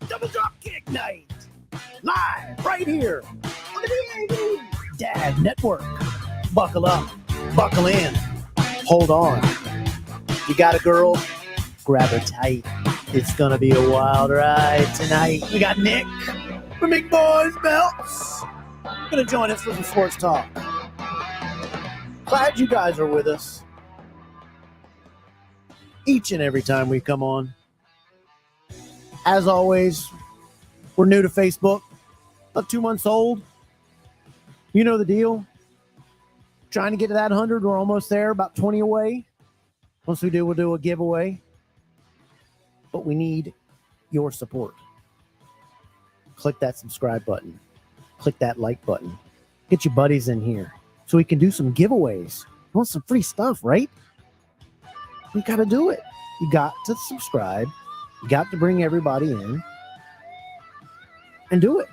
Double Dropkick night, live right here on the BAB Dad Network. Buckle up, buckle in, hold on. You got a girl? Grab her tight. It's gonna be a wild ride tonight. We got Nick from Big BOYZ BELTZ gonna join us for some sports talk. Glad you guys are with us each and every time we come on. As always, we're new to Facebook, about 2 months old. You know the deal. Trying to get to that 100. We're almost there, about 20 away. Once we do, we'll do a giveaway. But we need your support. Click that subscribe button. Click that like button. Get your buddies in here so we can do some giveaways. You want some free stuff, right? We got to do it. You got to subscribe. You got to bring everybody in and do it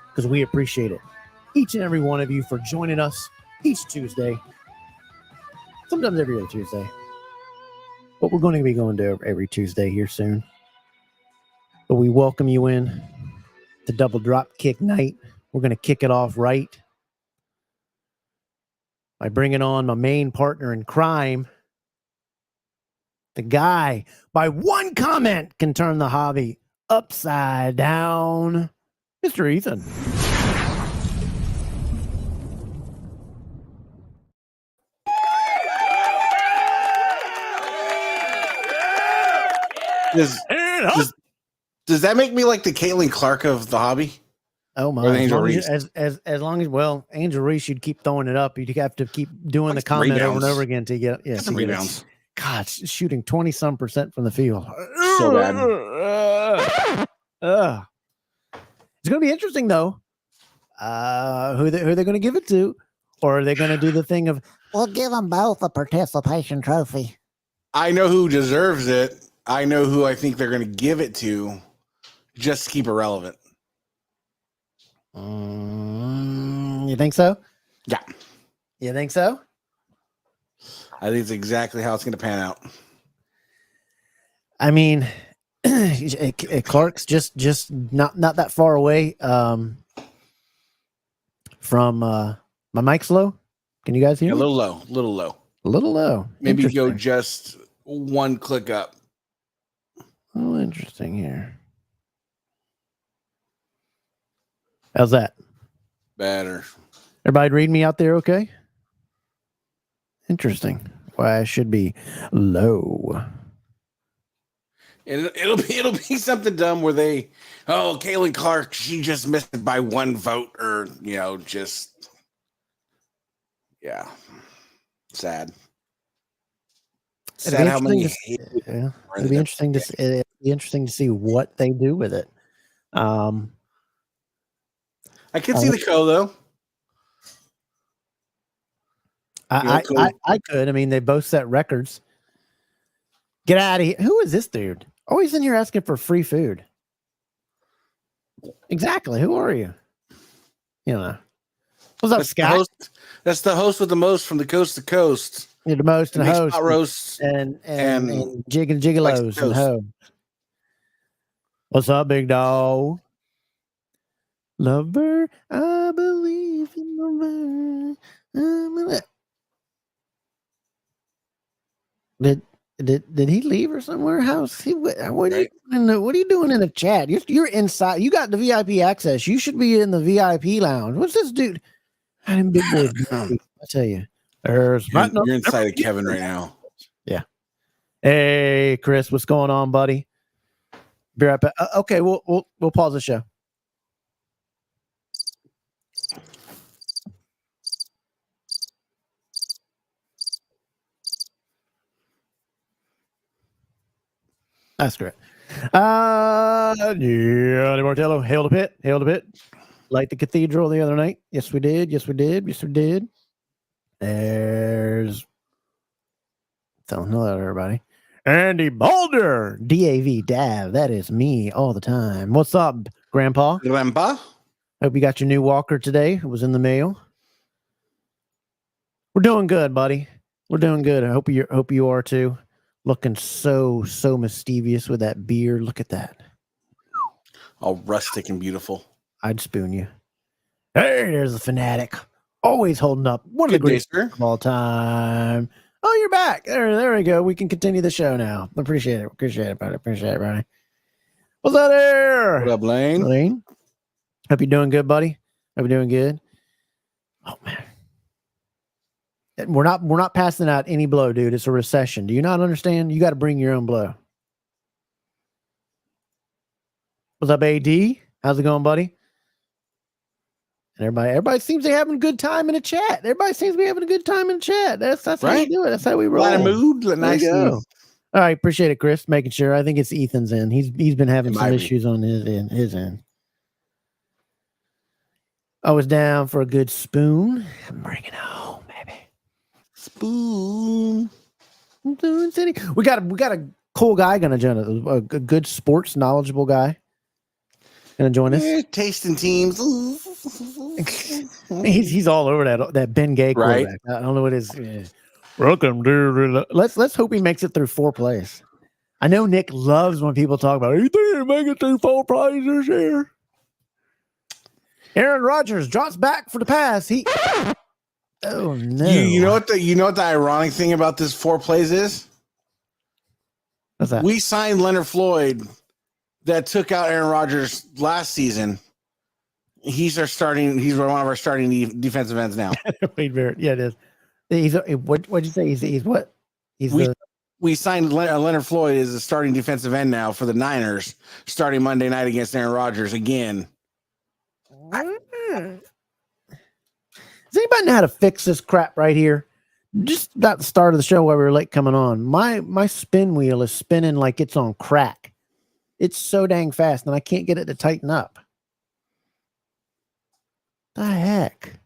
because we appreciate it. Each and every one of you for joining us each Tuesday, sometimes every other Tuesday, but we're going to be going to every Tuesday here soon. But we welcome you in to Double Dropkick night. We're going to kick it off right by bringing on my main partner in crime, the guy, by one comment, can turn the hobby upside down, Mr. Ethan. Does that make me like the Caitlin Clark of the hobby? Oh my! Angel Reese. As long as Angel Reese, you'd keep throwing it up. You'd have to keep doing the comment over and over again to get some rebounds. God, shooting 20-some% from the field. So bad. It's going to be interesting, though. Who they going to give it to? Or are they going to do the thing of, we'll give them both a participation trophy? I know who deserves it. I know who I think they're going to give it to just to keep it relevant. You think so? Yeah. You think so? I think it's exactly how it's going to pan out. I mean, Clark's just not that far away from my mic's low. Can you guys hear me? A little low, A little low. Maybe go just one click up. Oh, interesting here. How's that? Better. Everybody read me out there, okay? Interesting. Why I should be low. And it'll be something dumb where they, Caitlin Clark, she just missed it by one vote, or just sad. Sad how many. It'd be interesting to see what they do with it. I could see the though. I could. I mean, they both set records. Get out of here. Who is this dude? Always in here asking for free food. Exactly. Who are you? You know. What's up, Scott? That's the host with the most from the coast to coast. You're the most and the host. Roasts and jig and gigolos and ho. What's up, big dog? Lover, I believe in the man. Did he leave or somewhere? How's he? What are you doing in the chat? You're inside. You got the VIP access. You should be in the VIP lounge. What's this dude? I didn't big boy. I tell you, you're inside of Kevin right now. Yeah. Hey, Chris, what's going on, buddy? Be right back. Okay, we'll pause the show. That's correct. Yeah, Martello, hail the pit. Like the cathedral the other night. Yes, we did. There's hello, everybody. Andy Balder, Dav. That is me all the time. What's up, Grandpa? Hope you got your new walker today. It was in the mail. We're doing good, buddy. We're doing good. I hope you are too. Looking so mischievous with that beard. Look at that. All rustic and beautiful. I'd spoon you. Hey, there's the fanatic. Always holding up. One of the greatest of all time. Oh, you're back. There we go. We can continue the show now. Appreciate it, buddy. What's up there? What up, Lane? Hope you're doing good, buddy. Hope you're doing good. Oh, man. We're not passing out any blow, dude. It's a recession. Do you not understand? You got to bring your own blow. What's up, AD? How's it going, buddy? And everybody seems to be having a good time in the chat. That's right. How we do it. That's how we roll. A lot of mood. Nice. All right, appreciate it, Chris. Making sure. I think it's Ethan's end. He's been having some issues on his end. I was down for a good spoon. I'm bringing it home, baby. Spoon. We got a cool guy gonna join us. A good sports knowledgeable guy gonna join us. Tasting teams. He's all over that Ben Gay quarterback. Right? I don't know what his. Welcome, dude. Let's hope he makes it through 4 plays. I know Nick loves when people talk about. You think he make it through 4 plays this year? Aaron Rodgers drops back for the pass. Oh no! You know what the ironic thing about this 4 plays is? What's that? We signed Leonard Floyd that took out Aaron Rodgers last season. He's one of our starting defensive ends now. Wade Barrett. Yeah, it is. What'd you say? He's what? We signed Leonard Floyd as a starting defensive end now for the Niners, starting Monday night against Aaron Rodgers again. Does anybody know how to fix this crap right here? Just about the start of the show while we were late coming on. My spin wheel is spinning like it's on crack. It's so dang fast, and I can't get it to tighten up. The heck?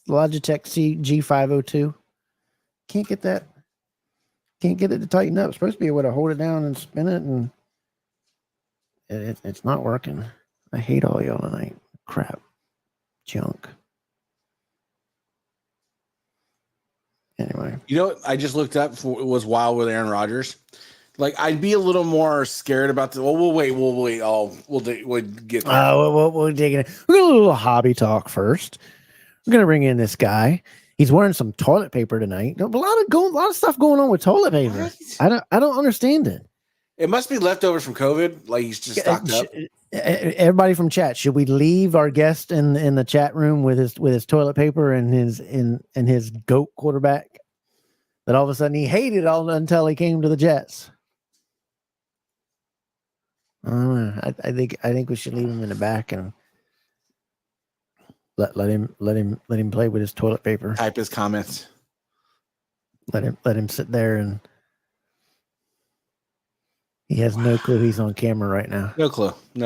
Logitech G502. Can't get that. Can't get it to tighten up. It's supposed to be able to hold it down and spin it, and it's not working. I hate all y'all tonight. Crap. Junk. Anyway. You know what I just looked up was Wild with Aaron Rodgers. Like, I'd be a little more scared about the. Well, we'll wait. Oh, we'll get there. We'll dig in. We're gonna do a little hobby talk first. We're gonna bring in this guy. He's wearing some toilet paper tonight. A lot of stuff going on with toilet paper. Right? I don't understand it. It must be leftovers from COVID. Like, he's just stocked up. Everybody from chat, should we leave our guest in the chat room with his toilet paper and his goat quarterback? That all of a sudden he hated it all until he came to the Jets. I think we should leave him in the back and let him play with his toilet paper. Type his comments. Let him sit there, and he has no clue he's on camera right now. No clue he's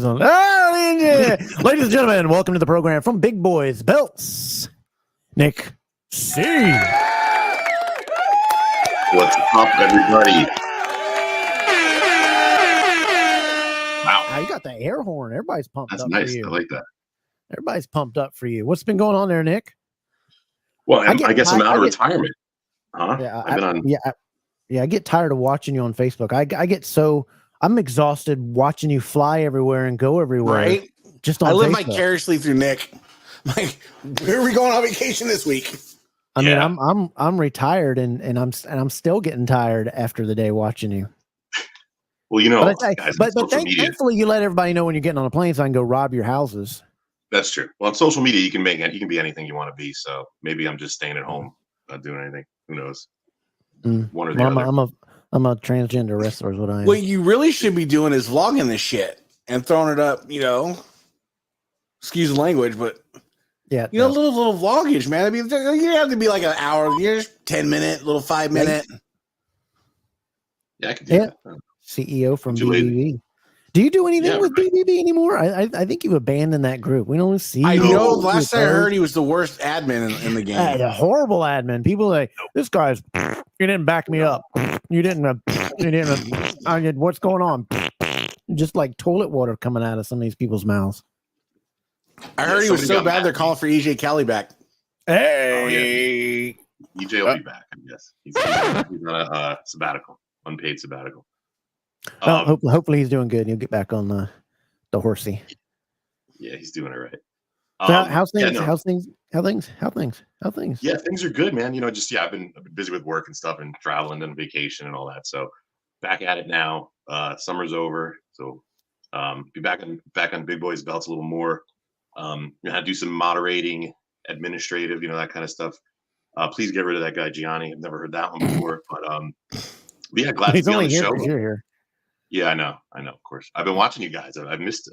on. Oh, yeah. Ladies and gentlemen, welcome to the program from Big Boys BELTZ. Nick C. What's up, everybody? Wow. You got the air horn. Everybody's pumped That's up nice. for you. I like that. Everybody's pumped up for you. What's been going on there, Nick? Well, I guess I'm out of retirement. Huh? Yeah, I've been on. Yeah, I get tired of watching you on Facebook. I'm exhausted watching you fly everywhere and go everywhere. Right? Just on I live Facebook. vicariously through Nick. Like, where are we going on vacation this week? I mean, I'm retired and I'm still getting tired after the day watching you. Well, you know, but thankfully you let everybody know when you're getting on a plane so I can go rob your houses. That's true. Well, on social media, you can be anything you want to be. So maybe I'm just staying at home, not doing anything. Who knows? One or the other. I'm a transgender wrestler is what I am. What you really should be doing is vlogging this shit and throwing it up, excuse the language, but little vloggage, man. I mean, you have to be like an hour, 10-minute, little 5-minute. Yeah, I could do that. CEO from BBB. Do you do anything with BBB anymore? I think you've abandoned that group. We don't see. I know. Last I heard, he was the worst admin in the game. A horrible admin. People like this guy's. You didn't back me up. You didn't. What's going on? Just like toilet water coming out of some of these people's mouths. I heard he was so bad they're calling for EJ Kelly back. Hey, EJ will be back. I guess he's on a sabbatical, unpaid sabbatical. Hopefully he's doing good. He'll get back on the horsey. Yeah, he's doing it right. How's things? Yeah, things are good, man. I've been busy with work and stuff and traveling and vacation and all that. So back at it now. Summer's over, so be back on Big Boys BELTZ a little more. Had to do some moderating, administrative, that kind of stuff. Please get rid of that guy Gianni. I've never heard that one before, but yeah, glad to be on the show. You're here. Yeah, I know, of course. I've been watching you guys. I've missed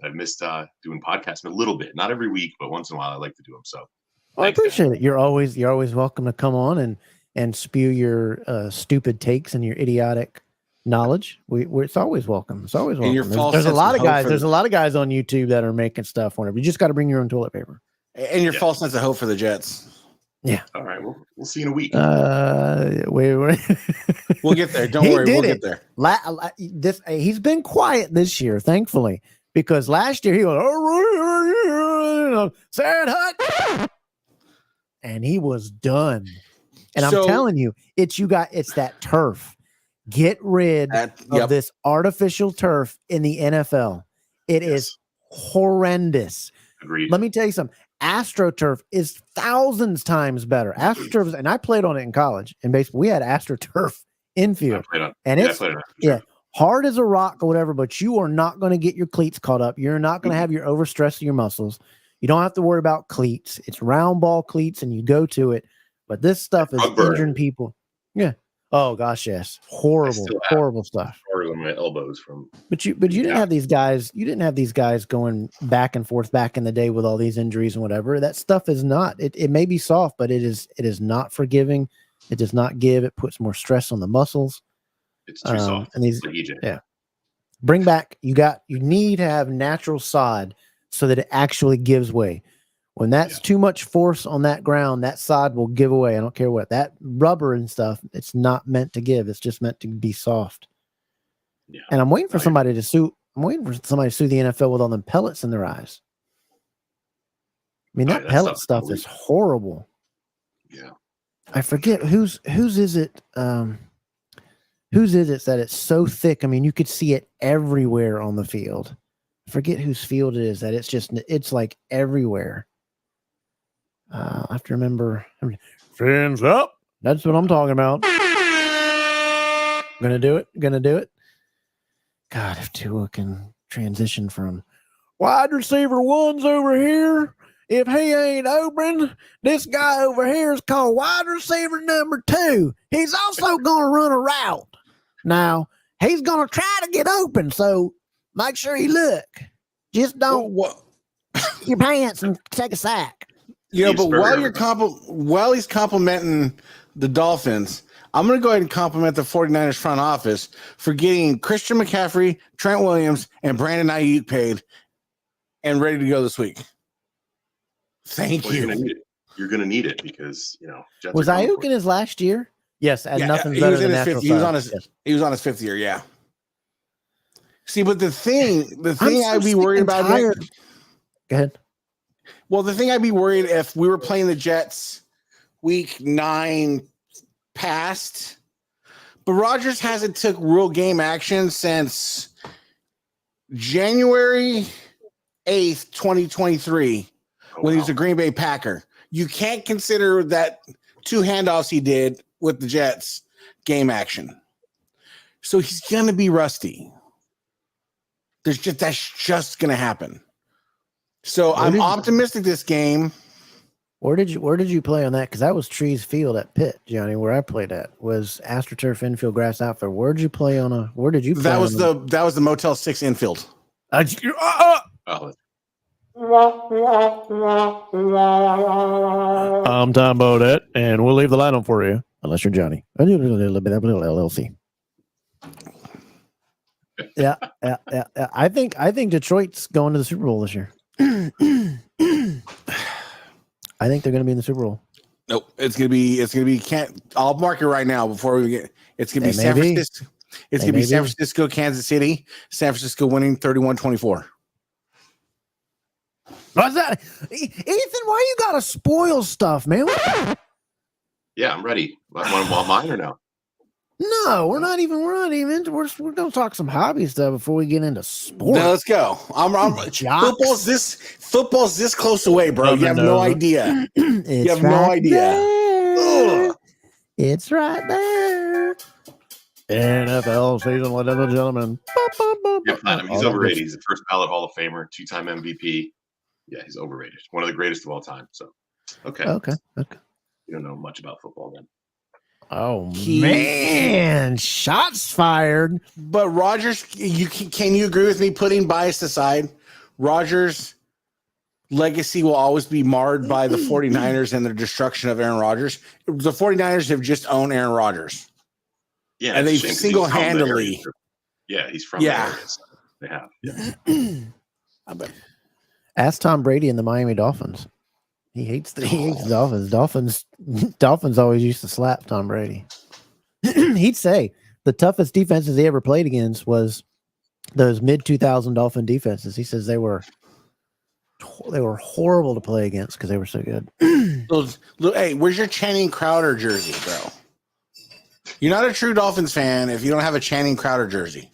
doing podcasts a little bit, not every week, but once in a while I like to do them. So I appreciate it. You're always welcome to come on and spew your stupid takes and your idiotic knowledge. It's always welcome. It's always welcome. There's a lot of guys. There's a lot of guys on YouTube that are making stuff whenever. You just got to bring your own toilet paper and your false sense of hope for the Jets. Yeah. All right. We'll see you in a week. Wait. We'll get there. Don't worry. We'll get there. He's been quiet this year, thankfully, because last year he was sad hut, and he was done. And I'm telling you, it's that turf. Get rid of this artificial turf in the NFL. It is horrendous. Agreed. Let me tell you something. AstroTurf is thousands times better. AstroTurf, and I played on it in college. In baseball, we had AstroTurf infield, and it's hard as a rock or whatever. But you are not going to get your cleats caught up. You're not going to have your overstress of your muscles. You don't have to worry about cleats. It's round ball cleats, and you go to it. But this stuff is injuring people. Yeah. Oh gosh, yes. Horrible stuff. On my elbows from. But you didn't have these guys. You didn't have these guys going back and forth back in the day with all these injuries and whatever. That stuff is not. It may be soft, but it is not forgiving. It does not give. It puts more stress on the muscles. It's too soft. And these, like EJ. yeah. Bring back, you need to have natural sod so that it actually gives way. When that's too much force on that ground, that sod will give away. I don't care what. That rubber and stuff, it's not meant to give. It's just meant to be soft. Yeah. And I'm waiting for somebody to sue. I'm waiting for somebody to sue the NFL with all them pellets in their eyes. I mean, that pellet stuff is horrible. Yeah. I forget whose is it? Whose is it that it's so thick? I mean, you could see it everywhere on the field. I forget whose field it is that it's like everywhere. I have to remember. Fins up. That's what I'm talking about. Gonna do it. God, if Tua can transition from wide receiver one's over here, if he ain't open, this guy over here is called wide receiver number 2. He's also gonna run a route. Now he's gonna try to get open, so make sure you look. Just don't your pants and take a sack. You know, but while he's complimenting the Dolphins, I'm going to go ahead and compliment the 49ers front office for getting Christian McCaffrey, Trent Williams, and Brandon Ayuk paid and ready to go this week. Thank you. You're going to need it because, Jets was Ayuk in his last year? Yes, and nothing's better than natural side. He was on his 5th year, yeah. See, but the thing I'd be worried about. Go ahead. Well, the thing I'd be worried if we were playing the Jets week 9 past, but Rodgers hasn't took real game action since January 8th, 2023, when he was a Green Bay Packer. You can't consider that 2 handoffs he did with the Jets game action. So he's going to be rusty. That's just going to happen. So I'm optimistic this game. Where did you play on that? Because that was Trees Field at Pitt, Johnny. Where I played at was AstroTurf infield grass outfield. Where did you play on a? Where did you? Play that was the Motel 6 infield. I'm Tom Bodette, and we'll leave the light on for you, unless you're Johnny. A little bit of LLC. Yeah. I think Detroit's going to the Super Bowl this year. I think they're going to be in the Super Bowl. Nope, it's gonna be. I'll mark it right now before we get. It's gonna be San Francisco. It's gonna be San Francisco, Kansas City. San Francisco winning 31-24. What's that, Ethan? Why you gotta spoil stuff, man? Yeah, I'm ready. Want mine or no? No, we're not even. We're gonna talk some hobby stuff before we get into sports. No, let's go. Football's this close away, bro. You have no idea. You have no idea. It's right there. NFL season, ladies and gentlemen. Yeah, he's overrated. He's the first ballot Hall of Famer, 2-time MVP. Yeah, he's overrated. One of the greatest of all time. So, okay. You don't know much about football then. Oh man, shots fired. But Rodgers, can you agree with me? Putting bias aside, Rodgers' legacy will always be marred by the 49ers and their destruction of Aaron Rodgers. The 49ers have just owned Aaron Rodgers. Yeah, and they single-handedly. He's from the area, so they have. Yeah. I bet. Ask Tom Brady and the Miami Dolphins. He hates the Dolphins. Dolphins always used to slap Tom Brady. He'd say the toughest defenses he ever played against was those mid-2000 Dolphin defenses. He says they were horrible to play against because they were so good. Hey, where's your Channing Crowder jersey, bro? You're not a true Dolphins fan if you don't have a Channing Crowder jersey.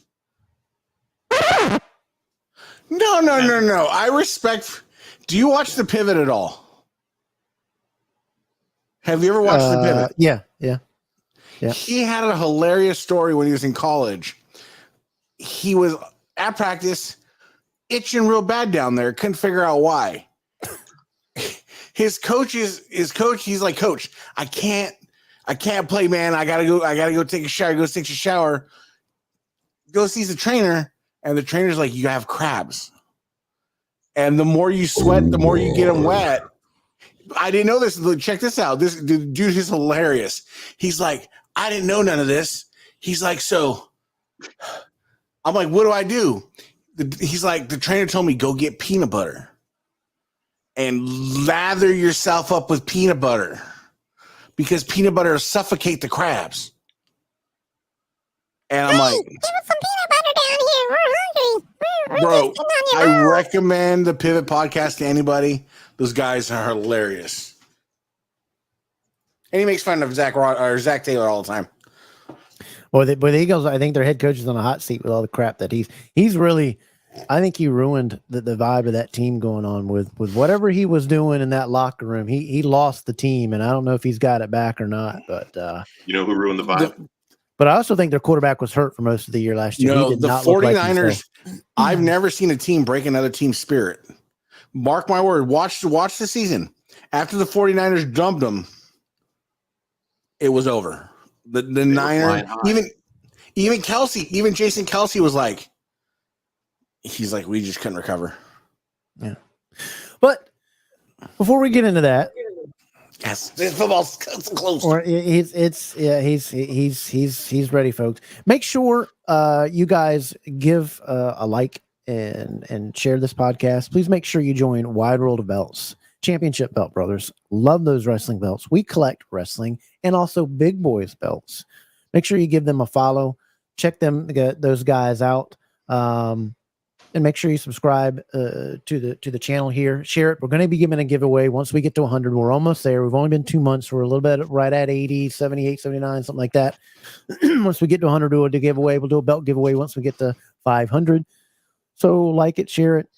No. I respect. Do you watch The Pivot at all? Have you ever watched The Pivot? Yeah. He had a hilarious story when he was in college. He was at practice itching real bad down there. Couldn't figure out why. His coach, he's like, Coach, I can't play, man. I gotta go take a shower. Goes sees the trainer, and the trainer's like, you have crabs. And the more you sweat, the more you get them wet. I didn't know this. Check this out. This dude is hilarious. He's like, I didn't know none of this. He's like, so I'm like, what do I do? He's like, the trainer told me, go get peanut butter and lather yourself up with peanut butter because peanut butter will suffocate the crabs. And I'm like, give us some peanut butter down here. We're hungry. Bro, I recommend the Pivot Podcast to anybody. Those guys are hilarious. And he makes fun of Zach Taylor all the time. Well, the Eagles, I think their head coach is on a hot seat with all the crap that he's really. I think he ruined the vibe of that team going on with whatever he was doing in that locker room. He lost the team, and I don't know if he's got it back or not. But you know who ruined the vibe? But I also think their quarterback was hurt for most of the year last year. No, the 49ers, I've never seen a team break another team's spirit. Mark my word. Watch the season. After the 49ers dumped them, it was over. The Niners, even Kelsey, even Jason Kelsey was like, he's like, we just couldn't recover. Yeah. But before we get into that, yes, this football's close. Or he's ready, folks. Make sure you guys give a like and share this podcast. Please make sure you join Wide World of Belts, Championship Belt Brothers. Love those wrestling belts. We collect wrestling and also big boys belts. Make sure you give them a follow. Check those guys out. And make sure you subscribe to the channel here. Share it. We're going to be giving a giveaway once we get to 100. We're almost there. We've only been 2 months. We're a little bit right at 80, 78, 79, something like that. Once we get to 100, we'll do a giveaway. We'll do a belt giveaway once we get to 500. So like it, share it.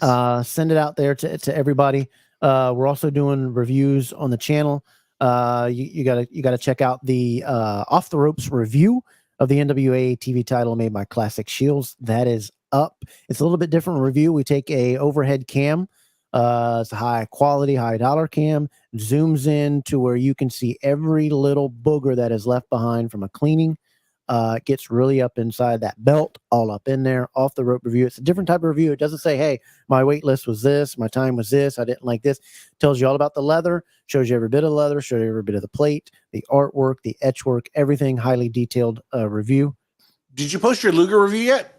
Nice. Send it out there to everybody. We're also doing reviews on the channel. You gotta check out the Off the Ropes review of the NWA TV title made by Classic Shields. That is up. It's a little bit different review. We take a overhead cam. It's a high quality, high dollar cam. Zooms in to where you can see every little booger that is left behind from a cleaning. It gets really up inside that belt, all up in there. Off the rope review. It's a different type of review. It doesn't say, hey, my weight list was this, my time was this, I didn't like this. It tells you all about the leather, shows you every bit of leather, shows you every bit of the plate, the artwork, the etch work, everything. Highly detailed review. Did you post your Luger review yet?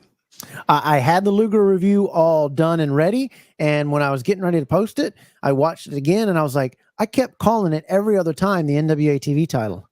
I had the Luger review all done and ready, and when I was getting ready to post it, I watched it again, and I was like, I kept calling it every other time the NWA TV title.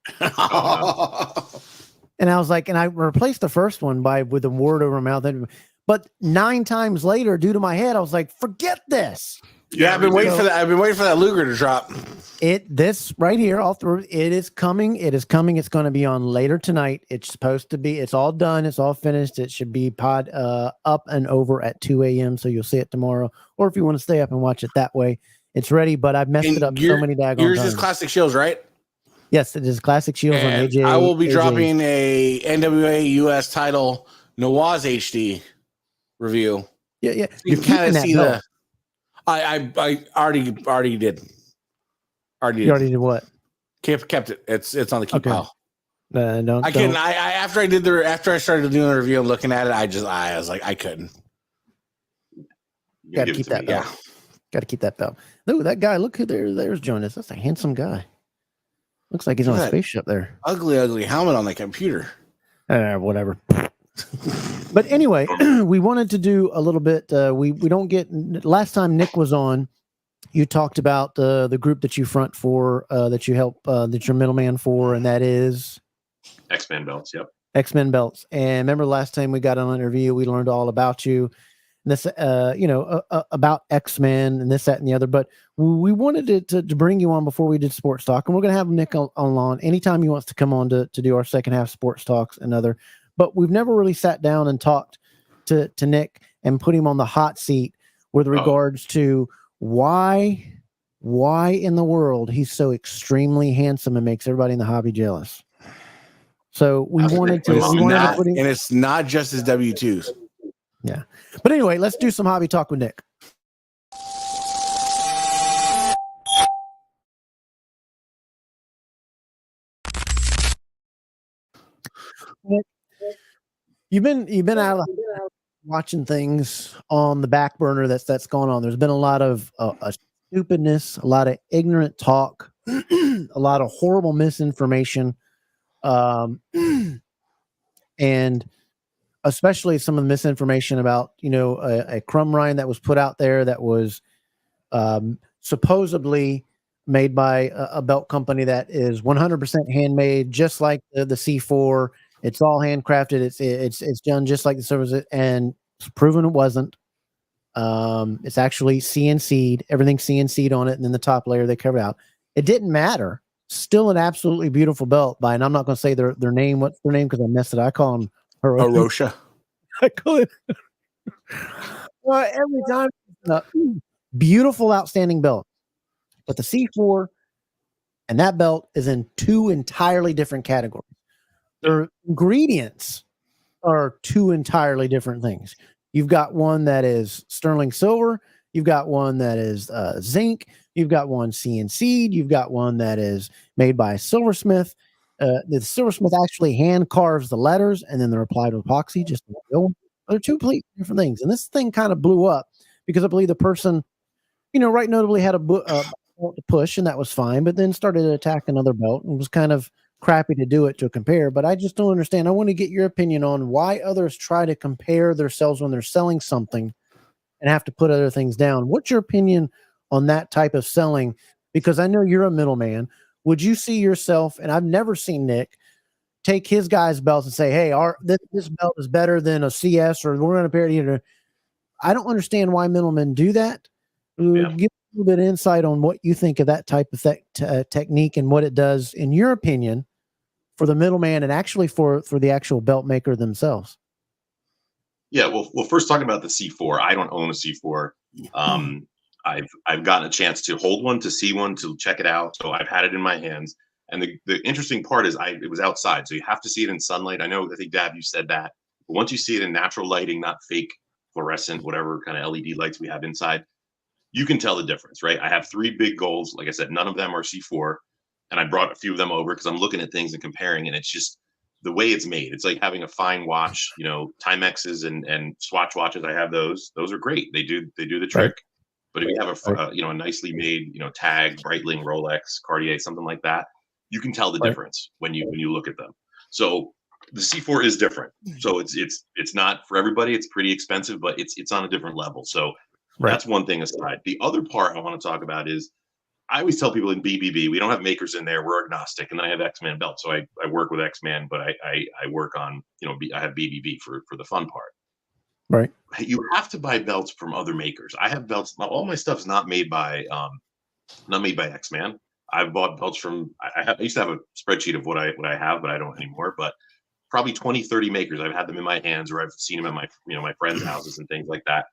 And I was like, and I replaced the first one with a word over my mouth. But 9 times later, due to my head, I was like, forget this. Yeah, I've been waiting for that. I've been waiting for that Luger to drop. This right here, all through, it is coming. It is coming. It's going to be on later tonight. It's supposed to be. It's all done. It's all finished. It should be up and over at 2 a.m. So you'll see it tomorrow. Or if you want to stay up and watch it that way, it's ready. But I've messed it up so many daggone times. Yours is Classic Shields, right? Yes, it is Classic Shields on AJ. I will be dropping a NWA US title Nawaz HD review. Yeah. You can kind of see the. I already did. You already did what? Kept it. It's on the keep pile. After I started doing the review and looking at it, I was like, I couldn't. Got to keep that belt. Yeah. Got to keep that belt. Ooh, that guy! Look who there's joining us. That's a handsome guy. Looks like he's on a spaceship there. Ugly helmet on the computer. Whatever. But anyway, we wanted to do a little bit. We don't get. Last time Nick was on, you talked about the group that you front for, that you help, that you're middleman for, and that is X-Men Belts. Yep. X-Men Belts. And remember last time we got on an interview, we learned all about you. This, about X-Men and this, that, and the other. But we wanted to bring you on before we did sports talk, and we're going to have Nick on anytime he wants to come on to do our second half sports talks and other. But we've never really sat down and talked to Nick and put him on the hot seat with regards to why in the world he's so extremely handsome and makes everybody in the hobby jealous. So we wanted to put him, and it's not just his W-2s. Yeah. But anyway, let's do some hobby talk with Nick. Nick, you've been out of watching things on the back burner that's going on. There's been a lot of stupidness, a lot of ignorant talk, a lot of horrible misinformation. And especially some of the misinformation about, a crumb rind that was put out there that was supposedly made by a belt company that is 100% handmade, just like the C4. It's all handcrafted. It's done just like the service, and it's proven it wasn't. It's actually CNC'd, everything CNC'd on it, and then the top layer they covered out. It didn't matter. Still an absolutely beautiful belt by, and I'm not going to say their name. What's their name? Because I messed it. I call them Hirosha. I call it every time. Beautiful, outstanding belt. But the C4 and that belt is in two entirely different categories. Their ingredients are two entirely different things. You've got one that is sterling silver. You've got one that is zinc. You've got one CNC'd. You've got one that is made by a silversmith. The silversmith actually hand carves the letters, and then they're applied with epoxy. Just they're two completely different things. And this thing kind of blew up because I believe the person, right notably had a belt to push, and that was fine, but then started to attack another belt and was kind of crappy to do it to compare. But I just don't understand. I want to get your opinion on why others try to compare themselves when they're selling something and have to put other things down. What's your opinion on that type of selling? Because I know you're a middleman. Would you see yourself, and I've never seen Nick take his guy's belts and say, hey, this belt is better than a CS, or we're going to pair. I don't understand why middlemen do that. Yeah. Give a little bit of insight on what you think of that type of technique and what it does, in your opinion, for the middleman and actually for the actual belt maker themselves. Yeah, well, first talking about the C4, I don't own a C4. I've gotten a chance to hold one, to see one, to check it out. So I've had it in my hands. And the interesting part is it was outside. So you have to see it in sunlight. I think, Dab, you said that. But once you see it in natural lighting, not fake fluorescent, whatever kind of LED lights we have inside, you can tell the difference, right? I have 3 big golds. Like I said, none of them are C4. And I brought a few of them over because I'm looking at things and comparing. And it's just the way it's made. It's like having a fine watch, Timexes and Swatch watches. I have those. Those are great. They do the trick. Right. But if you have a nicely made, Tag, Breitling, Rolex, Cartier, something like that, you can tell the difference when you look at them. So the C4 is different. So it's not for everybody. It's pretty expensive, but it's on a different level. So that's one thing aside. The other part I want to talk about is, I always tell people in BBB, we don't have makers in there. We're agnostic. And then I have X-Man belts. So I work with X-Man, but I work on, I have BBB for the fun part. Right. You have to buy belts from other makers. I have belts. All my stuff's not made by X-Man. I've bought belts from, I used to have a spreadsheet of what I have, but I don't anymore. But probably 20, 30 makers. I've had them in my hands, or I've seen them at my friends' houses and things like that.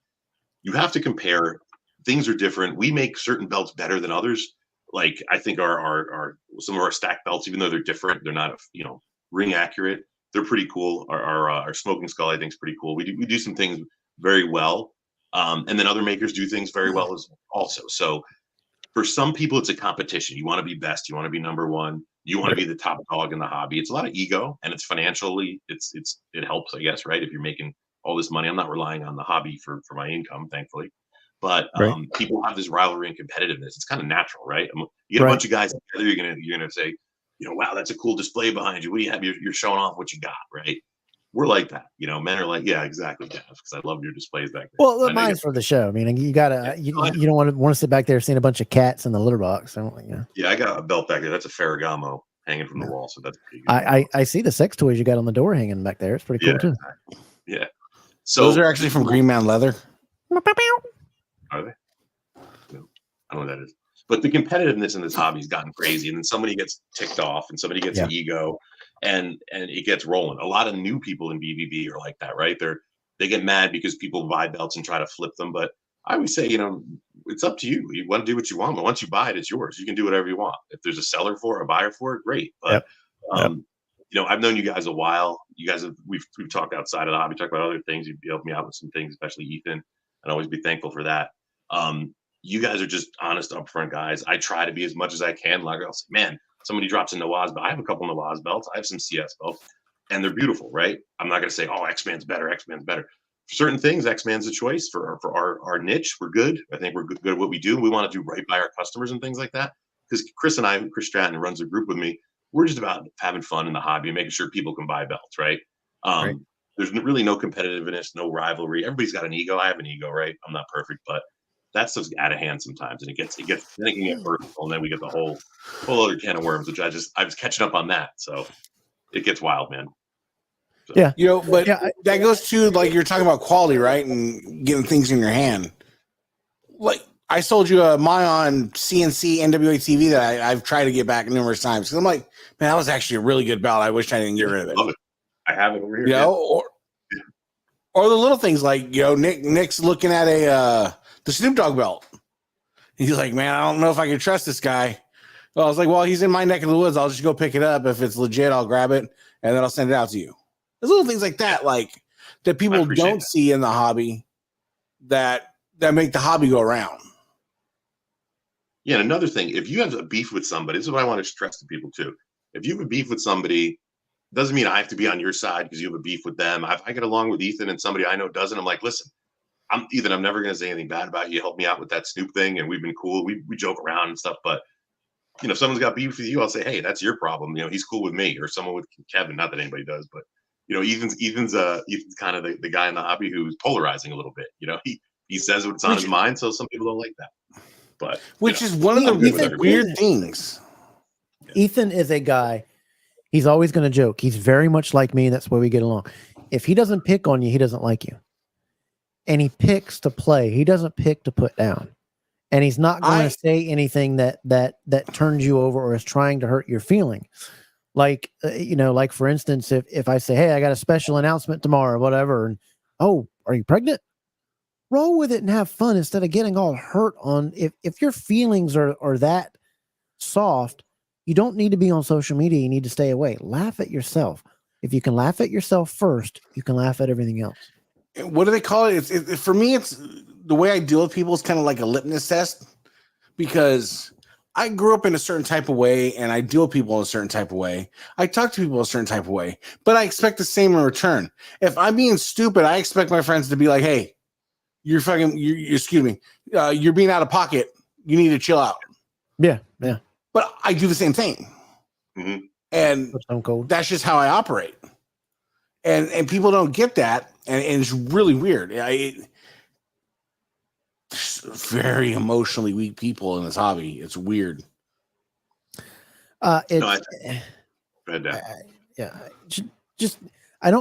You have to compare. Things are different. We make certain belts better than others. Like, I think our some of our stack belts, even though they're different, they're not ring accurate. They're pretty cool. Our Smoking Skull, I think, is pretty cool. We do some things very well, and then other makers do things very well as also. So for some people, it's a competition. You want to be best. You want to be number one. You want to be the top dog in the hobby. It's a lot of ego, and it's financially, it helps, I guess, right? If you're making all this money, I'm not relying on the hobby for my income, thankfully. But people have this rivalry and competitiveness. It's kind of natural, right? You get a bunch of guys together. You're gonna say, wow, that's a cool display behind you. What do you have? You're showing off what you got, right? We're like that. Men are like, yeah, exactly, Jeff, because I love your displays back there. Well, mine's for the show. I mean, you gotta, you don't want to sit back there seeing a bunch of cats in the litter box. Yeah, I got a belt back there. That's a Ferragamo hanging from the wall, so that's pretty good. I see the sex toys you got on the door hanging back there. It's pretty cool too. Yeah. So those are actually from Green Man Leather. Are they? No, I don't know what that is. But the competitiveness in this hobby has gotten crazy, and then somebody gets ticked off, and somebody gets an ego, and it gets rolling. A lot of new people in BBB are like that, right? They get mad because people buy belts and try to flip them. But I always say, it's up to you. You want to do what you want, but once you buy it, it's yours. You can do whatever you want. If there's a seller for it, a buyer for it, great. But I've known you guys a while. You guys we've talked outside of the hobby, talked about other things. You've helped me out with some things, especially Ethan. I'd always be thankful for that. You guys are just honest, upfront guys. I try to be as much as I can. Like, I'll say, man, somebody drops a Nawaz belt. I have a couple Nawaz belts. I have some CS belts, and they're beautiful, right? I'm not going to say, oh, X-Man's better. X-Man's better. For certain things, X-Man's a choice. For our niche, we're good. I think we're good at what we do. We want to do right by our customers and things like that. Because Chris Stratton, who runs a group with me, we're just about having fun in the hobby and making sure people can buy belts, right? there's really no competitiveness, no rivalry. Everybody's got an ego. I have an ego, right? I'm not perfect, but that's just out of hand sometimes, and then it can get personal, and then we get the whole other can of worms, which I was catching up on that, so it gets wild, man. So. Yeah, but that goes to like you're talking about quality, right, and getting things in your hand. Like I sold you a Mayon CNC NWA TV that I've tried to get back numerous times because I'm like, man, that was actually a really good belt. I wish I didn't get rid of it. Love it. I have it over here. You know, or the little things like Nick's looking at the Snoop Dogg belt. He's like, man, I don't know if I can trust this guy. Well, I was like, well, he's in my neck of the woods. I'll just go pick it up. If it's legit, I'll grab it and then I'll send it out to you. There's little things like that, like that people don't see in the hobby that make the hobby go around. Yeah, and another thing, if you have a beef with somebody, this is what I want to stress to people too. If you have a beef with somebody, doesn't mean I have to be on your side because you have a beef with them. If I get along with Ethan and somebody I know doesn't, I'm like, listen, I'm never going to say anything bad about you. Help me out with that Snoop thing, and we've been cool. We joke around and stuff, but if someone's got beef with you, I'll say, hey, that's your problem. He's cool with me, or someone with Kevin. Not that anybody does, but Ethan's kind of the guy in the hobby who's polarizing a little bit. He says what's on his mind, so some people don't like that. But which is one of the weird things. Ethan is a guy. He's always going to joke. He's very much like me. That's why we get along. If he doesn't pick on you, he doesn't like you. And he picks to play. He doesn't pick to put down. And he's not going to say anything that turns you over or is trying to hurt your feeling. Like, like for instance, if I say, hey, I got a special announcement tomorrow, whatever. And, oh, are you pregnant? Roll with it and have fun instead of getting all hurt on. If your feelings are that soft, you don't need to be on social media. You need to stay away. Laugh at yourself. If you can laugh at yourself first, you can laugh at everything else. What do they call it? For me, it's the way I deal with people is kind of like a litmus test because I grew up in a certain type of way and I deal with people in a certain type of way. I talk to people a certain type of way, but I expect the same in return. If I'm being stupid, I expect my friends to be like, hey, you're excuse me, you're being out of pocket. You need to chill out. Yeah. Yeah. But I do the same thing. Mm-hmm. And that's just how I operate. And people don't get that. And it's really weird. Very emotionally weak people in this hobby. It's weird. I don't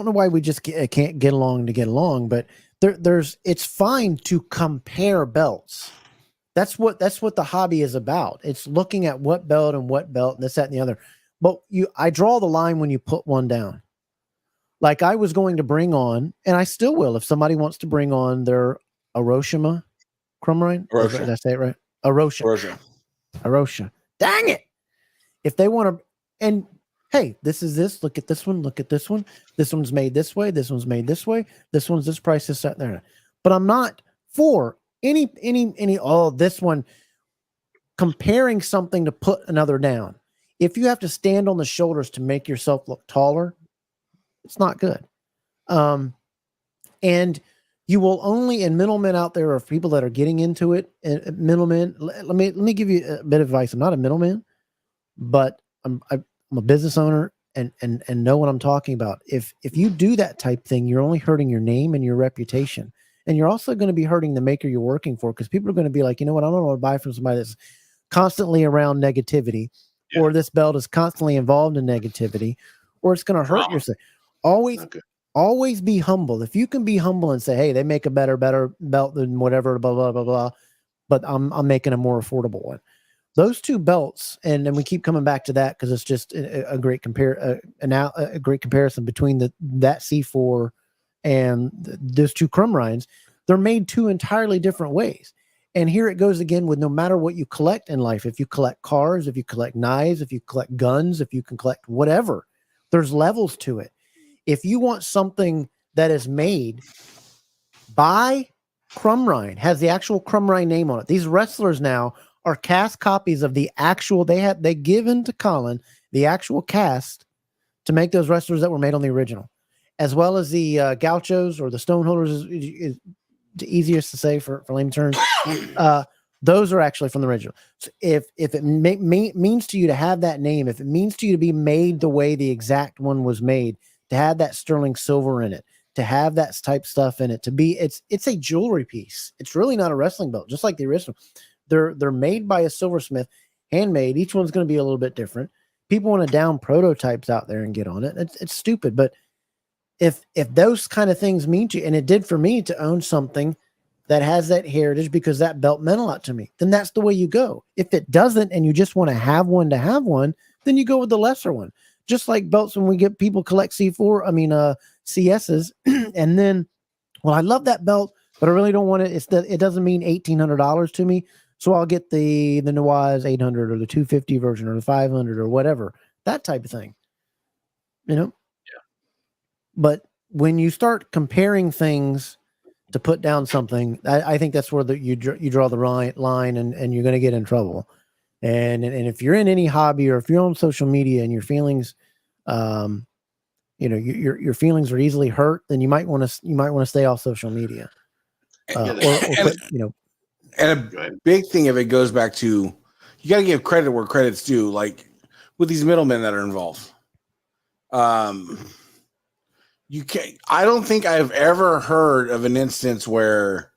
know why we just can't get along, but it's fine to compare belts. That's what the hobby is about. It's looking at what belt and this, that, and the other. But I draw the line when you put one down. Like I was going to bring on, and I still will, if somebody wants to bring on their Hiroshima Crumrine. Did I say it right? Hiroshima. Dang it! If they want to, and hey, this is this. Look at this one. Look at this one. This one's made this way. This one's made this way. This one's this price is set there. But I'm not for any. This one comparing something to put another down. If you have to stand on the shoulders to make yourself look taller, it's not good. And you will only, and middlemen out there are people that are getting into it. And middlemen, let me give you a bit of advice. I'm not a middleman, but I'm a business owner and know what I'm talking about. If you do that type thing, you're only hurting your name and your reputation. And you're also going to be hurting the maker you're working for, because people are going to be like, you know what, I don't want to buy from somebody that's constantly around negativity, or this belt is constantly involved in negativity, or it's going to hurt yourself. Always be humble. If you can be humble and say, hey, they make a better belt than whatever, blah, blah, blah, blah, but I'm making a more affordable one. Those two belts, and then we keep coming back to that because it's just a great great comparison between that C4 and those two Crumrines. They're made two entirely different ways. And here it goes again with no matter what you collect in life. If you collect cars, if you collect knives, if you collect guns, if you can collect whatever, there's levels to it. If you want something that is made by Crumrine, has the actual Crumrine name on it. These wrestlers now are cast copies of the actual, they given to Colin the actual cast to make those wrestlers that were made on the original, as well as the gauchos or the stoneholders is the easiest to say for layman terms. Those are actually from the original. So if it means to you to have that name, if it means to you to be made the way the exact one was made, to have that sterling silver in it, to have that type stuff in it, to be, it's a jewelry piece. It's really not a wrestling belt, just like the original. They're made by a silversmith, handmade. Each one's going to be a little bit different. People want to down prototypes out there and get on it. It's stupid, but if those kind of things mean to you, and it did for me to own something that has that heritage because that belt meant a lot to me, then that's the way you go. If it doesn't, and you just want to have one, then you go with the lesser one. Just like belts, when we get people collect CSs, and then, well, I love that belt, but I really don't want it. It doesn't mean $1,800 to me, so I'll get the Nawaz 800 or the 250 version or the 500 or whatever, that type of thing. Yeah. But when you start comparing things to put down something, I think that's where you draw the line, and you're going to get in trouble. And if you're in any hobby, or if you're on social media and your feelings, your feelings are easily hurt, then you might want to stay off social media. And a big thing, if it goes back to, you got to give credit where credit's due, like with these middlemen that are involved. You can't. I don't think I've ever heard of an instance where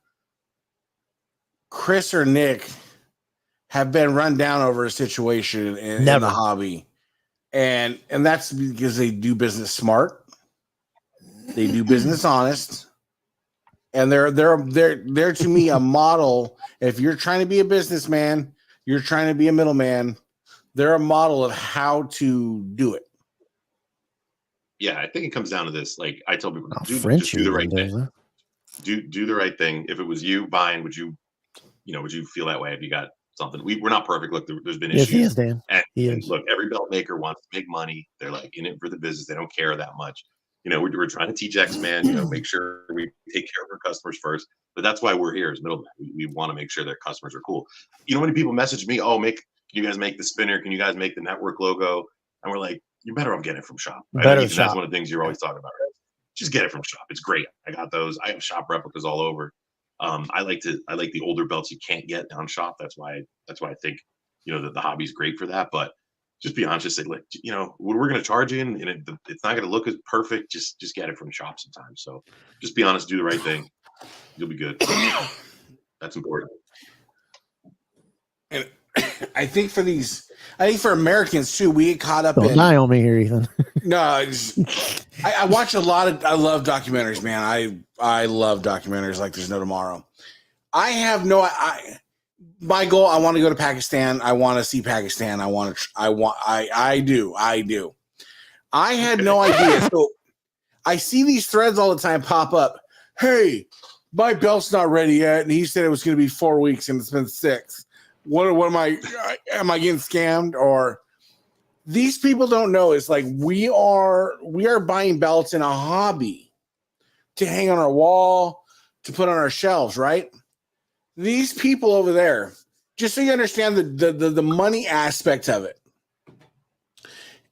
Chris or Nick have been run down over a situation in the hobby, and that's because they do business smart, they do business honest, and they're to me a model. If you're trying to be a businessman, you're trying to be a middleman, they're a model of how to do it. Yeah, I think it comes down to this. Like I tell people, just do the right thing. Do the right thing. If it was you buying, would you feel that way if you got something? We're not perfect. Look, there's been issues. Yes, he is, Dan. And look, every belt maker wants to make money. They're like in it for the business. They don't care that much. We're trying to teach X-Man, make sure we take care of our customers first. But that's why we're here as middlemen. We want to make sure their customers are cool. Many people message me, can you guys make the spinner? Can you guys make the network logo? And we're like, you're better off getting it from shop. That's one of the things you're always talking about, right? Just get it from shop. It's great. I got those. I have shop replicas all over. I like the older belts you can't get down shop. That's why I think, that the hobby's great for that. But just be honest, just say, like, we're going to charge you, and it's not going to look as perfect. Just get it from shop sometimes. So just be honest, do the right thing. You'll be good. That's important. And I think for Americans too, we get caught up in. Don't lie on me here, Ethan. No, I watch I love documentaries, man. I love documentaries like there's no tomorrow. My goal, I want to go to Pakistan. I want to see Pakistan. I do. I had no idea. So I see these threads all the time pop up. Hey, my belt's not ready yet, and he said it was going to be 4 weeks, and it's been 6. What am I getting scammed? Or these people don't know. It's like we are buying belts in a hobby to hang on our wall, to put on our shelves, right? These people over there, just so you understand the money aspect of it.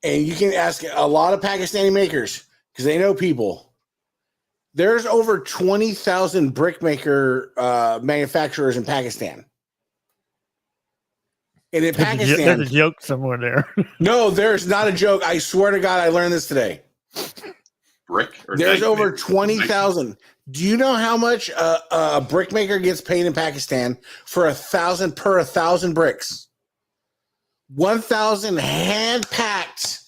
And you can ask a lot of Pakistani makers because they know people. There's over 20,000 brick maker manufacturers in Pakistan. And in Pakistan, there's a joke somewhere there. No, there's not a joke. I swear to God, I learned this today. There's over 20,000. Do you know how much a brick maker gets paid in Pakistan for 1,000 per 1,000 bricks? 1,000 hand packed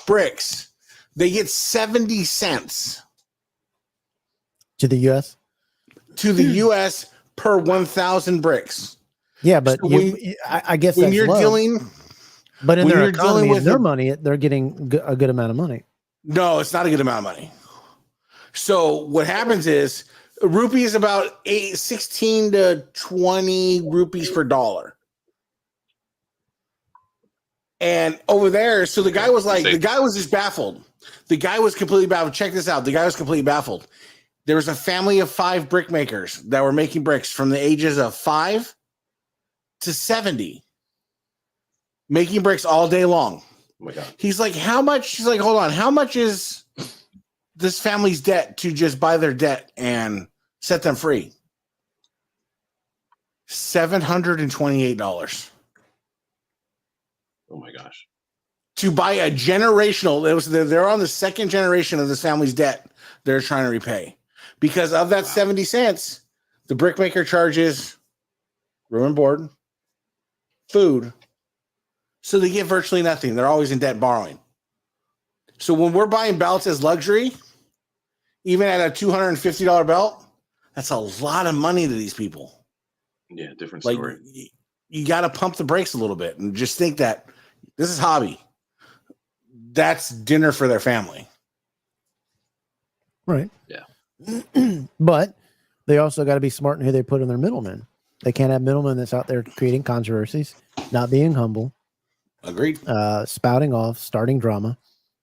bricks. They get 70 cents. To the U.S. To the U.S. per 1,000 bricks. Yeah, but so I guess when you're dealing, but in their economy, with their money, they're getting a good amount of money. No, it's not a good amount of money. So what happens is a rupee is about 16 to 20 rupees per dollar. And over there, so the guy was just baffled. The guy was completely baffled. Check this out. The guy was completely baffled. There was a family of 5 brick makers that were making bricks from the ages of 5 to 70, making bricks all day long. Oh my God. He's like, how much? He's like, hold on. How much is this family's debt to just buy their debt and set them free? $728. Oh my gosh. To buy a generational, they're on the second generation of this family's debt they're trying to repay. Because of that 70 cents, the brickmaker charges room and board, food. So they get virtually nothing. They're always in debt borrowing. So when we're buying belts as luxury, even at a $250 belt, that's a lot of money to these people. Yeah, different story. Like, you got to pump the brakes a little bit and just think that this is hobby. That's dinner for their family. Right. Yeah. But they also got to be smart in who they put in their middlemen. They can't have middlemen that's out there creating controversies, not being humble. Agreed. Spouting off, starting drama,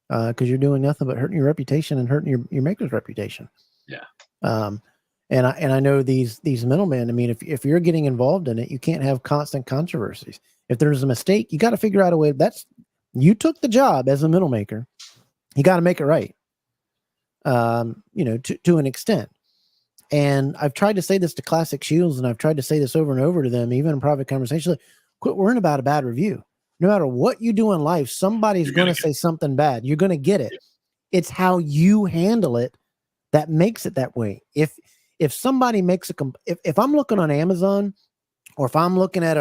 because you're doing nothing but hurting your reputation and hurting your maker's reputation. Yeah. And I know these middlemen. I mean, if you're getting involved in it, you can't have constant controversies. If there's a mistake, you got to figure out a way. You took the job as a middle maker. You got to make it right. To an extent. And I've tried to say this to Classic Shields, and I've tried to say this over and over to them, even in private conversations. Like, quit worrying about a bad review. No matter what you do in life, somebody's going to say something bad. You're going to get it. It's how you handle it that makes it that way. If somebody makes if I'm looking on Amazon, or if I'm looking at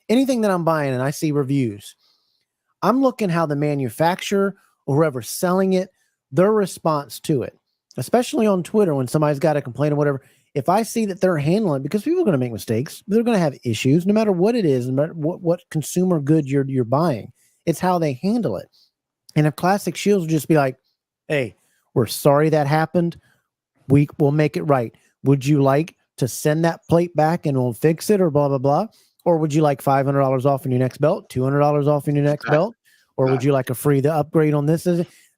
anything that I'm buying and I see reviews, I'm looking how the manufacturer or whoever's selling it, their response to it, especially on Twitter when somebody's got a complaint or whatever. If I see that they're handling, because people are going to make mistakes, they're going to have issues, no matter what it is, no matter what consumer good you're buying, it's how they handle it. And if Classic Shields will just be like, "Hey, we're sorry that happened. We'll make it right. Would you like to send that plate back and we'll fix it, or blah, blah, blah? Or would you like $500 off on your next belt, $200 off on your next belt? Or would you like a free upgrade on this?"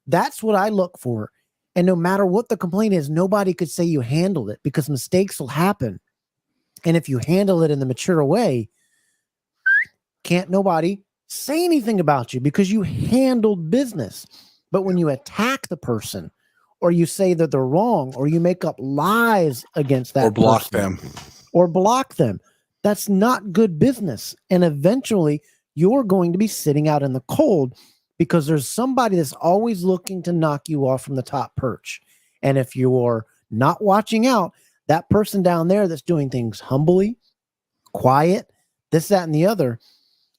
That's what I look for. And no matter what the complaint is, nobody could say you handled it, because mistakes will happen. And if you handle it in the mature way, can't nobody say anything about you because you handled business. But when you attack the person, or you say that they're wrong, or you make up lies against that or block them, that's not good business. And eventually you're going to be sitting out in the cold, because there's somebody that's always looking to knock you off from the top perch. And if you're not watching out, that person down there that's doing things humbly, quiet, this, that, and the other.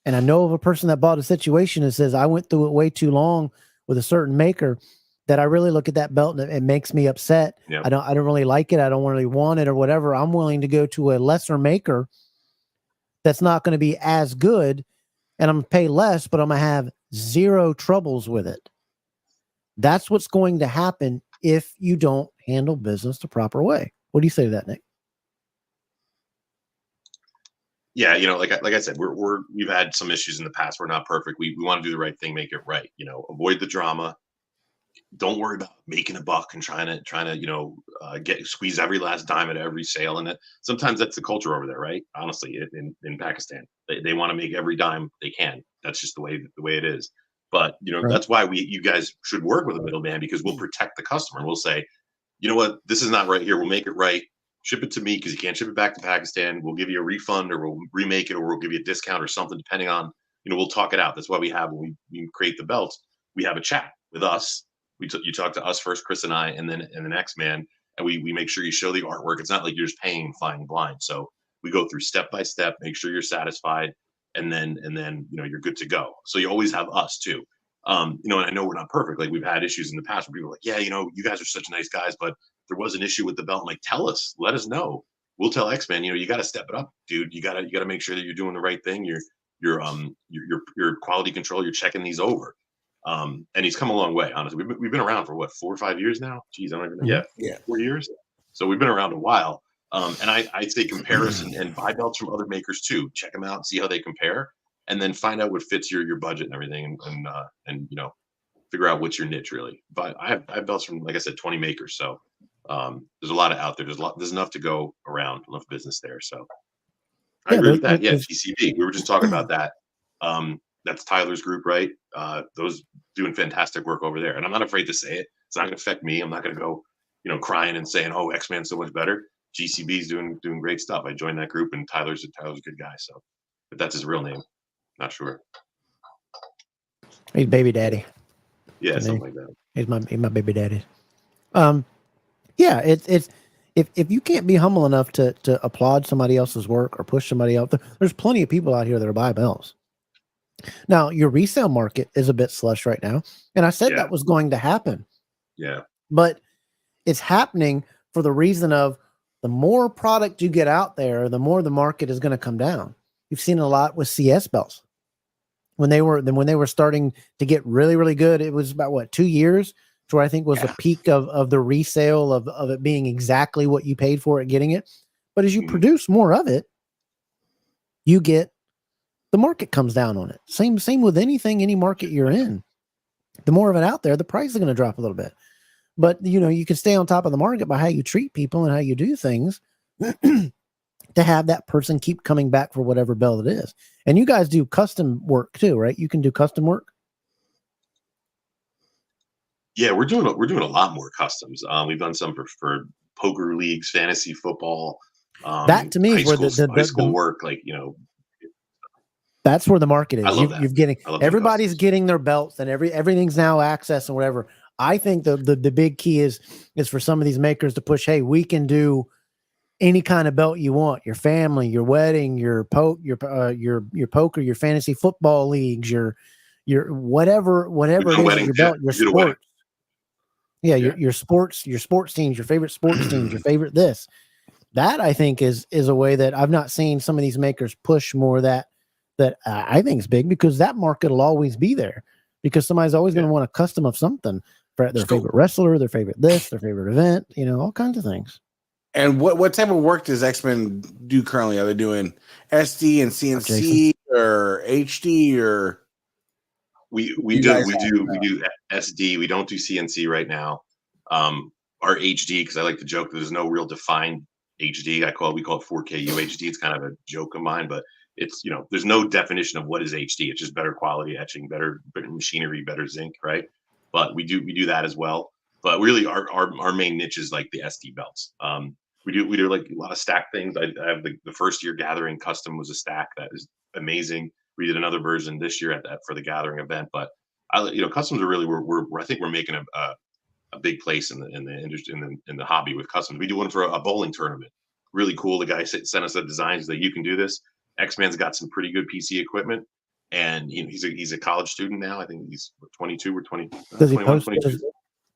And I know of a person that bought a situation that says, I went through it way too long with a certain maker, that I really look at that belt and it makes me upset. Yep. I don't really like it. I don't really want it or whatever. I'm willing to go to a lesser maker that's not going to be as good, and I'm going to pay less, but I'm going to have zero troubles with it. That's what's going to happen if you don't handle business the proper way. What do you say to that, Nick? Yeah, like I said, we've had some issues in the past. We're not perfect. We want to do the right thing, make it right. Avoid the drama. Don't worry about making a buck and trying to squeeze every last dime at every sale. And sometimes that's the culture over there, right? Honestly, in Pakistan, they want to make every dime they can. That's just the way it is. But right. That's why you guys should work with a middleman, because we'll protect the customer and we'll say, you know what, this is not right here. We'll make it right. Ship it to me, because you can't ship it back to Pakistan. We'll give you a refund, or we'll remake it, or we'll give you a discount or something, depending on, we'll talk it out. That's why when we create the belts, we have a chat with us. You talk to us first, Chris and I, and then the next man, and we make sure you show the artwork. It's not like you're just paying and flying blind. So we go through step by step, make sure you're satisfied, and then you're good to go. So you always have us too. And I know we're not perfect. Like, we've had issues in the past where people are like, yeah, you guys are such nice guys, but there was an issue with the belt. I'm like, tell us, let us know. We'll tell X-Man, you got to step it up, dude. You got to make sure that you're doing the right thing. Your quality control, you're checking these over. And he's come a long way, honestly. We've been around for what, 4 or 5 years now? Geez, I don't even know. Yeah, 4 years. So we've been around a while. And I'd say comparison and buy belts from other makers too. Check them out and see how they compare, and then find out what fits your budget and everything, and figure out what's your niche really. But I have belts from, like I said, 20 makers. So there's a lot of out there. There's enough to go around, enough business there. So I agree with that. Yeah, GCB. We were just talking about that. That's Tyler's group, right? Those doing fantastic work over there. And I'm not afraid to say it. It's not going to affect me. I'm not going to go, crying and saying, oh, X-Man's so much better. GCB's doing great stuff. I joined that group, and Tyler's a good guy. So, but that's his real name. Not sure. He's baby daddy. Yeah, something like that. He's my baby daddy. Yeah, it's if you can't be humble enough to applaud somebody else's work or push somebody else, there's plenty of people out here that are buy belts. Now, your resale market is a bit slush right now, and I said that was going to happen. Yeah, but it's happening for the reason of the more product you get out there, the more the market is going to come down. You've seen a lot with CS belts. When they were starting to get really, really good, it was about 2 years to where I think was the peak of the resale of it being exactly what you paid for it, getting it. But as you produce more of it, you get the market comes down on it. Same with anything, any market you're in. The more of it out there, the price is going to drop a little bit. But you can stay on top of the market by how you treat people and how you do things to have that person keep coming back for whatever belt it is. And you guys do custom work too, right? You can do custom work. Yeah, we're doing a lot more customs. We've done some for poker leagues, fantasy football. That to me is where the high school work, that's where the market is. I love that. You're getting everybody's getting their belts and everything's now access and whatever. I think the big key is for some of these makers to push, hey, we can do any kind of belt you want, your family, your wedding, your poker, your fantasy football leagues, your whatever it is, your belt, your sports. Yeah, your sports teams, your favorite sports teams, your favorite this. That I think is a way that I've not seen some of these makers push more that I think is big, because that market will always be there, because somebody's always going to want a custom of something for their favorite wrestler, their favorite this, their favorite event, all kinds of things. And what type of work does X-Men do currently? Are they doing SD and CNC or HD or? We do SD. We don't do CNC right now. Our HD, because I like to joke, there's no real defined HD. We call it 4K UHD. It's kind of a joke of mine, but it's there's no definition of what is HD. It's just better quality etching, better machinery, better zinc, right? But we do that as well. But really, our main niche is like the SD belts. We do like a lot of stack things. I have the first year Gathering custom was a stack that is amazing. We did another version this year for the Gathering event. But customs are really I think we're making a big place in the industry, in the hobby with customs. We do one for a bowling tournament. Really cool. The guy sent us the designs that you can do this. X-Man's got some pretty good PC equipment, and he's a college student now. I think he's 22 or 20. Does he 21, post?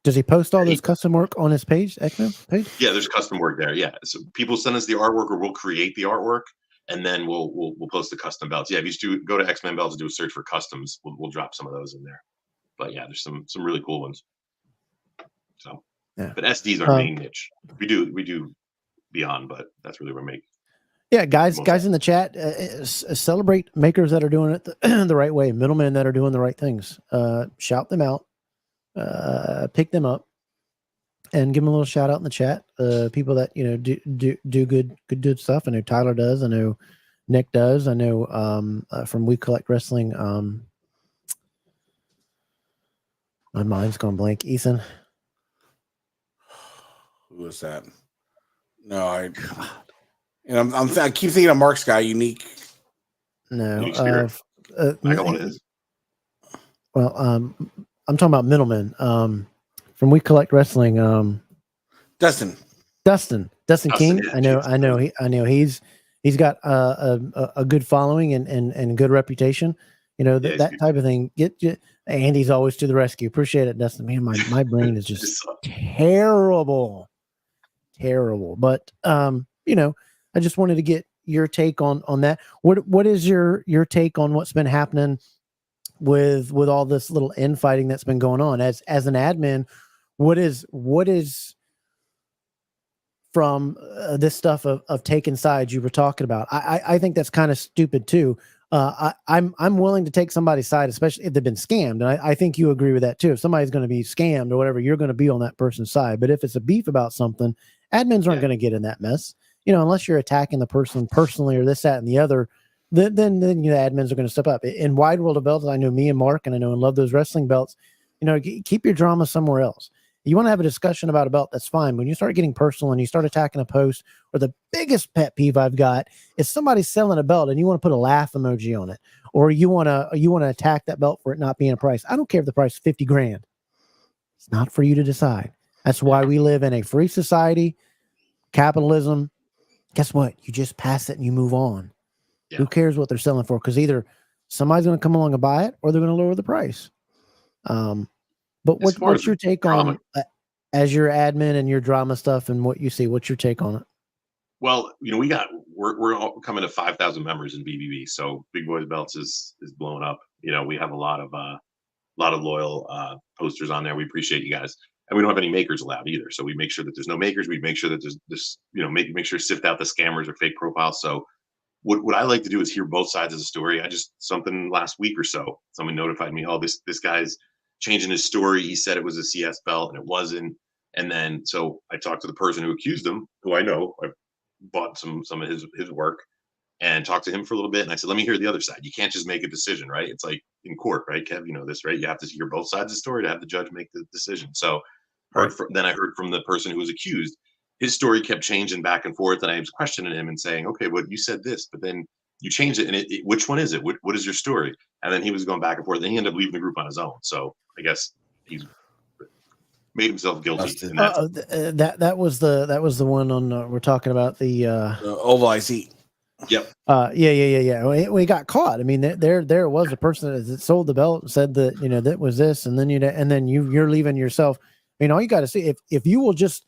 Does he post all this custom work on his page, X-Men page? Yeah, there's custom work there. Yeah, so people send us the artwork, or we'll create the artwork, and then we'll post the custom belts. Yeah, if you go to X-Men belts and do a search for customs, we'll drop some of those in there. But yeah, there's some really cool ones. So, but SD is our main niche. We do beyond, but that's really where we make. Yeah, guys in the chat, celebrate makers that are doing it the right way, middlemen that are doing the right things. Shout them out, pick them up, and give them a little shout out in the chat. People that do good stuff. I know Tyler does. I know Nick does. I know from We Collect Wrestling. My mind's going blank. Ethan. Who was that? No, I keep thinking of Mark's guy, Unique. No, I know what it is. Well, I'm talking about middlemen. From We Collect Wrestling. Dustin King. Yeah, I know. He's got a good following and good reputation. That type of thing. Andy's always to the rescue. Appreciate it, Dustin. Man, my brain is just terrible. But I just wanted to get your take on that. What is your take on what's been happening with all this little infighting that's been going on as an admin? What is from this stuff of taking sides you were talking about? I think that's kind of stupid too. I'm willing to take somebody's side, especially if they've been scammed. And I think you agree with that too. If somebody's going to be scammed or whatever, you're going to be on that person's side. But if it's a beef about something, admins aren't going to get in that mess. Unless you're attacking the person personally or this, that, and the other, then admins are going to step up. In Wide World of Belts, I know me and Mark, and I know and love those wrestling belts. Keep your drama somewhere else. You want to have a discussion about a belt, that's fine. When you start getting personal and you start attacking a post, or the biggest pet peeve I've got is somebody selling a belt and you want to put a laugh emoji on it, or you want to attack that belt for it not being a price. I don't care if the price is $50,000. It's not for you to decide. That's why we live in a free society. Capitalism. Guess what? You just pass it and you move on. Yeah. Who cares what they're selling for? Because either somebody's going to come along and buy it, or they're going to lower the price. But what's your take on as your admin and your drama stuff and what you see? What's your take on it? Well, we're all coming to 5,000 members in BBB, so Big Boys Belts is blowing up. We have a lot of loyal posters on there. We appreciate you guys, and we don't have any makers allowed either. So we make sure that there's no makers. We make sure that there's this, make sure to sift out the scammers or fake profiles. So what I like to do is hear both sides of the story. Something last week or so, someone notified me, oh, this guy's changing his story. He said it was a CS belt and it wasn't. And then so I talked to the person who accused him, who I know. I bought some of his work and talked to him for a little bit. And I said, let me hear the other side. You can't just make a decision, right? It's like in court, right, Kev? You know this, right? You have to hear both sides of the story to have the judge make the decision. So then I heard from the person who was accused, his story kept changing back and forth. And I was questioning him and saying, okay, well, you said this, but then you changed it. And which one is it? What is your story? And then he was going back and forth. And he ended up leaving the group on his own. So I guess he's made himself guilty. That was the one on we're talking about the Oval IC. Yep. Yeah. We got caught. I mean, there was a person that sold the belt and said that that was this, and then you're leaving yourself. I mean, all you got to see if you will just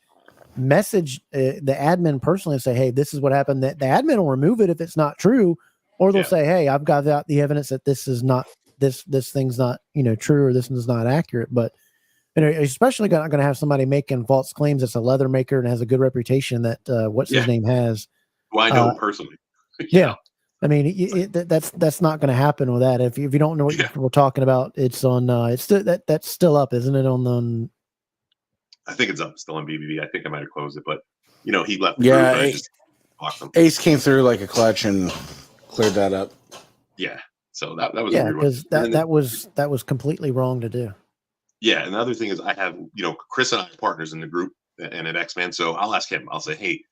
message the admin personally and say, hey, this is what happened. That the admin will remove it if it's not true, or they'll say, hey, I've got the evidence that this is not this thing's not true, or this is not accurate. But especially not going to have somebody making false claims that's a leather maker and has a good reputation that his name has. Well, I know personally. Yeah. I mean, that's not going to happen with that. If you don't know what we're talking about, it's on. That's still up, isn't it? On I think it's up still on BBB. I think I might have closed it, but he left. Yeah, Ace came through like a clutch and cleared that up. Yeah, so that was a weird one. Because that was completely wrong to do. Yeah, and the other thing is I have Chris and I are partners in the group and at X-Man, so I'll ask him. I'll say, hey,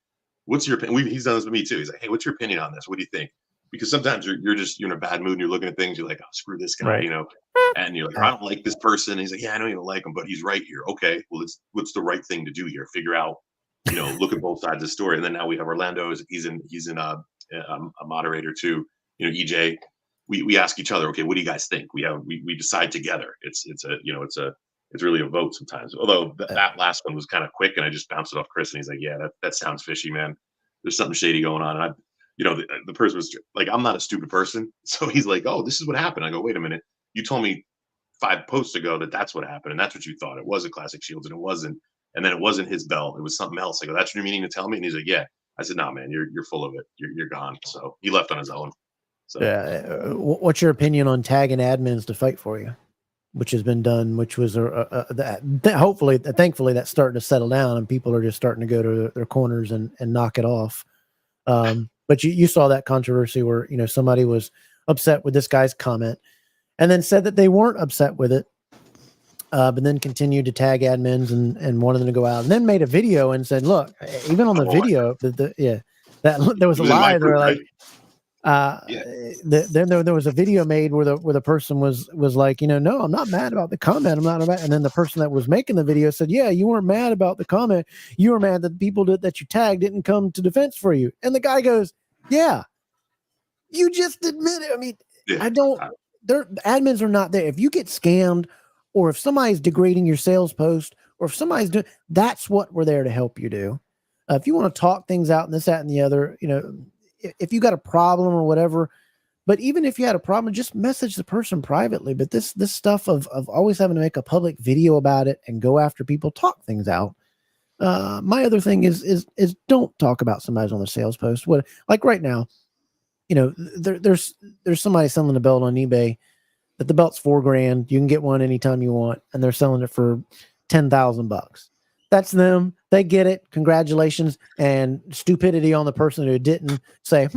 what's your opinion? He's done this with me too. He's like, hey, what's your opinion on this? What do you think? Because sometimes you're in a bad mood and you're looking at things. You're like, oh, screw this guy, right. And you're like, I don't like this person. And he's like, yeah, I know you don't like him, but he's right here. Okay, well, what's the right thing to do here? Figure out, look at both sides of the story. And then now we have Orlando. He's in a moderator too. EJ. We ask each other, okay, what do you guys think? We decide together. It's really a vote sometimes. Although that last one was kind of quick, and I just bounced it off Chris, and he's like, yeah, that sounds fishy, man. There's something shady going on. And the person was like, I'm not a stupid person. So he's like, oh, this is what happened. I go, wait a minute. You told me 5 posts ago that's what happened. And that's what you thought. It was a Classic Shields, and it wasn't. And then it wasn't his belt. It was something else. I go, that's what you're meaning to tell me? And he's like, yeah. I said, nah, man, you're full of it. You're gone. So he left on his own. So what's your opinion on tagging admins to fight for you? Which has been done, which was thankfully that's starting to settle down and people are just starting to go to their corners and knock it off. But you saw that controversy where, somebody was upset with this guy's comment and then said that they weren't upset with it, but then continued to tag admins and wanted them to go out and then made a video and said, look, even on the video, that there was a lie. They're like, then there was a video made where the person was like, no, I'm not mad about the comment. I'm not about. And then the person that was making the video said, yeah, you weren't mad about the comment. You were mad that the people that you tagged didn't come to defense for you. And the guy goes, yeah, you just admit it. I mean, the admins are not there. If you get scammed or if somebody's degrading your sales post or if somebody's doing, that's what we're there to help you do. If you want to talk things out and this, that, and the other, if you got a problem or whatever, but even if you had a problem, just message the person privately. But this stuff of always having to make a public video about it and go after people, talk things out. My other thing is don't talk about somebody's on the sales post. What, like right now, there's somebody selling a belt on eBay that the belt's $4,000. You can get one anytime you want, and they're selling it for $10,000. That's them. They get it. Congratulations. And stupidity on the person who didn't say,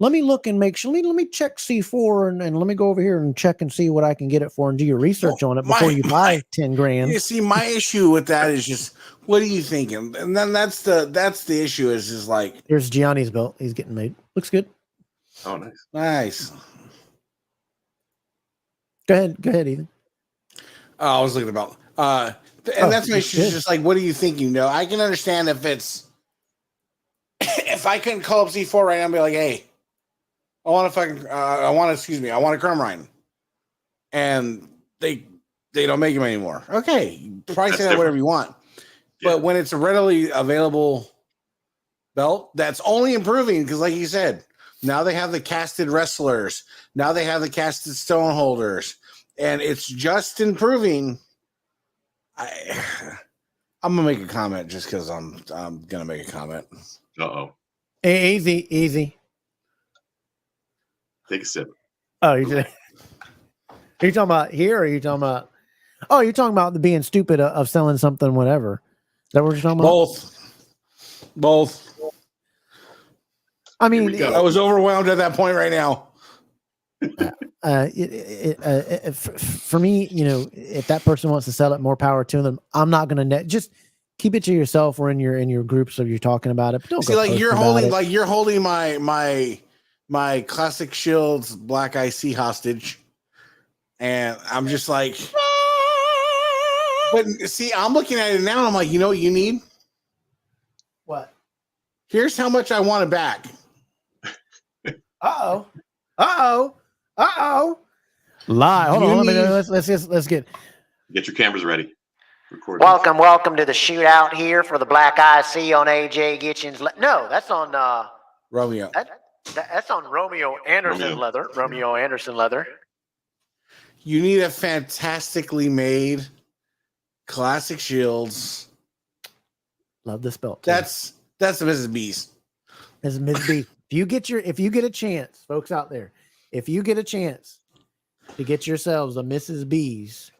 let me look and make sure. Let me check C4 and let me go over here and check and see what I can get it for and do your research on it before you buy $10,000. You see, my issue with that is just, what are you thinking? And then that's the issue is just like, here's Gianni's belt. He's getting made. Looks good. Oh, nice. Nice. Go ahead, Ethan. I was looking about And that's why she's just like, what are you thinking? No, I can understand if it's if I couldn't call up Z4 right now and be like, hey, I want a crumb rind. And they don't make them anymore. Okay, price it at whatever you want. Yeah. But when it's a readily available belt, that's only improving because, like you said, now they have the casted wrestlers. Now they have the casted stone holders. And it's just improving. I'm gonna make a comment just because I'm gonna make a comment. Hey, easy. Take a sip. Oh, you talking about here, or are you talking about? Oh, you're talking about the being stupid of selling something, whatever. Is that what you're talking about? Both. I mean, I was overwhelmed at that point right now. For me, if that person wants to sell it, more power to them. I'm not going to just keep it to yourself or in your groups so you're talking about it. But don't see, like you're holding my Classic Shields Black IC hostage, and I'm just like, but see, I'm looking at it now, and I'm like, you know what you need? What? Here's how much I want it back. Lie. Hold on. Let's get your cameras ready. Welcome to the shootout here for the Black IC on AJ Gitchen's. No, that's on Romeo. That's on Romeo Anderson leather. Romeo Anderson leather. You need a fantastically made Classic Shields. Love this belt. That's the Mrs. B's. Mrs. B. If you get a chance, folks out there, if you get a chance to get yourselves a Mrs. B's,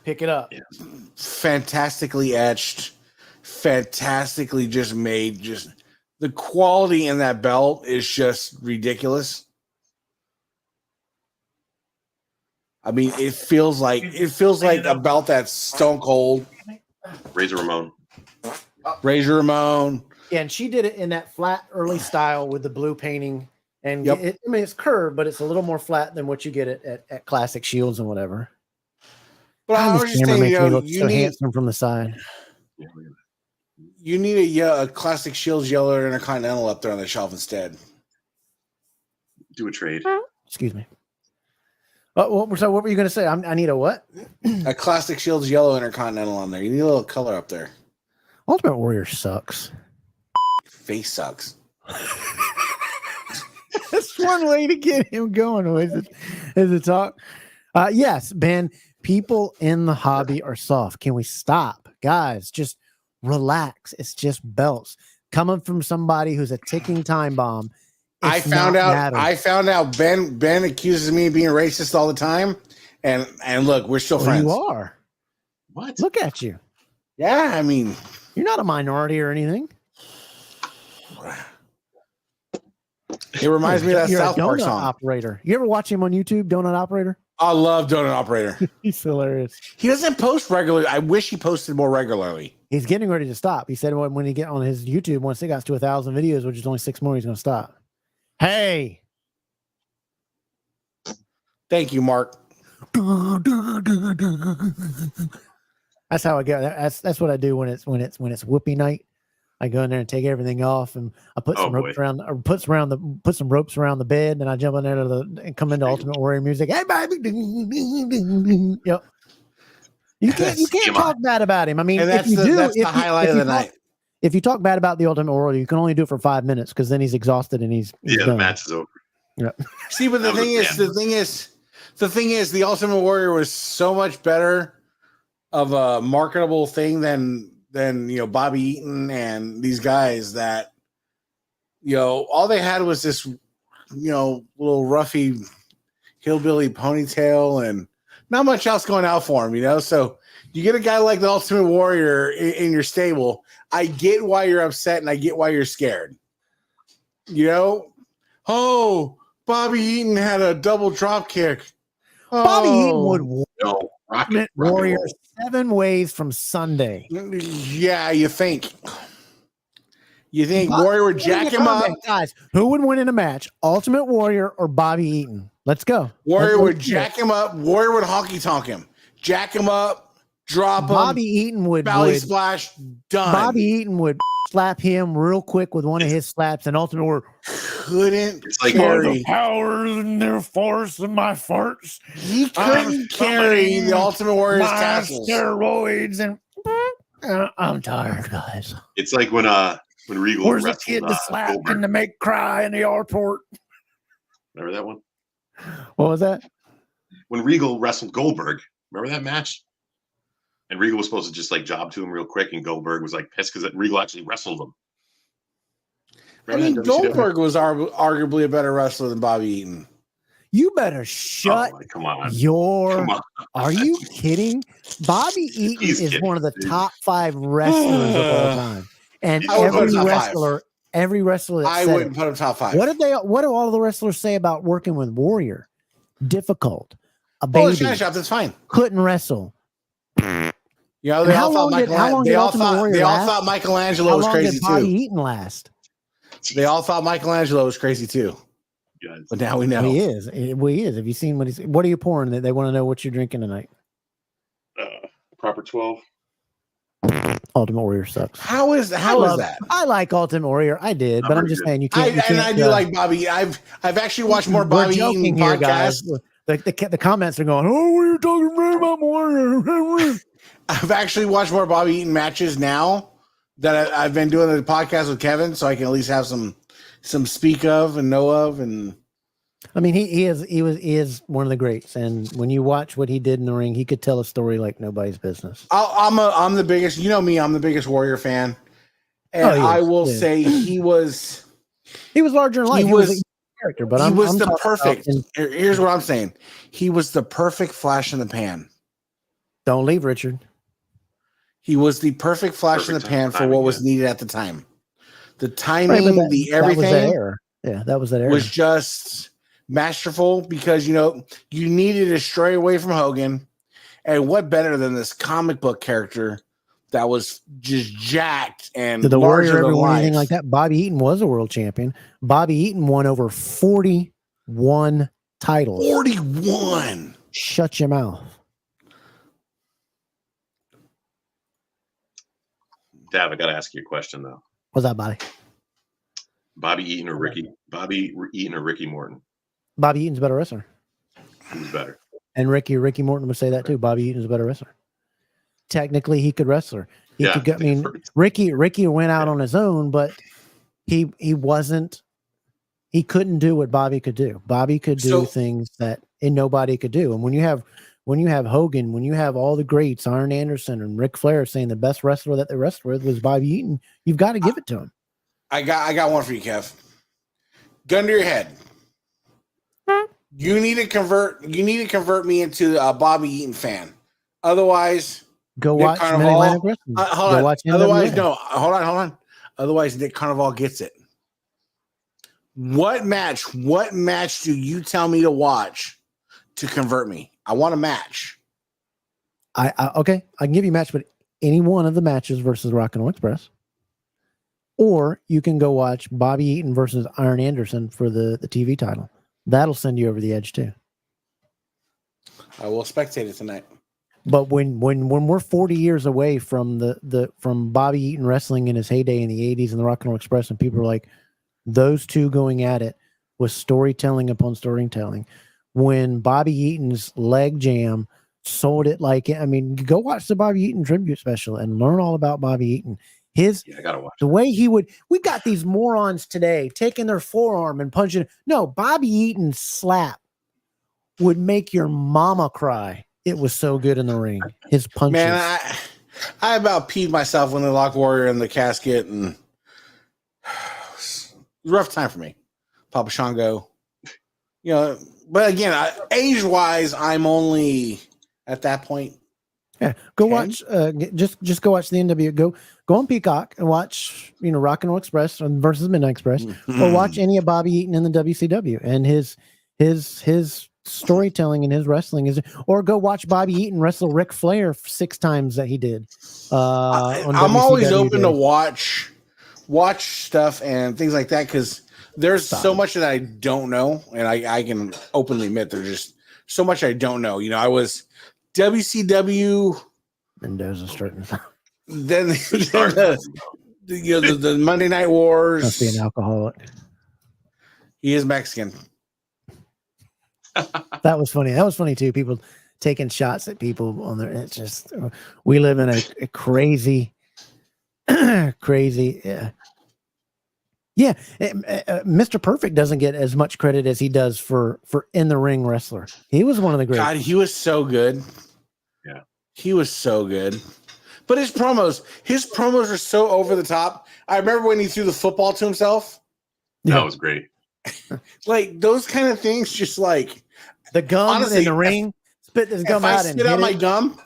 pick it up. Yeah. Fantastically etched, fantastically just made. Just the quality in that belt is just ridiculous. I mean, it feels like a belt that's stone cold. Razor Ramon. Yeah, and she did it in that flat early style with the blue painting. And it's curved, but it's a little more flat than what you get at Classic Shields and whatever. But I was just saying, you need handsome from the side. You need a Classic Shields Yellow Intercontinental up there on the shelf instead. Do a trade. Excuse me. So what were you going to say? I need a what? A Classic Shields Yellow Intercontinental on there. You need a little color up there. Ultimate Warrior sucks. Face sucks. That's one way to get him going. Is to talk. Yes, Ben. People in the hobby are soft. Can we stop, guys? Just relax. It's just belts coming from somebody who's a ticking time bomb. I found out. Ben accuses me of being racist all the time, and look, we're still friends. You are. What? Look at you. Yeah, I mean, you're not a minority or anything. It reminds me of that South Park Donut song. Operator. You ever watch him on YouTube, Donut Operator? I love Donut Operator. He's hilarious. He doesn't post regularly. I wish he posted more regularly. He's getting ready to stop. He said when he get on his YouTube, once it got to 1,000 videos, which is only 6 more, he's going to stop. Hey. Thank you, Mark. That's how I go. That's what I do when it's whoopee night. I go in there and take everything off, and I put some ropes put some ropes around the bed, and I jump in there and come into Ultimate Warrior music. Hey, baby, yep. You can't talk bad about him. I mean, that's the highlight of the night. If you talk bad about the Ultimate Warrior, you can only do it for 5 minutes because then he's exhausted and he's done. The match is over. Yeah. See, but the thing is, the Ultimate Warrior was so much better of a marketable thing than Bobby Eaton and these guys that all they had was this little roughy hillbilly ponytail and not much else going out for him. So you get a guy like the Ultimate Warrior in your stable. I get why you're upset and I get why you're scared. Oh, Bobby Eaton had a double drop kick. Bobby Eaton would Rocket Warrior 7 ways from Sunday. Yeah, you think Warrior would jack him up? Guys, who would win in a match? Ultimate Warrior or Bobby Eaton? Let's go. Warrior would jack him up. Warrior would honky tonk him. jack him up, drop him. Bobby Eaton would splash, done. Bobby Eaton would slap him real quick with one of his slaps, and Ultimate Warrior couldn't carry the powers and their force and my farts. He couldn't carry the Ultimate Warrior's tassels. Steroids and I'm tired, guys. It's like when Regal where's the kid to slap and to make cry in the airport? Remember that one? What was that? When Regal wrestled Goldberg. Remember that match? And Regal was supposed to just like job to him real quick, and Goldberg was like pissed because Regal actually wrestled him. Remember Goldberg was arguably a better wrestler than Bobby Eaton. You better shut your. Are you kidding? Bobby Eaton is one of the top 5 wrestlers of all time, and every wrestler. I wouldn't put him top 5. What do all the wrestlers say about working with Warrior? Difficult. A baby. That's fine. Couldn't wrestle. You know, they all thought Michelangelo was crazy too. Bobby Eaton last. They all thought Michelangelo was crazy too. Yeah, but now we know he is. He is. Have you seen what are you pouring? They want to know what you're drinking tonight. Proper 12. Ultimate Warrior sucks. How is that? I like Ultimate Warrior. I did, but I'm just saying you can't. I do like Bobby. I've actually watched more Bobby Eaton podcasts. The comments are going, "Oh, what are you talking about Warrior?" I've actually watched more Bobby Eaton matches now that I've been doing the podcast with Kevin, so I can at least have some speak of and know of. And I mean, he is one of the greats. And when you watch what he did in the ring, he could tell a story like nobody's business. I'm the biggest. You know me. I'm the biggest Warrior fan, and I will say he was larger than life. He was a character, but he was the perfect. Here's what I'm saying: he was the perfect flash in the pan. Don't leave, Richard. He was the perfect flash in the pan for what was needed at the time. The timing, everything. That was that era. Was just masterful because you needed to stray away from Hogan, and what better than this comic book character that was just jacked and did the Warrior ever win anything like that? Bobby Eaton was a world champion. Bobby Eaton won over 41 titles. 41. Shut your mouth. Dab, I got to ask you a question though. What's that, Bobby? Bobby Eaton or Ricky Morton? Bobby Eaton's a better wrestler. Who's better? And Ricky Morton would say that too. Bobby Eaton's a better wrestler. Technically, he could wrestle. Ricky went out on his own, but he couldn't do what Bobby could do. Bobby could do things that nobody could do. And when you have Hogan, when you have all the greats, Arn Anderson and Ric Flair saying the best wrestler that they wrestled with was Bobby Eaton, you've got to give it to him. I got one for you, Kev. Gun to your head. You need to convert me into a Bobby Eaton fan. Otherwise, go watch Mid-Atlantic Wrestling. Hold on. Otherwise, Nick Carnival gets it. What match do you tell me to watch to convert me? I want a match. Okay, I can give you a match, but any one of the matches versus Rock and Roll Express. Or you can go watch Bobby Eaton versus Arn Anderson for the TV title. That'll send you over the edge too. I will spectate it tonight. But when we're 40 years away from from Bobby Eaton wrestling in his heyday in the 80s and the Rock and Roll Express, and people are like, those two going at it was storytelling upon storytelling. When Bobby Eaton's leg jam sold it go watch the Bobby Eaton tribute special and learn all about Bobby Eaton. I gotta watch the way we've got these morons today taking their forearm and punching. No, Bobby Eaton's slap would make your mama cry. It was so good in the ring. His punches. Man, I about peed myself when they locked Warrior in the casket, and it was a rough time for me. Papa Shango. But again, age-wise, I'm only at that point. Yeah, go watch. Just go watch the NW. Go on Peacock and watch. Rock and Roll Express versus Midnight Express, or watch any of Bobby Eaton in the WCW and his storytelling and his wrestling or go watch Bobby Eaton wrestle Ric Flair 6 times that he did. I'm always open to watch stuff and things like that because there's so much that I don't know, and I can openly admit there's just so much I don't know. WCW. Mendoza starting. Then the Monday Night Wars. Must be an alcoholic. He is Mexican. That was funny. That was funny too. People taking shots at people on their. It's just we live in a crazy, crazy. Yeah. Mr. Perfect doesn't get as much credit as he does for in the ring wrestler. He was one of the great. God, he was so good. Yeah, he was so good. But his promos are so over the top. I remember when he threw the football to himself. That was great. Like those kind of things, just like the gum honestly, in the ring. Spit this gum out and spit out my gum.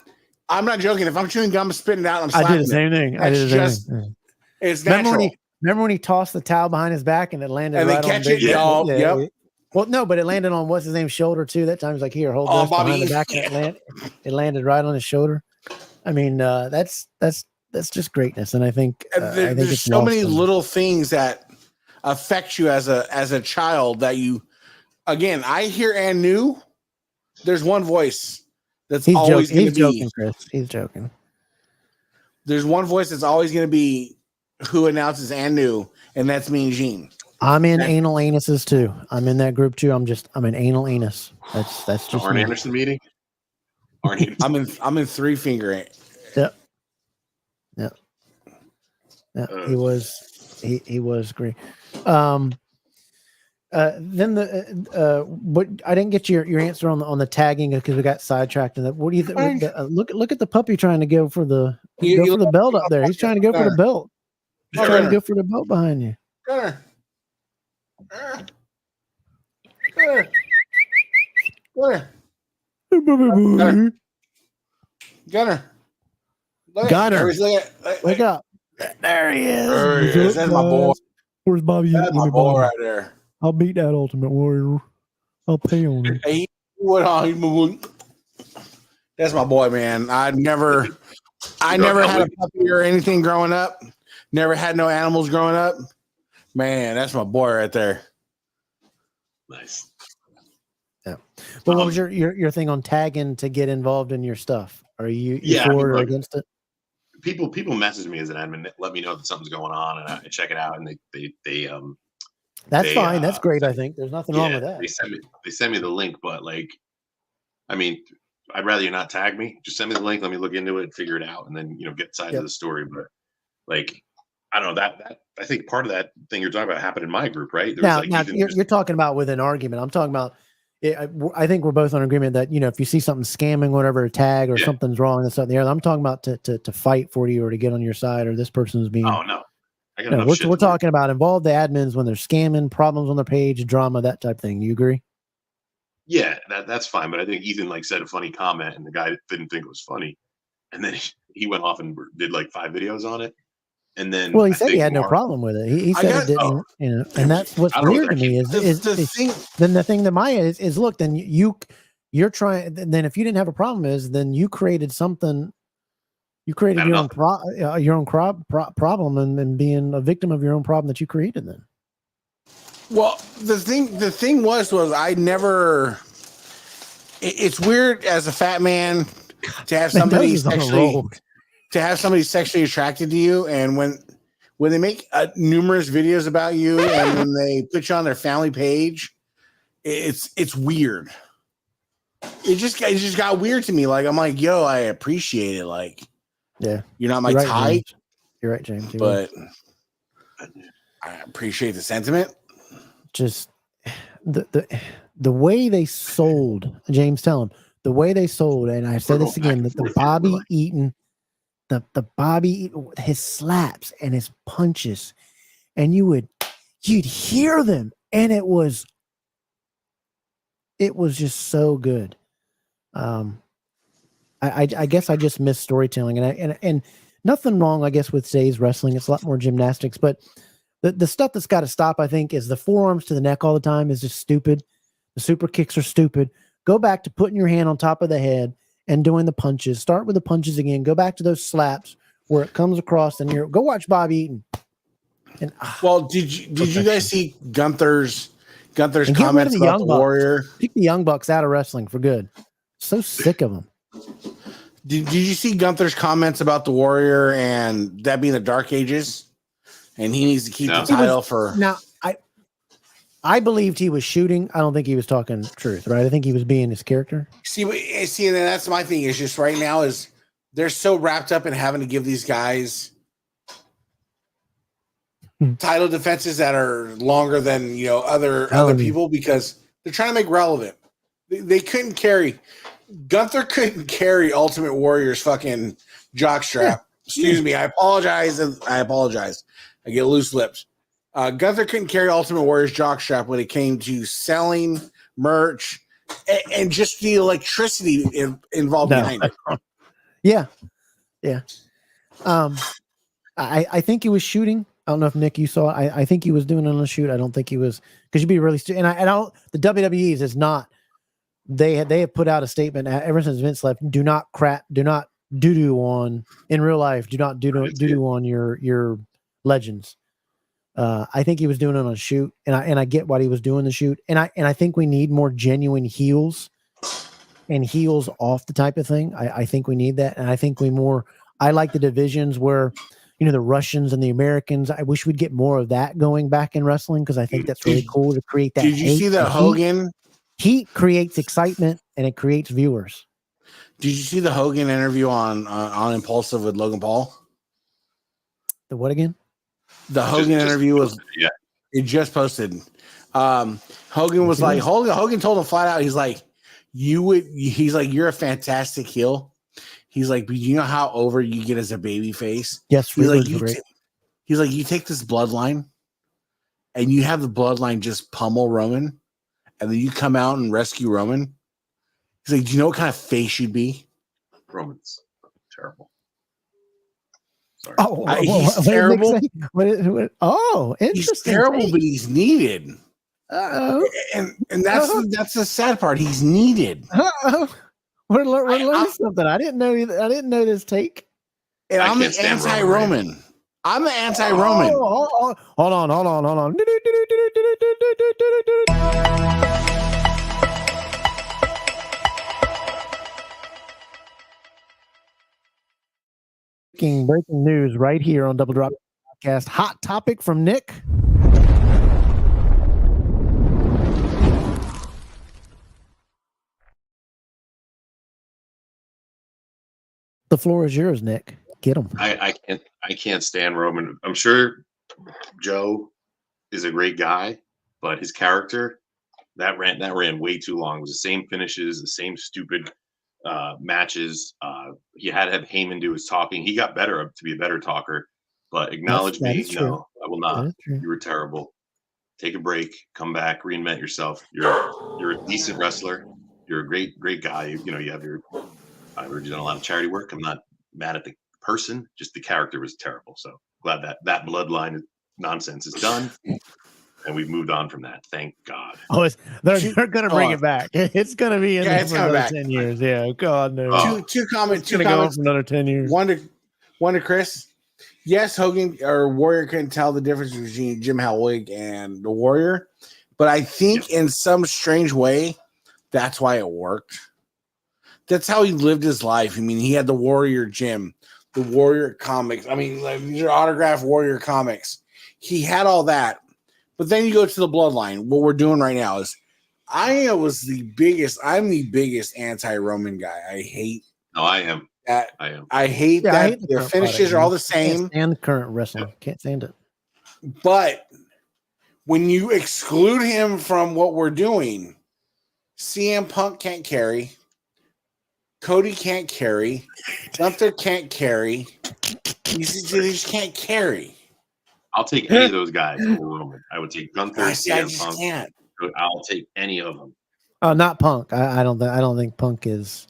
I'm not joking. If I'm chewing gum, I'm spitting it out. I'm slapping I did the same thing. I did the same thing. It's natural. Remember when he tossed the towel behind his back and it landed and right they catch on it? Yep. Well, no, but it landed on what's his name's shoulder too. That time he was like, "Here, hold this behind the back." And it landed right on his shoulder. I mean, that's just greatness, and I think there's it's so many little things that affect you as a child that you. Again, I hear and knew. There's one voice that's always going to be. Joking, Chris. He's joking. There's one voice that's always going to be who announces and new, and that's me and Gene. I'm in anal anuses too. I'm in that group too. I'm an anal anus. That's just Arn Anderson meeting. I'm in 3 finger. Yep. He was great. Then what I didn't get your answer on the tagging because we got sidetracked. And what do you think? Look at the puppy trying to go for the belt up there. He's trying to go for the belt. He's trying to go for the belt behind you. Gunner. Wake up. There he is. That's my boy. Where's Bobby? That's my boy right there. I'll beat that Ultimate Warrior. I'll pay on it. Hey, that's my boy, man. I never had a puppy or anything growing up. Never had no animals growing up. Man, that's my boy right there. Nice. Yeah. But what was your thing on tagging to get involved in your stuff? Are you for or against it? People message me as an admin, let me know that something's going on, and I check it out, and they that's fine. That's great. I think there's nothing wrong with that. They send me the link, but like, I mean, I'd rather you not tag me. Just send me the link. Let me look into it, figure it out, and then get sides of the story. But like, I don't know that I think part of that thing you're talking about happened in my group, right? Now you're talking about with an argument. I'm talking about. I think we're both on agreement that if you see something scamming, whatever, a tag or something's wrong and stuff in the air, I'm talking about to fight for you or to get on your side or this person's being. Oh no. We're talking about involve the admins when they're scamming, problems on their page, drama, that type of thing. You agree? Yeah, that's fine. But I think Ethan said a funny comment, and the guy didn't think it was funny, and then he went off and did 5 videos on it, and then he said he had no problem with it. He said it didn't, and that's what's weird to me is then the thing that Maya is look, then you're trying. Then if you didn't have a problem, then you created something. You created your own problem and being a victim of your own problem that you created. Then, well, the thing was I never. It's weird as a fat man to have somebody sexually attracted to you, and when they make numerous videos about you, and when they put you on their family page, it's weird. It just got weird to me. I'm like, yo, I appreciate it. Yeah, you're not my type. James. You're right, James. But I appreciate the sentiment. Just the way they sold, James, tell him the way they sold, and I said this again, that the Bobby Eaton, his slaps and his punches, and you'd hear them, and it was just so good. I guess I just miss storytelling, and nothing wrong, I guess, with today's wrestling. It's a lot more gymnastics, but the stuff that's got to stop, I think, is the forearms to the neck all the time is just stupid. The super kicks are stupid. Go back to putting your hand on top of the head and doing the punches. Start with the punches again. Go back to those slaps where it comes across, and go watch Bobby Eaton. And did you guys see Gunther's comments about the Warrior? Kick the Young Bucks out of wrestling for good. So sick of them. Did you see Gunther's comments about the Warrior and that being the Dark Ages? And he needs to keep the title for now. I believed he was shooting. I don't think he was talking truth, right? I think he was being his character. See, and that's my thing. Is just right now is they're so wrapped up in having to give these guys title defenses that are longer than other people because they're trying to make relevant. They couldn't carry. Gunther couldn't carry Ultimate Warrior's fucking jockstrap. Excuse me. I apologize. I get loose lips. Gunther couldn't carry Ultimate Warrior's jockstrap when it came to selling merch and just the electricity involved behind it. Yeah. I think he was shooting. I don't know if Nick, you saw it. I think he was doing it on a shoot. I don't think he was because you'd be really and I don't. The WWE's is not. They have put out a statement ever since Vince left. Do not doo-doo on in real life. Do not doo-doo on your legends. I think he was doing it on a shoot, and I get what he was doing the shoot, and I think we need more genuine heels and heels off the type of thing. I think we need that, and I think I like the divisions where the Russians and the Americans. I wish we'd get more of that going back in wrestling because I think that's really cool to create that. Did you see the Hogan? Heat creates excitement and it creates viewers. Did you see the Hogan interview on Impulsive with Logan Paul? The what again? The Hogan interview was it just posted. Hogan was like Hogan told him flat out. He's like, he's like, you're a fantastic heel. He's like, but you know how over you get as a baby face? Yes, he's like, he's like, you take this bloodline and you have the bloodline just pummel Roman, and then you come out and rescue Roman. He's like, do you know what kind of face you'd be? Roman's terrible. Sorry. Oh, he's terrible. Interesting. He's terrible, but he's needed. Uh-oh. And that's the sad part. He's needed. Uh-oh. We're learning something. I didn't know this take. And I'm the anti-Roman. I'm the anti-Roman. Oh, hold on. Breaking news right here on Double Drop Podcast. Hot topic from Nick. The floor is yours, Nick. Get him. I can't stand Roman. I'm sure Joe is a great guy, but his character that ran way too long. It was the same finishes, the same stupid matches. He had to have Heyman do his talking. He got better to be a better talker, but acknowledge me. No, I will not. You were terrible. Take a break, come back, reinvent yourself. You're a decent wrestler. You're a great guy. You have your. I heard you done a lot of charity work. I'm not mad at the person, just the character was terrible. So glad that bloodline nonsense is done, and we've moved on from that. Thank God. Oh, they're going to bring it back. It's going to be in there for another 10 years. Yeah, God no. Two comments. It's going to go on for another 10 years. One to Chris. Yes, Hogan or Warrior couldn't tell the difference between Jim Hellwig and the Warrior, but I think in some strange way, that's why it worked. That's how he lived his life. I mean, he had the Warrior gym, the Warrior comics. I mean, like these are autographed Warrior comics. He had all that. But then you go to the bloodline. What we're doing right now is I'm the biggest anti-Roman guy. I hate. No, I am. That. I am. I hate that their finishes are all the same. And the current wrestling. Can't stand it. But when you exclude him from what we're doing, CM Punk can't carry. Cody can't carry. Gunther can't carry. They just can't carry. I'll take any of those guys over Roman. I would take Gunther. I just Punk. Can't. I'll take any of them. Oh, not Punk. I don't think Punk is.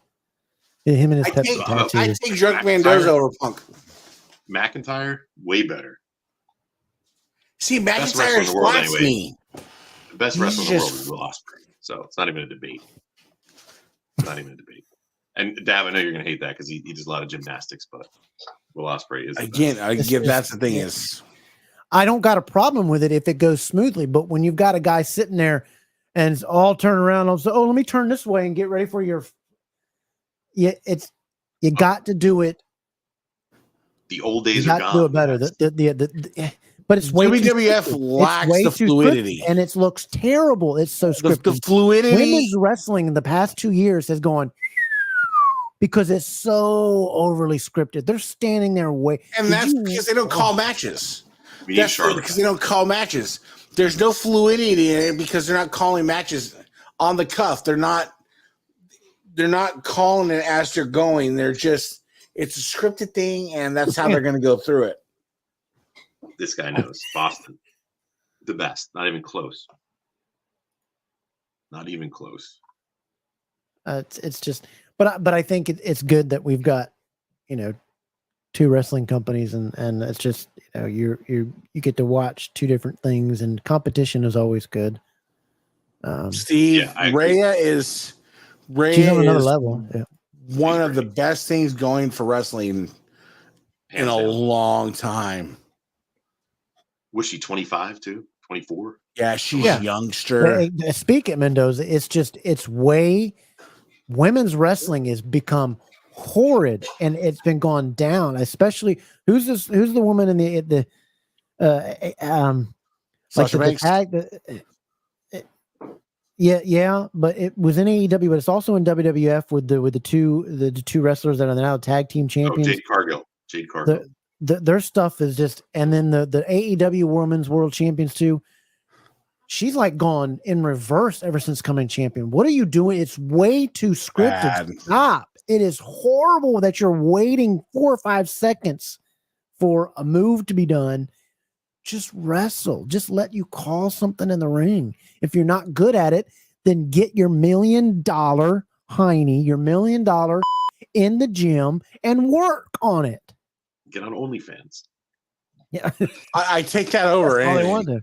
Him and his Pepsi tattoos. I take Drunk Mendoza over Punk. McIntyre, way better. See, McIntyre squats me. The best wrestler in the world is Will Ospreay. So it's not even a debate. And Dav, I know you're going to hate that because he does a lot of gymnastics, but Will Ospreay is that's the thing is. I don't got a problem with it if it goes smoothly, but when you've got a guy sitting there and it's all turn around, I'll say, let me turn this way and get ready for your. Yeah, it's You got to do it. The old days you are got gone. to do it better. But it's way WWF too lacks the fluidity, and it looks terrible. It's so scripted. The fluidity. Women's wrestling in the past 2 years has gone because it's so overly scripted. They're standing there and that's because they don't call matches. That's because they don't call matches. There's no fluidity in it because they're not calling matches on the cuff. They're not calling it as they're going. They're just, it's a scripted thing, and that's how they're going to go through it. This guy knows. Boston. The best. Not even close. Not even close. It's just, but I think it's good that we've got, two wrestling companies, and it's just, you get to watch two different things, and competition is always good. Steve, Rhea is she's on another level. Yeah. One of the best things going for wrestling in a long time. Was she 25 too? 24? Yeah, she's a youngster. Speak at Mendoza. It's way women's wrestling has become horrid, and it's been gone down. Especially who's the woman in the Sasha Banks. But it was in AEW, but it's also in WWF with the two wrestlers that are now tag team champions. Jade Cargill. Their stuff is just, and then the AEW Women's World Champions too. She's like gone in reverse ever since coming champion. What are you doing? It's way too scripted. Stop. It is horrible that you're waiting 4 or 5 seconds for a move to be done. Just wrestle. Just let you call something in the ring. If you're not good at it, then get your $1 million hiney, your $1 million in the gym and work on it. Get on OnlyFans. Yeah, I take that over. That's all they want to.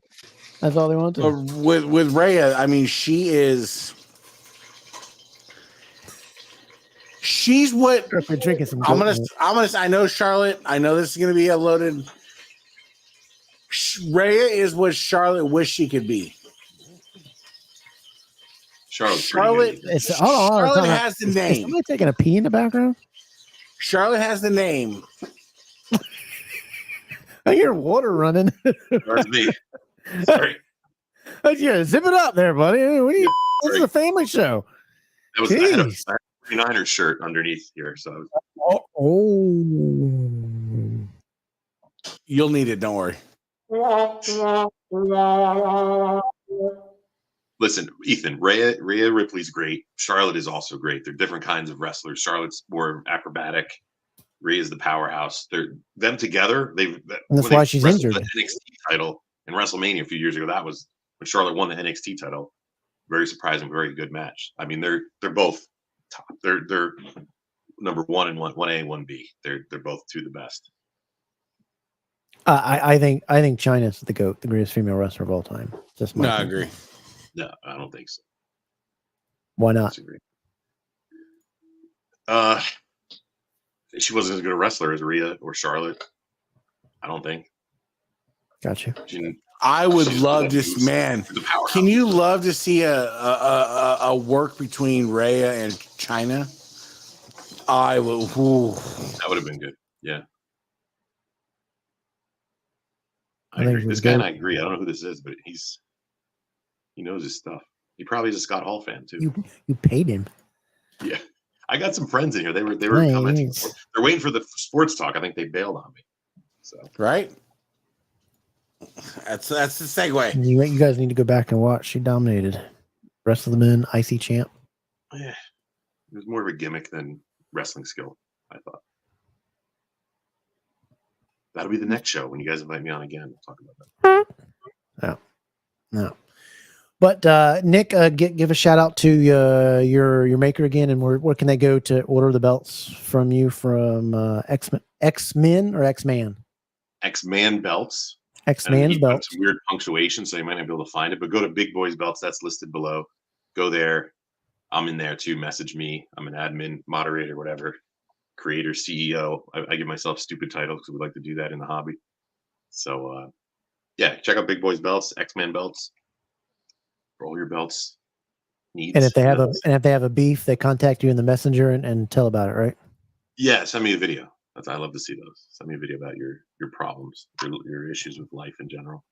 That's all they want to. With Rhea, I mean, she's what we're drinking some. I'm gonna. I know Charlotte. I know this is gonna be a loaded. Rhea is what Charlotte wished she could be. Charlotte has the name. Is somebody taking a pee in the background? Charlotte has the name. I hear water running. That's me. Sorry. Yeah, zip it up there, buddy. This is a family show. That was, I had a 49ers shirt underneath here, so. You'll need it. Don't worry. Listen, Ethan, Rhea Ripley's great. Charlotte is also great. They're different kinds of wrestlers. Charlotte's more acrobatic. Rhea's the powerhouse. Them together. That's why she's injured. The NXT title in WrestleMania a few years ago. That was when Charlotte won the NXT title. Very surprising, very good match. I mean, they're both top. They're number 1 and 1A and 1B. They're both two of the best. I think Chyna's the GOAT, the greatest female wrestler of all time. Just I agree. No, I don't think so. Why not? Disagree. She wasn't as good a wrestler as Rhea or Charlotte. I don't think. Gotcha. I would love this, man. Can you love to see a work between Rhea and Chyna? I will. That would have been good. Yeah. I agree. This guy and I agree. I don't know who this is, but he knows his stuff. He probably is a Scott Hall fan too. You paid him. Yeah. I got some friends in here. They were commenting. They're waiting for the sports talk. I think they bailed on me. So right. That's the segue. You guys need to go back and watch. She dominated. Rest of the men, IC champ. Yeah. It was more of a gimmick than wrestling skill, I thought. That'll be the next show when you guys invite me on again. We'll talk about that. No. But Nick, give a shout out to your maker again, and where can they go to order the belts from you from X-Men or X-Man? X-Man belts. X-Man's belts. Some weird punctuation, so you might not be able to find it. But go to Big Boys Belts. That's listed below. Go there. I'm in there too. Message me. I'm an admin, moderator, whatever. Creator, CEO. I give myself stupid titles because we like to do that in the hobby. So yeah, check out Big Boys Belts, X-Man belts. For all your belts needs. And if they have a beef, they contact you in the messenger and tell about it, right? Yeah, send me a video. I love to see those. Send me a video about your problems, your issues with life in general.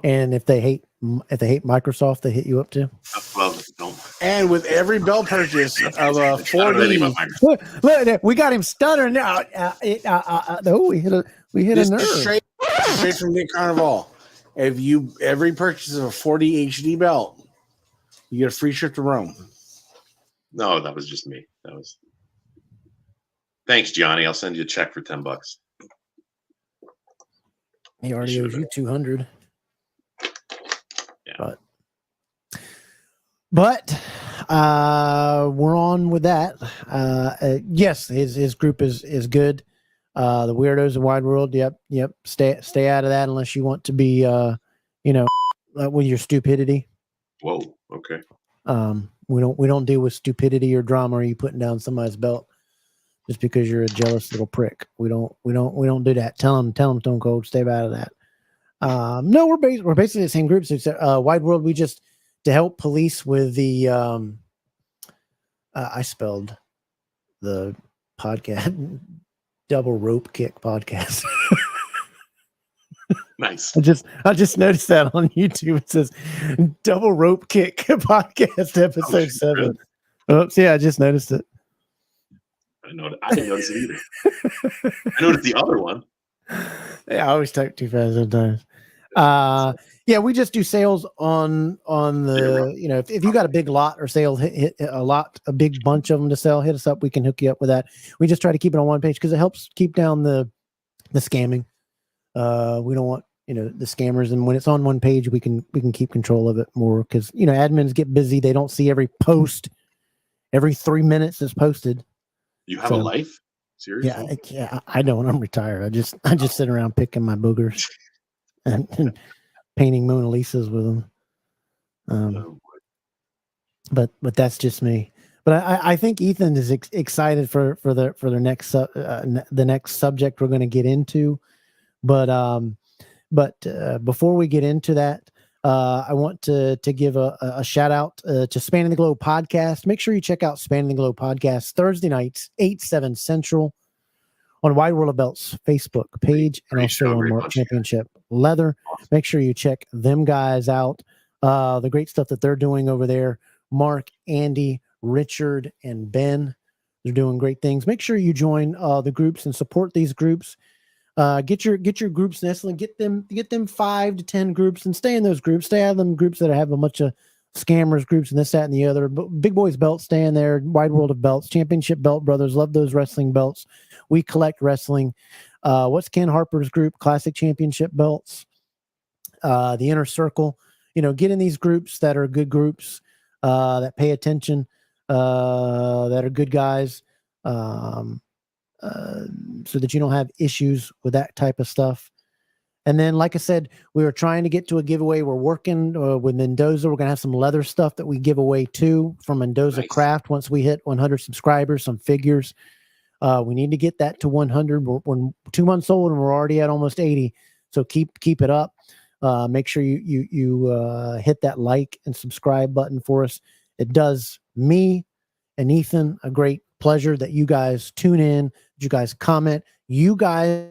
And if they hate Microsoft, they hit you up too. Well, don't. And with every belt purchase of a 40, look, we got him stuttering now. We hit a nerve. Straight from Nick Carnevale. If you every purchase of a 40 HD belt, you get a free trip to Rome. No, that was just me. That was. Thanks, Johnny. I'll send you a check for $10. He already owes you 200. Yeah. But we're on with that. Yes, his group is good. The Weirdos in Wide World. Yep. Stay out of that unless you want to be, with your stupidity. Whoa. Okay. We don't deal with stupidity or drama or you putting down somebody's belt just because you're a jealous little prick. We don't do that. Tell them Stone Cold, stay out of that. No, we're basically the same groups. It's Wide World. We just to help police with the I spelled the podcast double rope kick podcast. Nice. I just noticed that on YouTube. It says double rope kick podcast episode 7. Oops, yeah, I just noticed it. I didn't notice it either. I noticed the other one. Yeah, I always type too fast sometimes. Yeah, we just do sales on the, if you got a big lot or sale, hit a big bunch of them to sell, hit us up. We can hook you up with that. We just try to keep it on one page because it helps keep down the scamming. We don't want, the scammers. And when it's on one page, we can keep control of it more because, admins get busy. They don't see every post every 3 minutes is posted. You have a life? Seriously? Yeah, I don't. I'm retired. I just sit around picking my boogers and painting Mona Lisas with them. But that's just me. But I think Ethan is excited for the next subject we're going to get into. But before we get into that, I want to give a shout out to Spanning the Globe podcast. Make sure you check out Spanning the Globe podcast Thursday nights, 8-7 Central on Wide World of Belts Facebook page and also on Mark Championship Leather. Make sure you check them guys out. The great stuff that they're doing over there. Mark, Andy, Richard, and Ben. They're doing great things. Make sure you join the groups and support these groups. Get your groups nestled, get them 5 to 10 groups and stay in those groups. Stay out of them groups that have a bunch of scammers groups and this, that, and the other. But Big Boys Belts, stay in there. Wide World of Belts, Championship Belt Brothers, love those wrestling belts. We collect wrestling. What's Ken Harper's group? Classic Championship Belts. The Inner Circle. Get in these groups that are good groups that pay attention, that are good guys. So that you don't have issues with that type of stuff. And then, like I said, we were trying to get to a giveaway. We're working with Mendoza. We're going to have some leather stuff that we give away too from Mendoza Craft once we hit 100 subscribers, some figures. We need to get that to 100. We're 2 months old and we're already at almost 80. So keep it up. Make sure you hit that like and subscribe button for us. It does me and Ethan a great pleasure that you guys tune in, you guys comment. You guys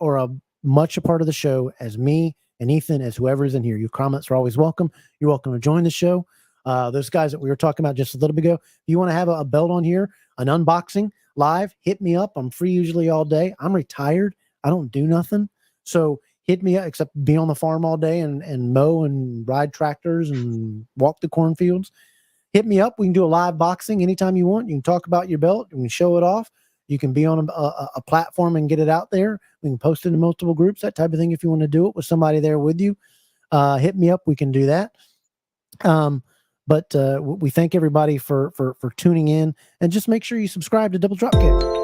are a part of the show as me and Ethan, as whoever's in here. Your comments are always welcome. You're welcome to join the show. Those guys that we were talking about just a little bit ago, if you want to have a belt on here, an unboxing live, hit me up. I'm free usually all day. I'm retired. I don't do nothing. So hit me up except be on the farm all day and mow and ride tractors and walk the cornfields. Hit me up. We can do a live boxing anytime you want. You can talk about your belt. You can show it off. You can be on a platform and get it out there. We can post it in multiple groups, that type of thing. If you want to do it with somebody there with you, hit me up. We can do that. But we thank everybody for tuning in, and just make sure you subscribe to Double Dropkick.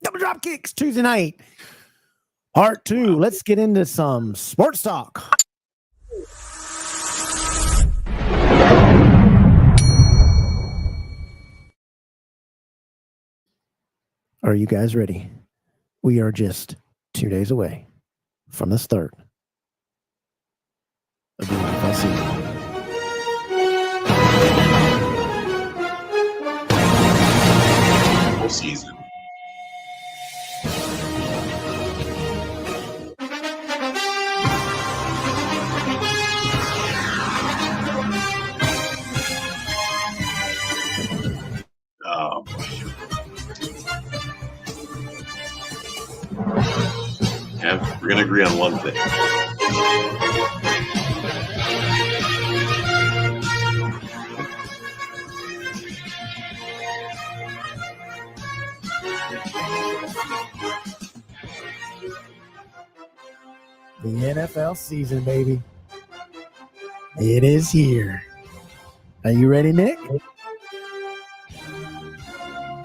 Double Drop Kicks Tuesday night. Part 2. Let's get into some sports talk. Are you guys ready? We are just 2 days away from the start of the NFL season. Whole season. Yeah, we're gonna agree on one thing. The NFL season, baby. It is here. Are you ready, Nick?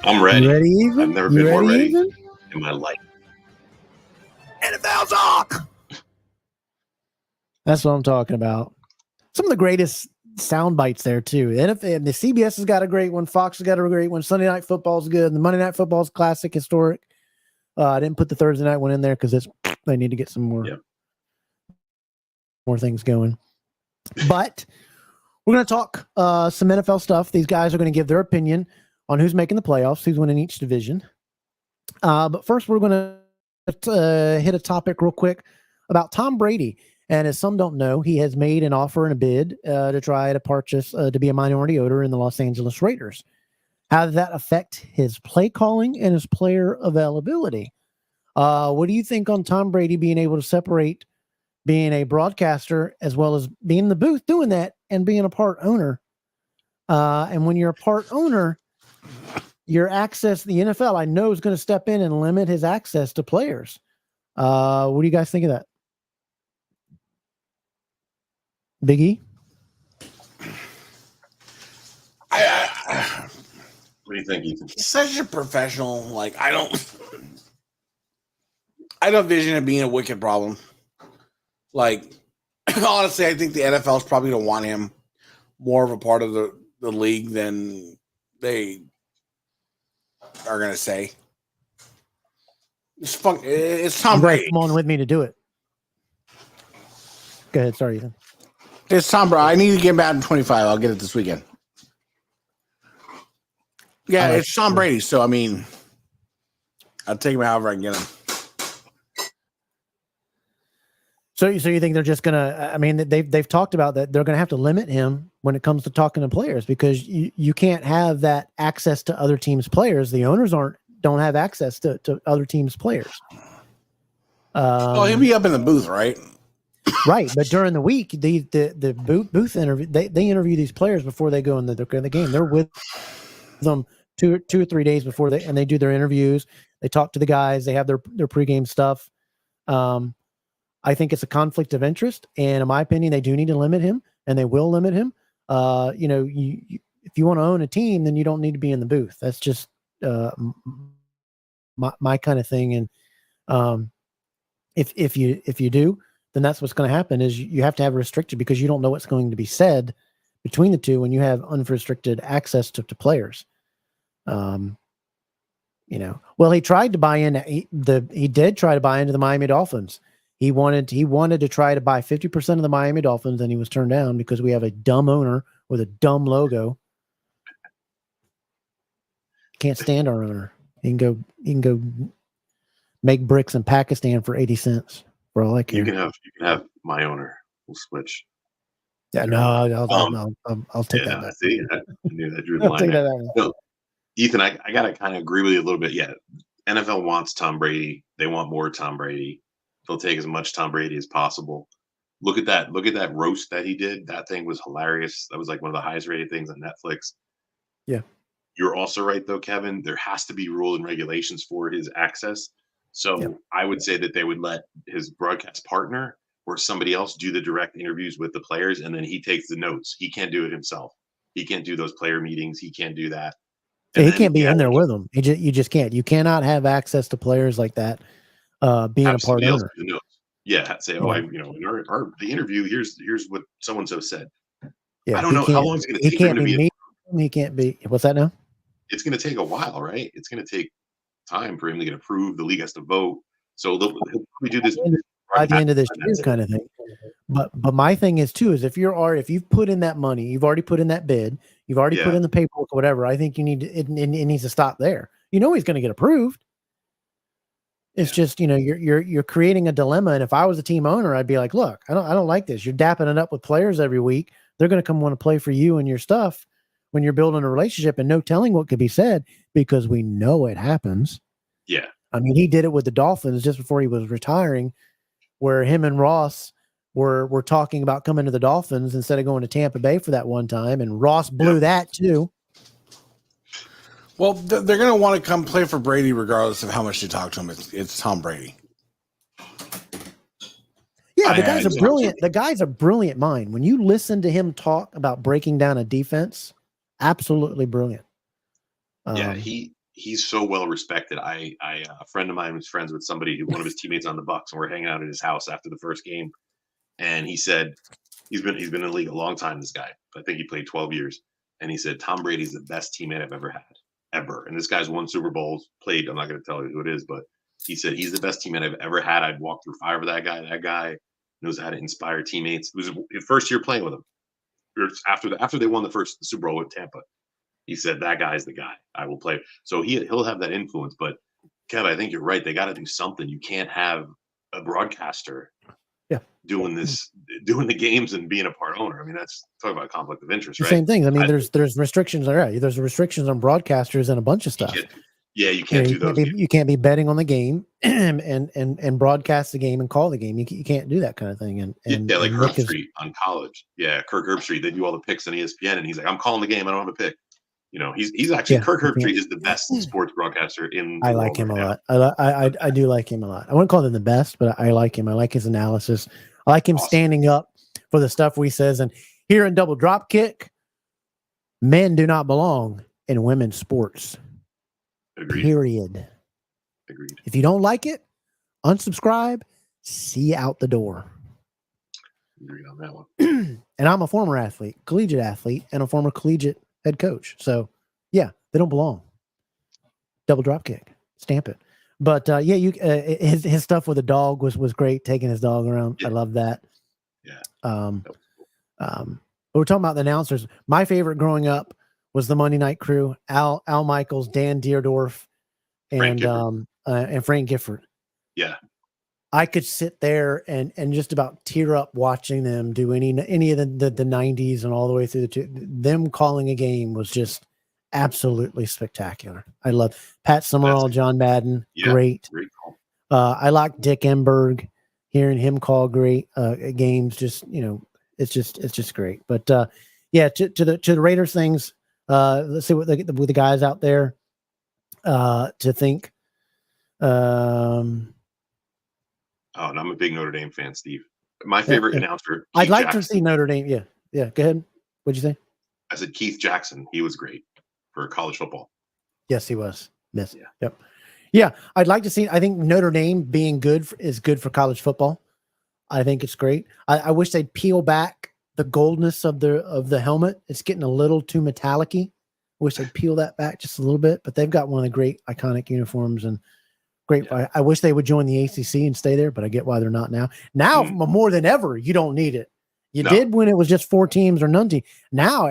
I'm ready. You ready, even? I've never been more ready even? in my life. NFL talk. That's what I'm talking about. Some of the greatest sound bites there too. The CBS has got a great one. Fox has got a great one. Sunday Night Football's good. The Monday Night Football's classic, historic. I didn't put the Thursday night one in there because they need to get some more things going. But we're going to talk some NFL stuff. These guys are going to give their opinion on who's making the playoffs, who's winning each division. But first, we're going to hit a topic real quick about Tom Brady. And as some don't know, he has made an offer and a bid to try to purchase, to be a minority owner in the Los Angeles Raiders. How does that affect his play calling and his player availability? What do you think on Tom Brady being able to separate being a broadcaster as well as being in the booth doing that and being a part owner? And when you're a part owner, your access, the NFL, I know, is going to step in and limit his access to players. What do you guys think of that? Big E? What do you think, Ethan? He's such a professional. Like, I don't envision it being a wicked problem. Like, honestly, I think the NFL is probably going to want him more of a part of the league than they are going to say. It's Tom Brady. Come on with me to do it. Go ahead. Sorry, Ethan. It's Tom Brady. I need to get him out in 25. I'll get it this weekend. Yeah, it's Tom Brady. So, I mean, I'll take him however I can get him. So you think they're just gonna? I mean, they've talked about that they're gonna have to limit him when it comes to talking to players because you can't have that access to other teams' players. The owners don't have access to other teams' players. He'll be up in the booth, right? Right, but during the week, the booth interview, they interview these players before they go in the game. They're with them two or 3 days before they do their interviews. They talk to the guys. They have their pregame stuff. I think it's a conflict of interest, and in my opinion, they do need to limit him, and they will limit him. If you want to own a team, then you don't need to be in the booth. That's just my kind of thing. And if you do, then that's what's going to happen is you have to have a restricted because you don't know what's going to be said between the two when you have unrestricted access to players. Well, he tried to buy in. He did try to buy into the Miami Dolphins. He wanted to try to buy 50% of the Miami Dolphins, and he was turned down because we have a dumb owner with a dumb logo. Can't stand our owner. He can go make bricks in Pakistan for 80 cents for all I care. You can have my owner. We'll switch. Yeah, no, I'll take that back. See, I knew that drew the line. No, Ethan, I gotta kind of agree with you a little bit. Yeah, NFL wants Tom Brady. They want more Tom Brady. They'll take as much Tom Brady as possible. Look at that roast that he did. That thing was hilarious. That was like one of the highest rated things on Netflix. Yeah. You're also right though, Kevin. There has to be rule and regulations for his access. So I would say that they would let his broadcast partner or somebody else do the direct interviews with the players, and then he takes the notes. He can't do it himself. He can't do those player meetings. He can't do that. He can't be in there with them. You just can't. You cannot have access to players like that being Have a part somebody else owner. who knows. Yeah, say, oh, in the interview, here's what so and so said. Yeah, I don't know how long it's going to take. He can't be me. He can't be. What's that now? It's going to take a while, right? It's going to take time for him to get approved. The league has to vote. So we do this by the end of this year, kind of thing. But my thing is too is if you've put in that money, you've already put in that bid, you've already put in the paperwork or whatever. I think you need to, it needs to stop there. He's going to get approved. It's just, you're creating a dilemma. And if I was a team owner, I'd be like, look, I don't like this. You're dapping it up with players every week. They're going to come want to play for you and your stuff when you're building a relationship, and no telling what could be said, because we know it happens. Yeah. I mean, he did it with the Dolphins just before he was retiring, where him and Ross were talking about coming to the Dolphins instead of going to Tampa Bay for that one time. And Ross blew that too. Well, they're going to want to come play for Brady regardless of how much you talk to him. It's Tom Brady. Yeah, the guy's a brilliant mind. When you listen to him talk about breaking down a defense, absolutely brilliant. Yeah, he's so well respected. A friend of mine was friends with one of his teammates on the Bucs, and we're hanging out at his house after the first game. And he said he's been in the league a long time, this guy. I think he played 12 years. And he said, Tom Brady's the best teammate I've ever had. Ever. And this guy's won Super Bowls, played. I'm not going to tell you who it is, but he said he's the best teammate I've ever had. I'd walk through fire with that guy. That guy knows how to inspire teammates. It was his first year playing with him. After they won the Super Bowl with Tampa, he said that guy's the guy I will play. So he'll have that influence. But Kev, I think you're right. They got to do something. You can't have a broadcaster doing the games and being a part owner. I mean, that's talking about conflict of interest, right? Same thing. I mean, there's restrictions. There's restrictions on broadcasters and a bunch of stuff. You can't do those. You can't be betting on the game and broadcast the game and call the game. You can't do that kind of thing. And like Herbstreit on college. Yeah, Kirk Herbstreit. They do all the picks on ESPN, and he's like, I'm calling the game. I don't have a pick. He's actually Kirk Herbstreit is the best sports broadcaster in the world. I like him a lot. I do like him a lot. I wouldn't call him the best, but I like him. I like his analysis. I like him standing up for the stuff he says. And here in Double Dropkick, men do not belong in women's sports. Agreed. Period. Agreed. If you don't like it, unsubscribe. See you out the door. Agreed on that one. And I'm a former athlete, collegiate athlete, and a former collegiate head coach. So, yeah, they don't belong. Double Dropkick. Stamp it. But his stuff with the dog was great. Taking his dog around, I love that. Yeah. But we're talking about the announcers. My favorite growing up was the Monday Night Crew: Al Michaels, Dan Deerdorf, and Frank Gifford. Yeah. I could sit there and just about tear up watching them do any of the 90s and all the way through them calling a game was just absolutely spectacular. I love Pat Summerall, John Madden. Great call. I like Dick Enberg, hearing him call great games. Just, it's just great. But to the Raiders things, let's see what the guys out there to think. And I'm a big Notre Dame fan, Steve. My favorite announcer. I'd like to see Notre Dame. Yeah. Go ahead. What'd you say? I said Keith Jackson. He was great for college football. Yes, he was. Yes. Yeah. Yep. Yeah. I'd like to see. I think Notre Dame being good is good for college football. I think it's great. I wish they'd peel back the goldness of the helmet. It's getting a little too metallic-y. Wish they'd peel that back just a little bit. But they've got one of the great iconic uniforms and. Great. Yeah. I wish they would join the ACC and stay there, but I get why they're not now. Now, more than ever, you don't need it. You did when it was just 4 teams or none team. Now,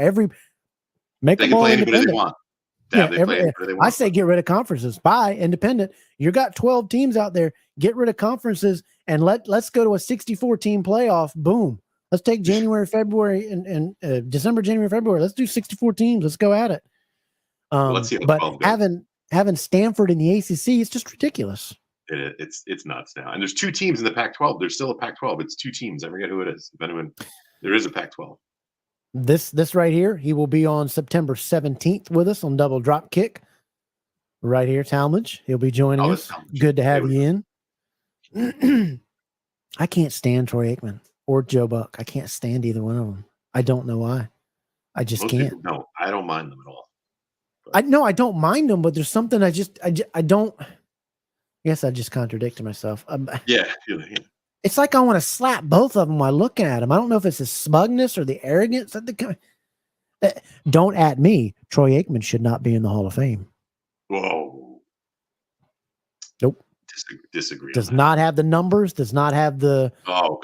make them all independent. I say get rid of conferences. Buy independent. You got 12 teams out there. Get rid of conferences and let's go to a 64 team playoff. Boom. Let's take January, February, and December, January, February. Let's do 64 teams. Let's go at it. Let's see but having Stanford in the ACC is just ridiculous. It's nuts now. And there's 2 teams in the Pac-12. There's still a Pac-12. It's 2 teams. I forget who it is. If anyone, there is a Pac-12. This right here, he will be on September 17th with us on Double Dropkick. Right here, Talmadge. He'll be joining us. Good to have you in. I can't stand Troy Aikman or Joe Buck. I can't stand either one of them. I don't know why. I just can't. No, I don't mind them at all. I don't mind them, but there's something I don't. Yes, I just contradicted myself. Yeah. It's like I want to slap both of them while looking at them. I don't know if it's the smugness or the arrogance. Don't at me. Troy Aikman should not be in the Hall of Fame. Whoa. Nope. Disagree. Does not have the numbers. Does not have the.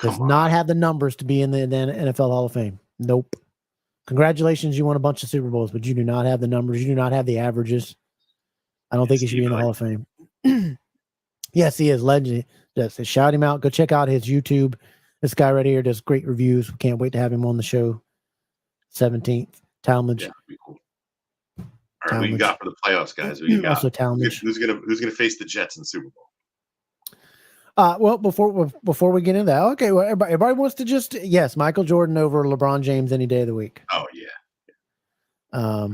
Does not have the numbers to be in the NFL Hall of Fame. Nope. Congratulations, you won a bunch of Super Bowls, but you do not have the numbers. You do not have the averages. I don't think he should be in the Hall of Fame. Yes, he is legend. Yes, shout him out. Go check out his YouTube. This guy right here does great reviews. We can't wait to have him on the show. 17th, Talmadge. Yeah, be cool. All right, what you got for the playoffs, guys? What you got? Also Talmadge. Who's gonna face the Jets in the Super Bowl? Well, before we get into that, okay. Well, everybody wants to just Michael Jordan over LeBron James any day of the week. Oh yeah.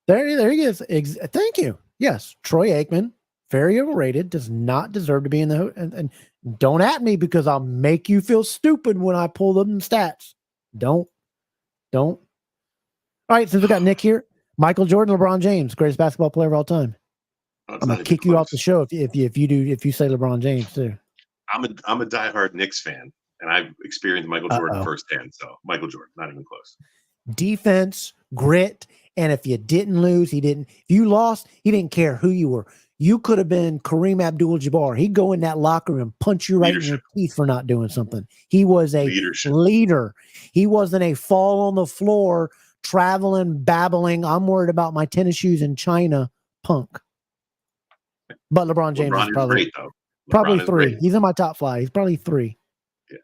There he is. Thank you. Yes, Troy Aikman, very overrated. Does not deserve to be in the and don't at me because I'll make you feel stupid when I pull them stats. Don't. All right, since we got Nick here, Michael Jordan, LeBron James, greatest basketball player of all time. I'm gonna kick you off the show if you say LeBron James too. I'm a diehard Knicks fan, and I've experienced Michael Jordan firsthand. So Michael Jordan, not even close. Defense, grit, and if you didn't lose, he didn't. If you lost, he didn't care who you were. You could have been Kareem Abdul-Jabbar. He'd go in that locker room and punch you right in your teeth for not doing something. He was a leader. He wasn't a fall on the floor, traveling, babbling. I'm worried about my tennis shoes in China punk. But LeBron James is probably great, though. Probably 3. Great. He's in my top 5. He's probably 3. Yeah.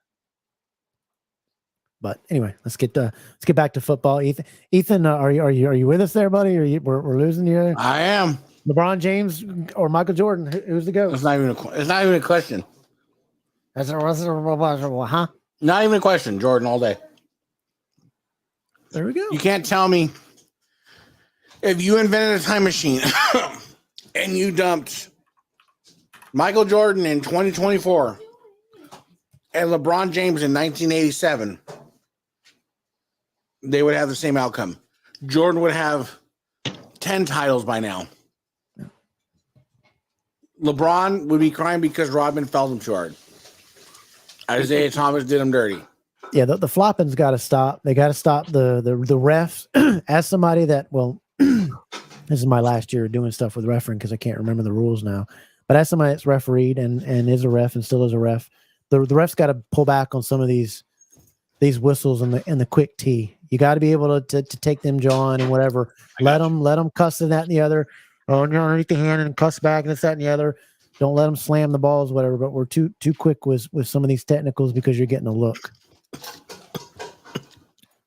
But anyway, let's get back to football. Ethan, are you with us there, buddy? We're losing you? I am. LeBron James or Michael Jordan? Who's the GOAT? It's not even a question. Huh? Not even a question. Jordan all day. There we go. You can't tell me if you invented a time machine and you dumped Michael Jordan in 2024 and LeBron James in 1987, they would have the same outcome. Jordan would have 10 titles by now. LeBron would be crying because Rodman felled him too hard. Isaiah Thomas did him dirty. Yeah, the flopping's got to stop. They got to stop the refs. As somebody that, this is my last year doing stuff with refereeing because I can't remember the rules now. But as somebody that's refereed and is a ref and still is a ref, the refs got to pull back on some of these whistles and the quick tee. You got to be able to take them, John, and whatever. Let them cuss and that and the other. Oh, underneath the hand and cuss back and this, that, and the other. Don't let them slam the balls, whatever. But we're too quick with some of these technicals because you're getting a look.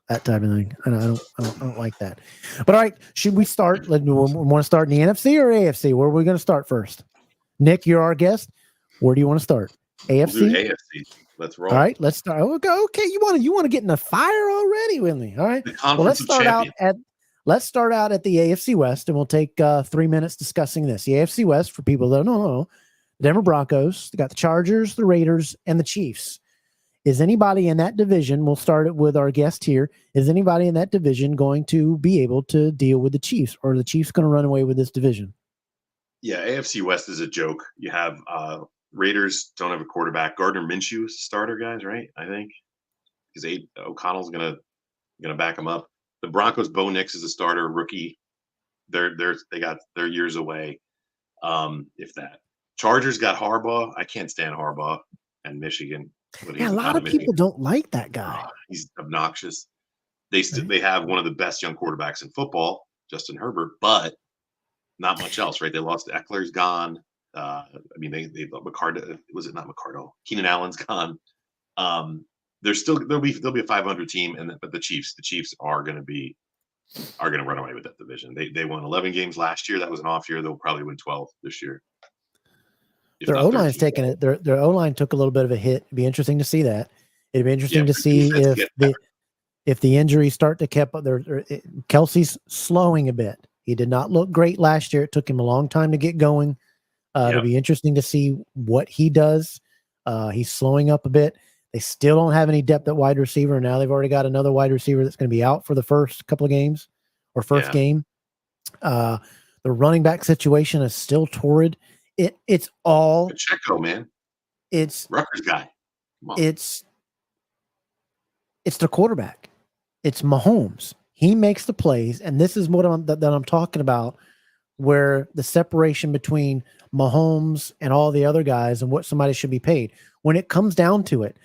That type of thing. I don't like that. But all right, should we start? We want to start in the NFC or AFC? Where are we going to start first? Nick, you're our guest. Where do you want to start? AFC? We'll do AFC. Let's roll. All right, let's start. Okay, you want to get in the fire already with me? All right. Well, let's start out at the AFC West, and we'll take 3 minutes discussing this. The AFC West, for people that don't know, the Denver Broncos, they got the Chargers, the Raiders, and the Chiefs. Is anybody in that division? We'll start it with our guest here. Is anybody in that division going to be able to deal with the Chiefs, or are the Chiefs going to run away with this division? Yeah, AFC West is a joke. You have Raiders don't have a quarterback. Gardner Minshew is the starter, guys, right? I think because O'Connell's gonna back him up. The Broncos, Bo Nix is a starter, rookie. They got their years away, if that. Chargers got Harbaugh. I can't stand Harbaugh and Michigan. Yeah, a lot of people don't like that guy. He's obnoxious. They have one of the best young quarterbacks in football, Justin Herbert, but not much else, right? They lost. Eckler's gone. They McCardo. Was it not McCardo? Keenan Allen's gone. There'll be a 500 team, but the Chiefs are going to run away with that division. They won 11 games last year. That was an off year. They'll probably win 12 this year. Their O-line's taking it. Their O-line took a little bit of a hit. It'd be interesting to see that. It'd be interesting to see if the injuries start to keep up. Kelsey's slowing a bit. He did not look great last year. It took him a long time to get going. It'll be interesting to see what he does. He's slowing up a bit. They still don't have any depth at wide receiver. Now they've already got another wide receiver that's going to be out for the first couple of games or first game. The running back situation is still torrid. It's all Pacheco, man. It's Rutgers guy. Come on. It's the quarterback. It's Mahomes. He makes the plays, and this is what I'm talking about, where the separation between Mahomes and all the other guys and what somebody should be paid. When it comes down to it,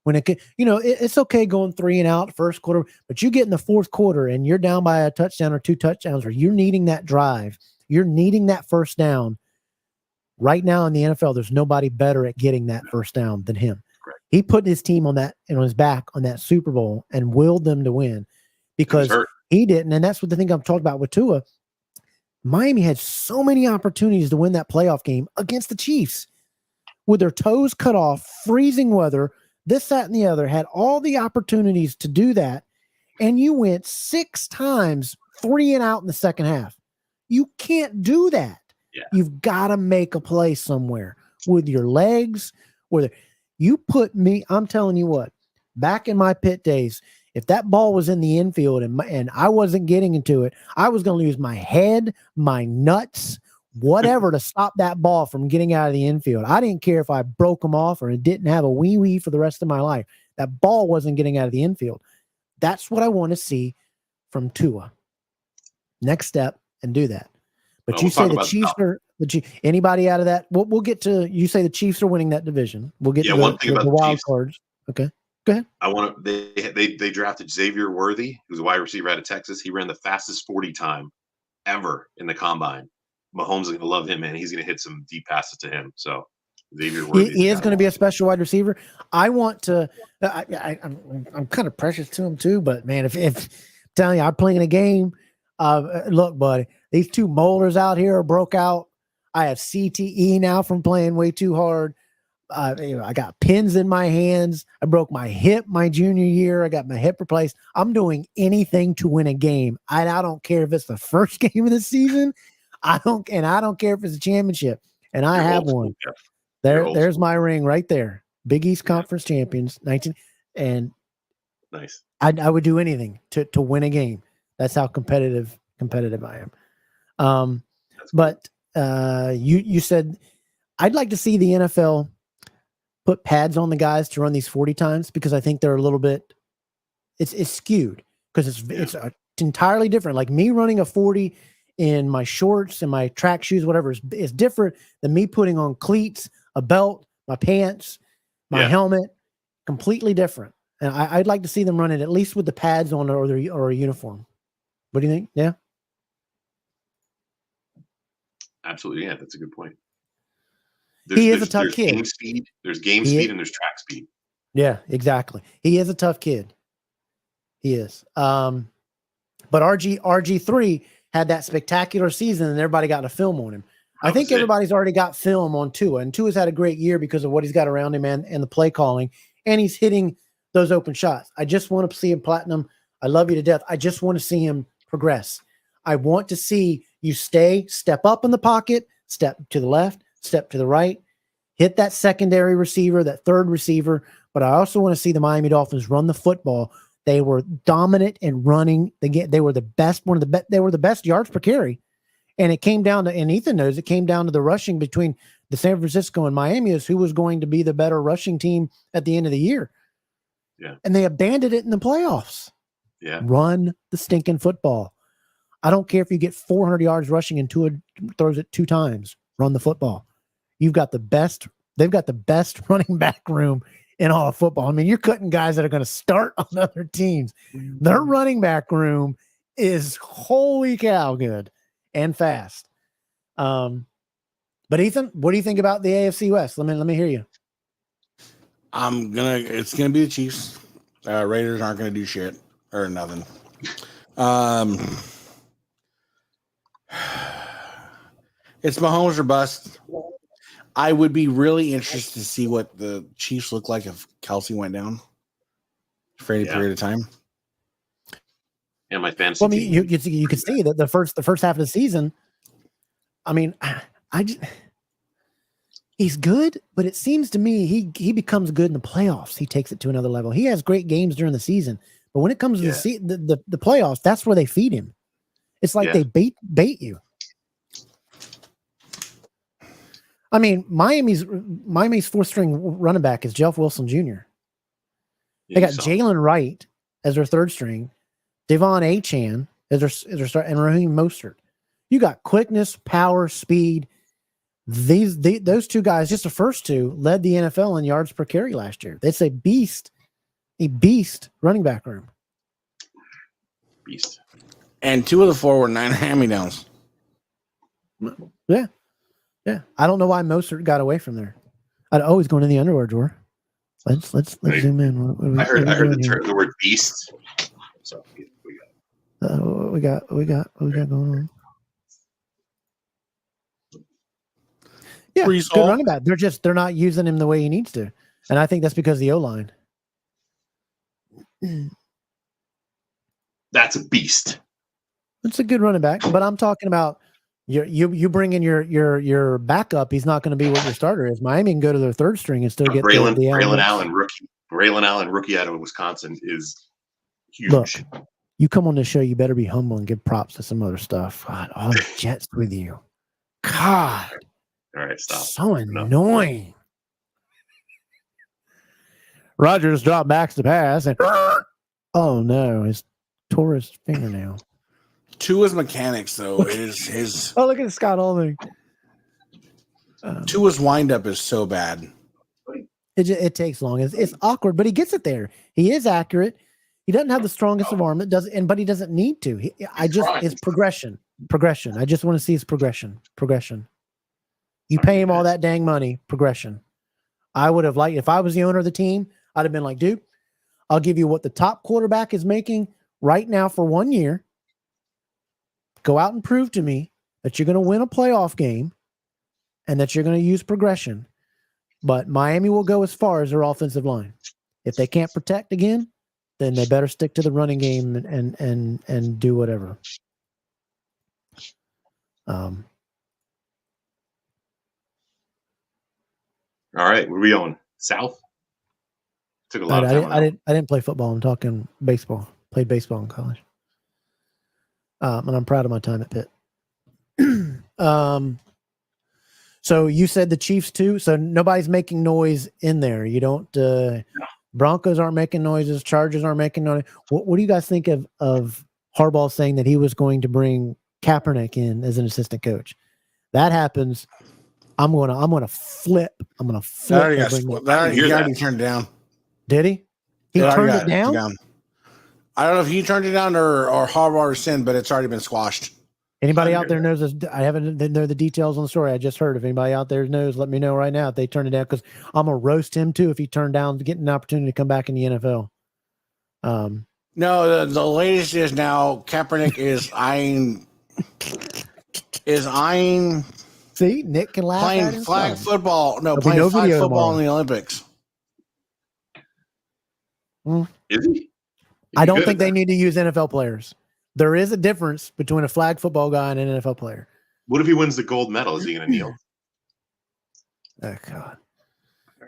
it's okay going 3 and out first quarter, but you get in the fourth quarter and you're down by a touchdown or 2 touchdowns, or you're needing that drive, you're needing that first down. Right now in the NFL, there's nobody better at getting that first down than him. Correct. He put his team on his back on that Super Bowl and willed them to win because he didn't. And that's what the thing I'm talking about with Tua. Miami had so many opportunities to win that playoff game against the Chiefs with their toes cut off, freezing weather, this, that, and the other, had all the opportunities to do that. And you went 6 times, 3 and out in the second half. You can't do that. Yeah. You've got to make a play somewhere with your legs. You put me, I'm telling you what, back in my pit days, if that ball was in the infield and I wasn't getting into it, I was going to use my head, my nuts, whatever to stop that ball from getting out of the infield. I didn't care if I broke them off or it didn't have a wee for the rest of my life. That ball wasn't getting out of the infield. That's what I want to see from Tua. Next step, and do that. But you say the Chiefs are anybody out of that? We'll get to. You say the Chiefs are winning that division. We'll get to the wild cards. Okay, go ahead. They drafted Xavier Worthy, who's a wide receiver out of Texas. He ran the fastest 40 time ever in the combine. Mahomes is going to love him, man. He's going to hit some deep passes to him. So Xavier Worthy, he is going to be a special wide receiver. I want to. I'm kind of precious to him too. But man, if I'm telling you, I'm playing a game. Look, buddy, these 2 molars out here are broke out. I have CTE now from playing way too hard. I got pins in my hands. I broke my hip my junior year. I got my hip replaced. I'm doing anything to win a game. I don't care if it's the first game of the season. I don't care if it's a championship. And I have one. There's my ring right there. Big East Conference champions, 19. And nice. I would do anything to win a game. That's how competitive I am. But you said I'd like to see the NFL put pads on the guys to run these 40 times because I think they're a little bit it's skewed because it's entirely different. Like me running a 40 in my shorts and my track shoes, whatever, is different than me putting on cleats, a belt, my pants, my helmet. Completely different. And I'd like to see them run it at least with the pads on or a uniform. What do you think? Yeah. Absolutely. Yeah, that's a good point. He is a tough kid. There's game speed and there's track speed. Yeah, exactly. He is a tough kid. He is. But RG3 had that spectacular season and everybody got a film on him. I think everybody's already got film on Tua, and Tua's had a great year because of what he's got around him and the play calling, and he's hitting those open shots. I just want to see him platinum. I love you to death. I just want to see him progress. I want to see you step up in the pocket, step to the left, step to the right, hit that secondary receiver, that third receiver. But I also want to see the Miami Dolphins run the football. They were dominant in running. They were the best, they were the best yards per carry. And it came down to, and Ethan knows, it came down to the rushing between the San Francisco and Miami as who was going to be the better rushing team at the end of the year. Yeah. And they abandoned it in the playoffs. Yeah. Run the stinking football. I don't care if you get 400 yards rushing and Tua throws it 2 times. Run the football. They've got the best running back room in all of football. I mean, you're cutting guys that are going to start on other teams. Their running back room is holy cow good and fast. But Ethan, what do you think about the AFC West? Let me hear you. It's gonna be the Chiefs. Raiders aren't gonna do shit or nothing. It's Mahomes or bust. I would be really interested to see what the Chiefs look like if Kelsey went down for any period of time. Yeah, my fantasy. Well, I mean, you could see that the first half of the season. I mean, he's good, but it seems to me he becomes good in the playoffs. He takes it to another level. He has great games during the season, but when it comes to the playoffs, that's where they feed him. It's like they bait you. I mean, Miami's 4th string running back is Jeff Wilson Jr. They got Jalen Wright as their 3rd string, Devon Achane as their start, and Raheem Mostert. You got quickness, power, speed. Those 2 guys, just the first 2, led the NFL in yards per carry last year. It's a beast running back room. Beast. And 2 of the 4 were 9 hand-me-downs. Yeah. Yeah. I don't know why Mostert got away from there. I'd always go in the underwear drawer. Let's zoom in. I heard the word beast. So we got going on. Yeah, good running back. They're not using him the way he needs to. And I think that's because of the O-line. That's a beast. It's a good running back, but I'm talking about you bring in your backup. He's not going to be what your starter is. Miami can go to their 3rd string and still get Braylon Allen rookie. Braylon Allen rookie out of Wisconsin is huge. Look, you come on the show, you better be humble and give props to some other stuff. God, all the Jets with you. God. All right, stop. So annoying. Rodgers dropped back to pass, and oh no, his tore his fingernail. 2 is mechanics, though. His oh, look at Scott Olney. 2 is windup is so bad. It takes long. It's awkward, but he gets it there. He is accurate. He doesn't have the strongest of arm. But he doesn't need to. It's progression. I just want to see his progression. You pay him all that dang money. Progression. I would have liked, if I was the owner of the team, I'd have been like, dude, I'll give you what the top quarterback is making right now for 1 year. Go out and prove to me that you're going to win a playoff game and that you're going to use progression. But Miami will go as far as their offensive line. If they can't protect again, then they better stick to the running game and do whatever. All right, where are we going? South? Took a lot of time. I didn't play football. I'm talking baseball. Played baseball in college. And I'm proud of my time at Pitt. So you said the Chiefs too. So nobody's making noise in there. You don't. No. Broncos aren't making noises. Chargers aren't making noise. What do you guys think of Harbaugh saying that he was going to bring Kaepernick in as an assistant coach? That happens. I'm gonna flip. I'm gonna flip. He already turned it down. Did he? He turned it down? I don't know if he turned it down or Harbaugh rescinded, but it's already been squashed. Anybody out there knows this? I haven't know the details on the story. I just heard. If anybody out there knows, let me know right now if they turned it down, because I'm gonna roast him too if he turned down getting an opportunity to come back in the NFL. No, the latest is now Kaepernick is eyeing. See, Nick can laugh playing at flag football. No, playing flag football in the Olympics. Is he? I don't think they need to use NFL players. There is a difference between a flag football guy and an NFL player. What if he wins the gold medal? Is he going to kneel? Oh, God.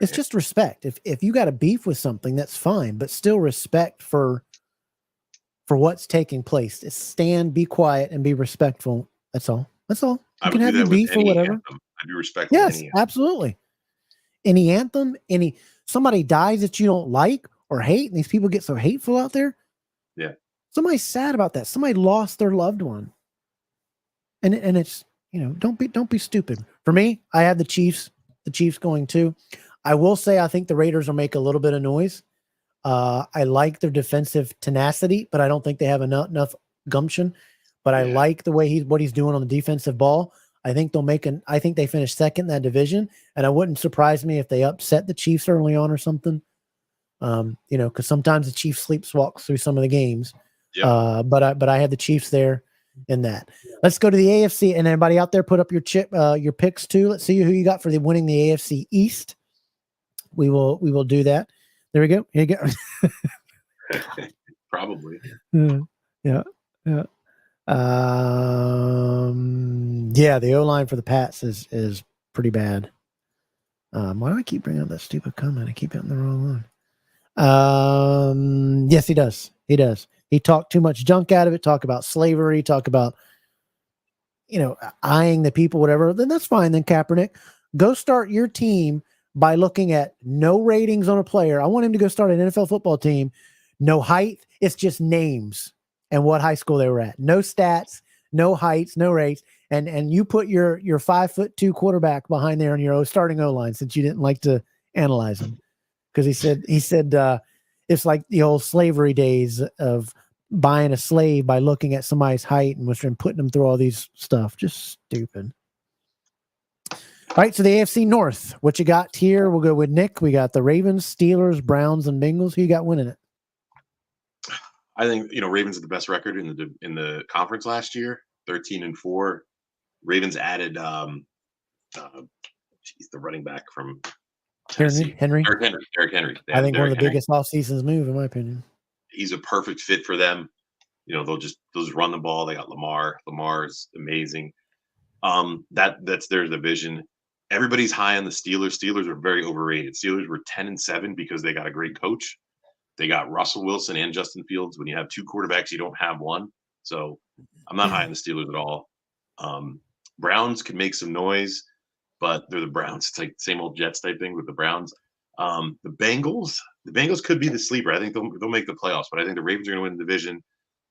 It's just respect. If you got a beef with something, that's fine, but still respect for what's taking place. Just stand, be quiet, and be respectful. That's all. That's all. You can have your beef or whatever. Anthem. I'd be respectful. Yes, absolutely. Any anthem, somebody dies that you don't like or hate, and these people get so hateful out there. Yeah. Somebody's sad about that. Somebody lost their loved one. And it's, don't be stupid. For me, I have the Chiefs going too. I will say I think the Raiders will make a little bit of noise. I like their defensive tenacity, but I don't think they have enough gumption. But I like the way what he's doing on the defensive ball. I think I think they finish second in that division, and it wouldn't surprise me if they upset the Chiefs early on or something. Because sometimes the Chiefs sleepwalks through some of the games. Yep. But I had the Chiefs there in that. Let's go to the AFC, and everybody out there, put up your picks too. Let's see who you got for winning the AFC East. We will do that. There we go. Here you go. Probably. Yeah. The O-line for the Pats is pretty bad. Why do I keep bringing up that stupid comment? I keep hitting the wrong one. Yes, he does. He talked too much junk out of it. Talk about slavery. Talk about, eyeing the people, whatever. Then that's fine. Then Kaepernick, Go start your team by looking at no ratings on a player. I want him to go start an NFL football team. No height. It's just names and what high school they were at. No stats, no heights, no rates. And you put your 5'2" quarterback behind there on your starting O-line, since you didn't like to analyze him. Because he said it's like the old slavery days of buying a slave by looking at somebody's height and putting them through all these stuff. Just stupid. All right, so the AFC North. What you got here? We'll go with Nick. We got the Ravens, Steelers, Browns, and Bengals. Who you got winning it? I think Ravens had the best record in the conference last year, 13-4. Ravens added the running back from Tennessee. Henry. Derrick Henry. I think one of the biggest off-season's move, in my opinion. He's a perfect fit for them. They'll just run the ball. They got Lamar. Lamar's amazing. That's their division. Everybody's high on the Steelers. Steelers are very overrated. Steelers were 10-7 because they got a great coach. They got Russell Wilson and Justin Fields. When you have two quarterbacks, you don't have one. So I'm not high on the Steelers at all. Browns could make some noise, but they're the Browns. It's like the same old Jets type thing with the Browns. The Bengals could be the sleeper. I think they'll make the playoffs, but I think the Ravens are going to win the division.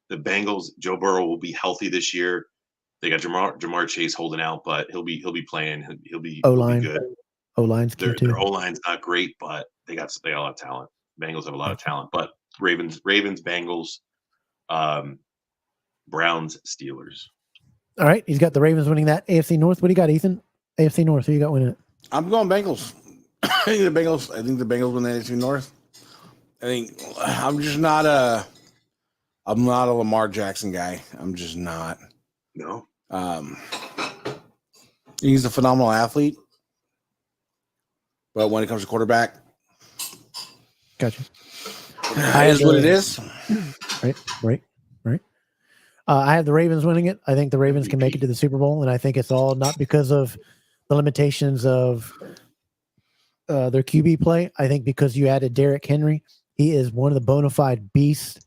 The Bengals, Joe Burrow will be healthy this year. They got Jamar Chase holding out, but he'll be playing. He'll be good. O-line's key too. Their O-line's not great, but they got a lot of talent. Bengals have a lot of talent, but Ravens, Bengals, Browns, Steelers. All right, he's got the Ravens winning that. AFC North. What do you got, Ethan? AFC North. Who you got winning it? I'm going Bengals. I think the Bengals win the AFC North. I'm not a Lamar Jackson guy. I'm just not. No. He's a phenomenal athlete, but when it comes to quarterback, gotcha. It is what it is. Right. I have the Ravens winning it. I think the Ravens can make it to the Super Bowl, and I think it's all not because of the limitations of their QB play. I think because you added Derrick Henry, he is one of the bona fide beasts,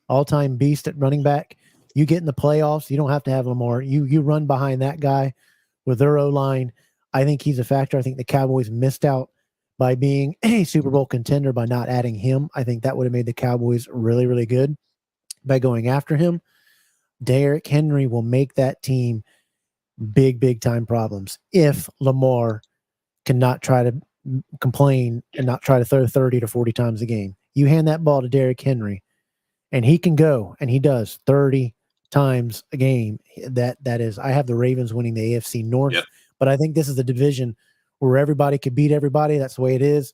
all-time beast at running back. You get in the playoffs, you don't have to have Lamar. You run behind that guy with their O-line. I think he's a factor. I think the Cowboys missed out by being a Super Bowl contender by not adding him. I think that would have made the Cowboys really, really good by going after him. Derrick Henry will make that team big time problems if Lamar cannot try to complain and not try to throw 30 to 40 times a game. You hand that ball to Derrick Henry, and he can go, and he does 30 times a game. That is, I have the Ravens winning the AFC North, but I think this is the division where everybody could beat everybody. That's the way it is.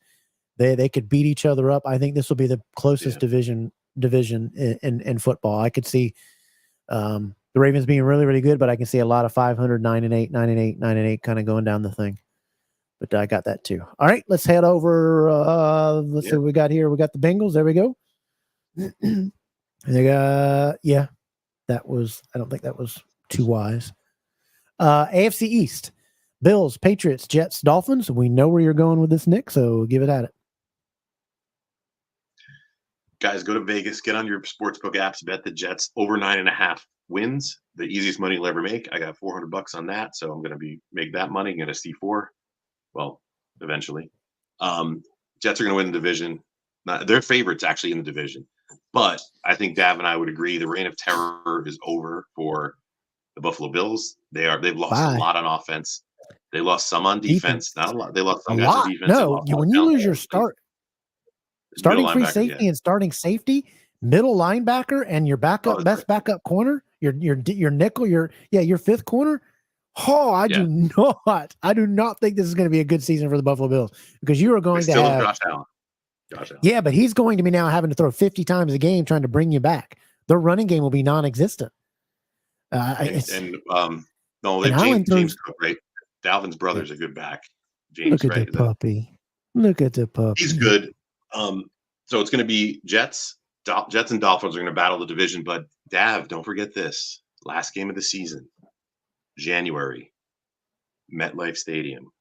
They could beat each other up. I think this will be the closest division in football. I could see the Ravens being really, really good, but I can see a lot of 500, 9-8, 9-8, 9-8 kind of going down the thing. But I got that too. All right, let's head over. Let's see what we got here. We got the Bengals. There we go. I don't think that was too wise. AFC East, Bills, Patriots, Jets, Dolphins. We know where you're going with this, Nick, so give it at it. Guys, go to Vegas, get on your sportsbook apps, bet the Jets over 9.5 wins. The easiest money you'll ever make. I got $400 on that, so I'm going to make that money. I'm going to see 4. Well, eventually. Jets are going to win the division. They're favorites actually in the division. But I think Dav and I would agree the reign of terror is over for the Buffalo Bills. They've lost a lot on offense. They lost some on defense. Not a lot. They lost some guys on defense. No, when you lose your starting free safety and starting safety, middle linebacker, and your best backup corner, your nickel, your fifth corner. Oh, I do not think this is going to be a good season for the Buffalo Bills, because you are going to have Josh Allen. Yeah, but he's going to be now having to throw 50 times a game trying to bring you back. Their running game will be non-existent. James Cook, right? Dalvin's brother's a good back. James, look at the puppy. Look at the puppy. He's good. So it's going to be Jets and Dolphins are going to battle the division. But Dav, don't forget this: last game of the season, January, MetLife Stadium.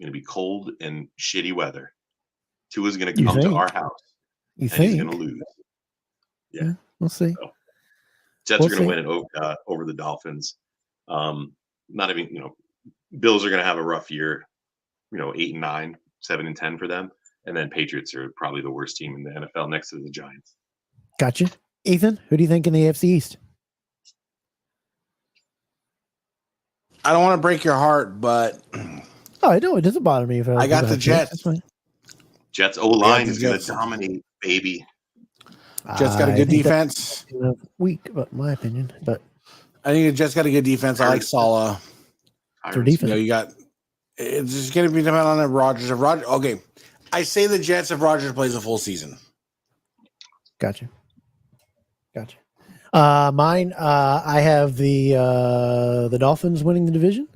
Going to be cold and shitty weather. Tua's going to come to our house. He's going to lose. Yeah, we'll see. So, Jets are going to win it over the Dolphins. Not even, Bills are going to have a rough year. 8-9, 7-10 for them. And then Patriots are probably the worst team in the NFL next to the Giants. Gotcha. Ethan, who do you think in the AFC East? I don't want to break your heart, but I know it doesn't bother me if I got the Jets. Jets O-line is going to dominate, baby. Jets got a good defense. Weak, but in my opinion. But I think the Jets got a good defense. I like Saleh. Their defense. You got. It's just going to be dependent on Rodgers. Okay, I say the Jets if Rodgers plays a full season. Gotcha. Mine. I have the Dolphins winning the division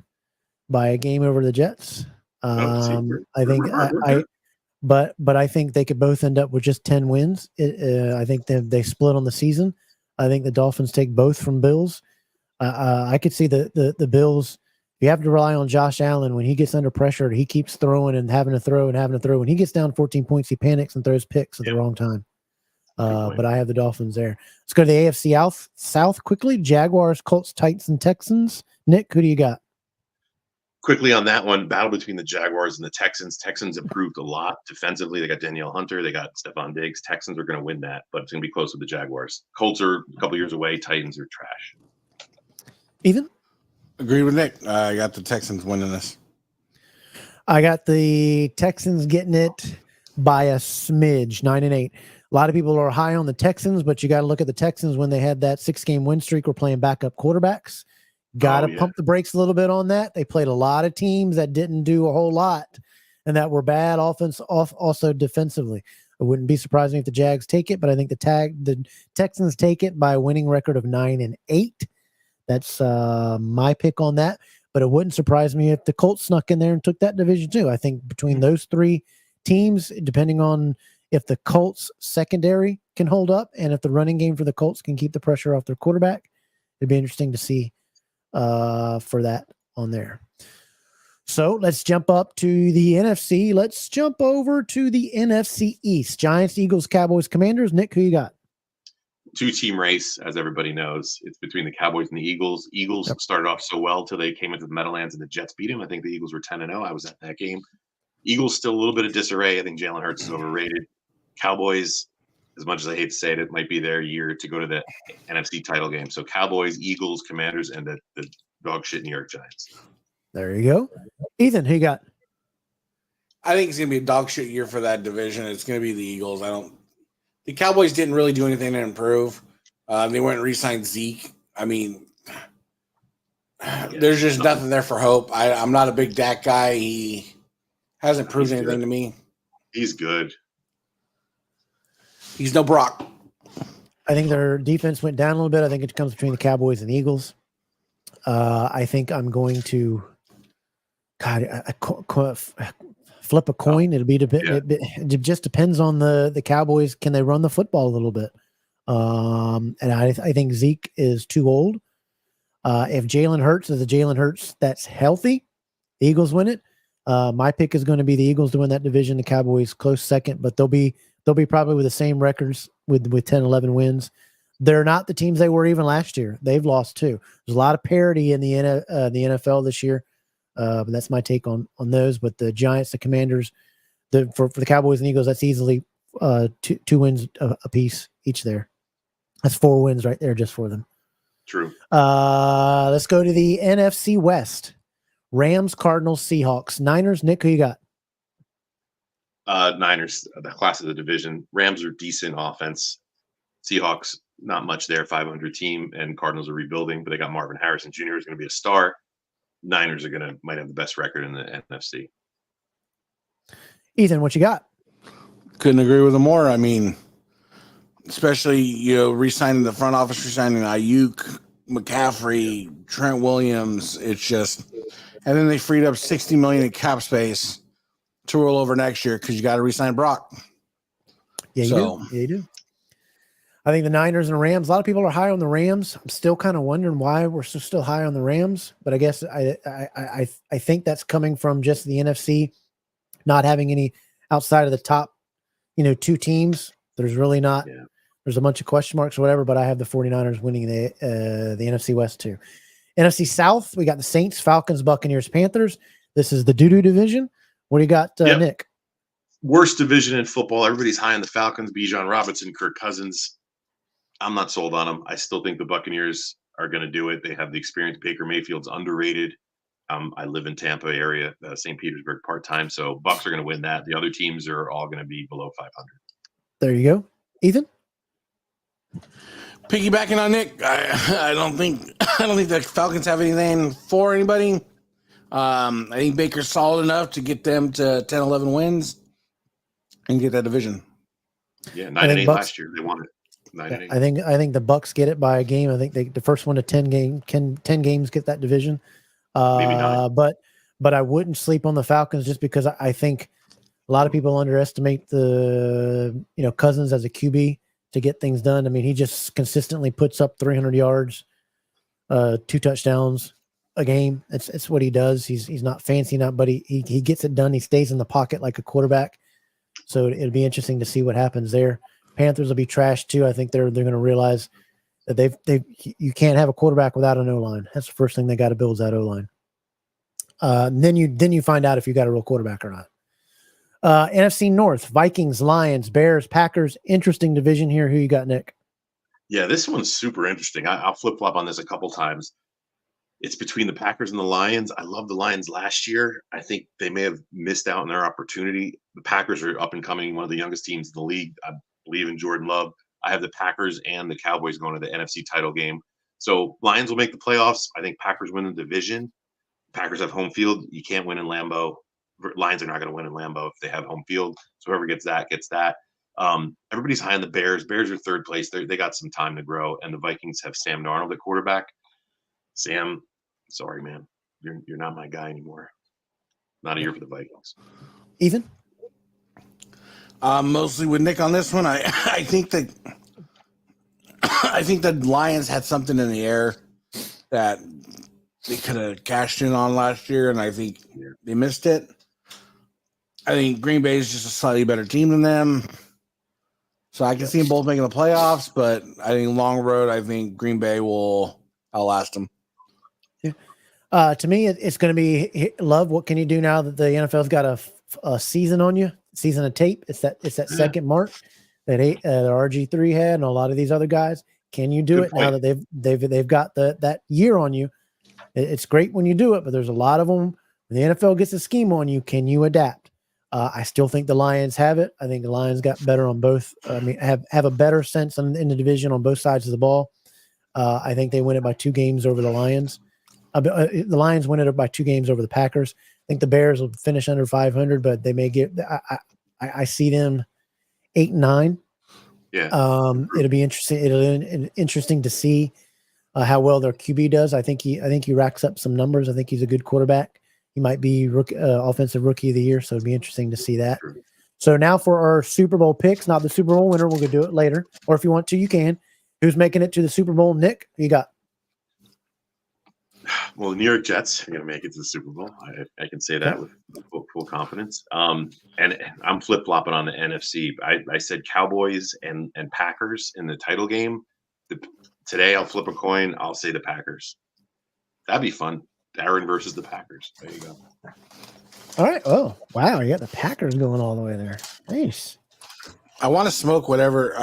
by a game over the Jets. I think but I think they could both end up with just 10 wins. I think they split on the season. I think the Dolphins take both from Bills. I could see the Bills. You have to rely on Josh Allen when he gets under pressure. He keeps throwing and having to throw. When he gets down 14 points, he panics and throws picks at the wrong time. But I have the Dolphins there. Let's go to the AFC South quickly. Jaguars, Colts, Titans, and Texans. Nick, who do you got? Quickly on that one, battle between the Jaguars and the Texans. Texans improved a lot defensively. They got Danielle Hunter. They got Stephon Diggs. Texans are going to win that, but it's going to be close with the Jaguars. Colts are a couple years away. Titans are trash. Ethan? Agree with Nick. I got the Texans winning this. I got the Texans getting it by a smidge, 9-8. A lot of people are high on the Texans, but you got to look at the Texans when they had that 6-game win streak. We're playing backup quarterbacks. Got to pump the brakes a little bit on that. They played a lot of teams that didn't do a whole lot and that were bad also defensively. It wouldn't be surprising if the Jags take it, but I think the Texans take it by a winning record of 9-8. That's my pick on that. But it wouldn't surprise me if the Colts snuck in there and took that division too. I think between those three teams, depending on if the Colts secondary can hold up and if the running game for the Colts can keep the pressure off their quarterback, it'd be interesting to see for that on there. So let's jump up to the NFC. Let's jump over to the NFC East. Giants, Eagles, Cowboys, Commanders. Nick, who you got? 2-team race, as everybody knows. It's between the Cowboys and the Eagles. Eagles started off so well till they came into the Meadowlands and the Jets beat them. I think the Eagles were 10-0. I was at that game. Eagles still a little bit of disarray. I think Jalen Hurts is overrated. Cowboys, as much as I hate to say it might be their year to go to the NFC title game. So Cowboys, Eagles, Commanders, and the dog shit New York Giants. There you go. Ethan, who you got? I think it's going to be a dog shit year for that division. It's going to be the Eagles. The Cowboys didn't really do anything to improve. They went and re-signed Zeke. I mean, there's just nothing there for hope. I'm not a big Dak guy. He hasn't proved anything to me. He's good. He's no Brock. I think their defense went down a little bit. I think it comes between the Cowboys and the Eagles. I think I'm going to flip a coin. It'll be it just depends on the Cowboys. Can they run the football a little bit? And I think Zeke is too old. If Jalen Hurts is a Jalen Hurts that's healthy, the Eagles win it. My pick is going to be the Eagles to win that division. The Cowboys close second, but they'll be probably with the same records with 10-11 wins. They're not the teams they were even last year. They've lost too. There's a lot of parity in the NFL this year. But that's my take on those. But the Giants, the Commanders, for the Cowboys and Eagles, that's easily two wins a piece each there. That's 4 wins right there just for them. True. Let's go to the NFC West. Rams, Cardinals, Seahawks, Niners. Nick, who you got? Niners, the class of the division. Rams are decent offense. Seahawks, not much there, 500 team, and Cardinals are rebuilding, but they got Marvin Harrison Jr. who's going to be a star. Niners might have the best record in the NFC. Ethan, what you got? Couldn't agree with him more. I mean, especially, re-signing the front office, re-signing Ayuk, McCaffrey, Trent Williams. It's just, and then they freed up $60 million in cap space to roll over next year because you got to re-sign Brock. Yeah, you do. I think the Niners and Rams, a lot of people are high on the Rams. I'm still kind of wondering why we're still high on the Rams, but I guess I think that's coming from just the NFC not having any outside of the top, 2 teams. There's really not. Yeah. There's a bunch of question marks or whatever, but I have the 49ers winning the NFC West too. NFC South, we got the Saints, Falcons, Buccaneers, Panthers. This is the doo-doo division. What do you got, Nick? Worst division in football. Everybody's high on the Falcons, Bijan Robinson, Kirk Cousins. I'm not sold on them. I still think the Buccaneers are going to do it. They have the experience. Baker Mayfield's underrated. I live in Tampa area, St. Petersburg part-time, so Bucks are going to win that. The other teams are all going to be below 500. There you go. Ethan? Piggybacking on Nick, I don't think the Falcons have anything for anybody. I think Baker's solid enough to get them to 10, 11 wins and get that division. Yeah, 9-8 last year. They won it. 9-8. I think the Bucks get it by a game. I think the first one to 10 games get that division. Maybe 9. But I wouldn't sleep on the Falcons just because I think a lot of people underestimate the Cousins as a QB to get things done. I mean, he just consistently puts up 300 yards, 2 touchdowns a game. It's what he does. He's not fancy, but he gets it done. He stays in the pocket like a quarterback. So it'll be interesting to see what happens there. Panthers will be trashed too. I think they're going to realize that you can't have a quarterback without an O-line. That's the first thing they got to build is that O-line. Then you find out if you got a real quarterback or not. NFC North, Vikings, Lions, Bears, Packers. Interesting division here. Who you got, Nick? Yeah, this one's super interesting. I'll flip-flop on this a couple times. It's between the Packers and the Lions. I love the Lions last year. I think they may have missed out on their opportunity. The Packers are up and coming, one of the youngest teams in the league. I believe in Jordan Love. I have the Packers and the Cowboys going to the NFC title game. So Lions will make the playoffs. I think Packers win the division. Packers have home field. You can't win in Lambeau. Lions are not going to win in Lambeau if they have home field. So whoever gets that gets that. Everybody's high on the Bears. Bears are third place. They got some time to grow. And the Vikings have Sam Darnold at quarterback. Sam, sorry, man. You're not my guy anymore. Not a year for the Vikings. Ethan? Mostly with Nick on this one. I think that the Lions had something in the air that they could have cashed in on last year, and I think they missed it. I think Green Bay is just a slightly better team than them. So I can see them both making the playoffs, but I think long road, I think Green Bay will outlast them. Yeah. To me, it's going to be Love. What can you do now that the NFL's got a season on you, season of tape? It's that second mark that RG3 had, and a lot of these other guys. Can you do it now that they've got that year on you? It's great when you do it, but there's a lot of them. When the NFL gets a scheme on you, can you adapt? I still think the Lions have it. I think the Lions got better on both. I mean, have a better sense in the division on both sides of the ball. I think they win it by 2 games over the Lions. The Lions win it by 2 games over the Packers. I think the Bears will finish under 500, but they may get. I see them 8-9. Yeah, it'll be interesting. It'll be interesting to see how well their QB does. I think he racks up some numbers. I think he's a good quarterback. He might be offensive rookie of the year, so it'd be interesting to see that. So now for our Super Bowl picks, not the Super Bowl winner. We're going to do it later, or if you want to, you can. Who's making it to the Super Bowl? Nick, who you got? Well, the New York Jets are going to make it to the Super Bowl. I can say that with full confidence. And I'm flip-flopping on the NFC. I said Cowboys and Packers in the title game. Today I'll flip a coin. I'll say the Packers. That'd be fun. Aaron versus the Packers. There you go. All right. Oh, wow. You got the Packers going all the way there. Nice. I want to smoke whatever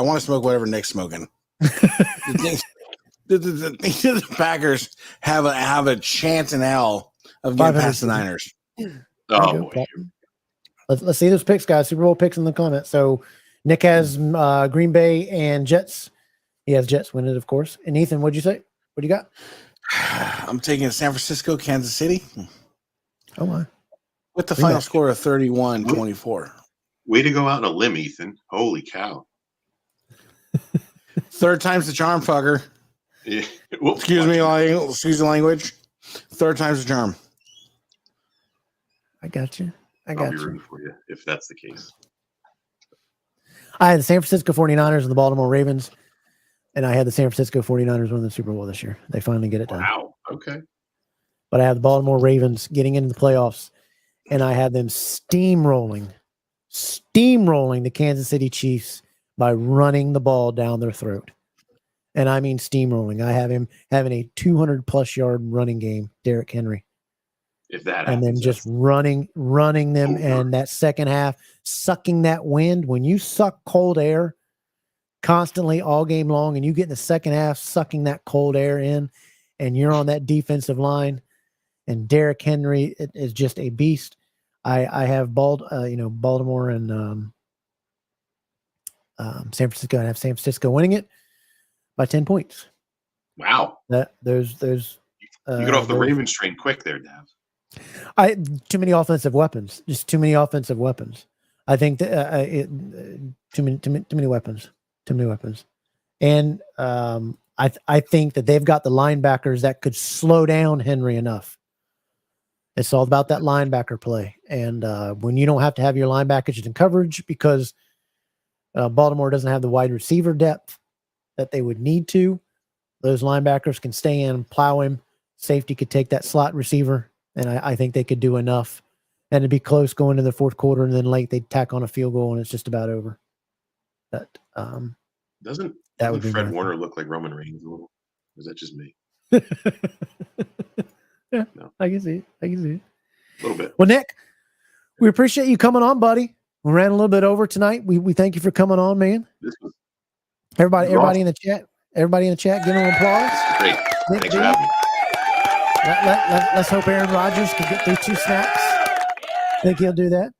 Nick's smoking. The Packers have a chance in hell of getting past the Niners. Oh, boy. Let's see those picks, guys. Super Bowl picks in the comments. So Nick has Green Bay and Jets. He has Jets win it, of course. And Ethan, what'd you say? What do you got? I'm taking San Francisco, Kansas City. Oh, my. With the final score of 31-24. Way to go out on a limb, Ethan. Holy cow. Third time's the charm, fucker. Yeah. Excuse the language. Third time's the charm. I got you. I'll be rooting for you if that's the case. I had the San Francisco 49ers and the Baltimore Ravens, and I had the San Francisco 49ers win the Super Bowl this year. They finally get it done. Wow. Okay. But I had the Baltimore Ravens getting into the playoffs, and I had them steamrolling the Kansas City Chiefs by running the ball down their throat. And I mean steamrolling. I have him having a 200-plus yard running game, Derrick Henry. If that and happens, then just running them, and that second half sucking that wind. When you suck cold air constantly all game long, and you get in the second half sucking that cold air in, and you're on that defensive line, and Derrick Henry is just a beast. I have Baltimore and San Francisco. I have San Francisco winning it by 10 points. Wow. There's you get off the Ravens train quick there, Dav. Too many offensive weapons. Just too many offensive weapons. I think that too many weapons. Too many weapons. And I think that they've got the linebackers that could slow down Henry enough. It's all about that linebacker play. And when you don't have to have your linebackers in coverage because Baltimore doesn't have the wide receiver depth that they would need to, those linebackers can stay in, plow him. Safety could take that slot receiver, and I think they could do enough. And it'd be close going to the fourth quarter, and then late they'd tack on a field goal, and it's just about over. But doesn't would be Fred Warner look like Roman Reigns a little? Or is that just me? Yeah, no. I can see it. A little bit. Well, Nick, we appreciate you coming on, buddy. We ran a little bit over tonight. We thank you for coming on, man. Everybody awesome. in the chat. Everybody in the chat, give them applause. Great. Nick, thanks for having me. Let's hope Aaron Rodgers can get through 2 snaps. I think he'll do that.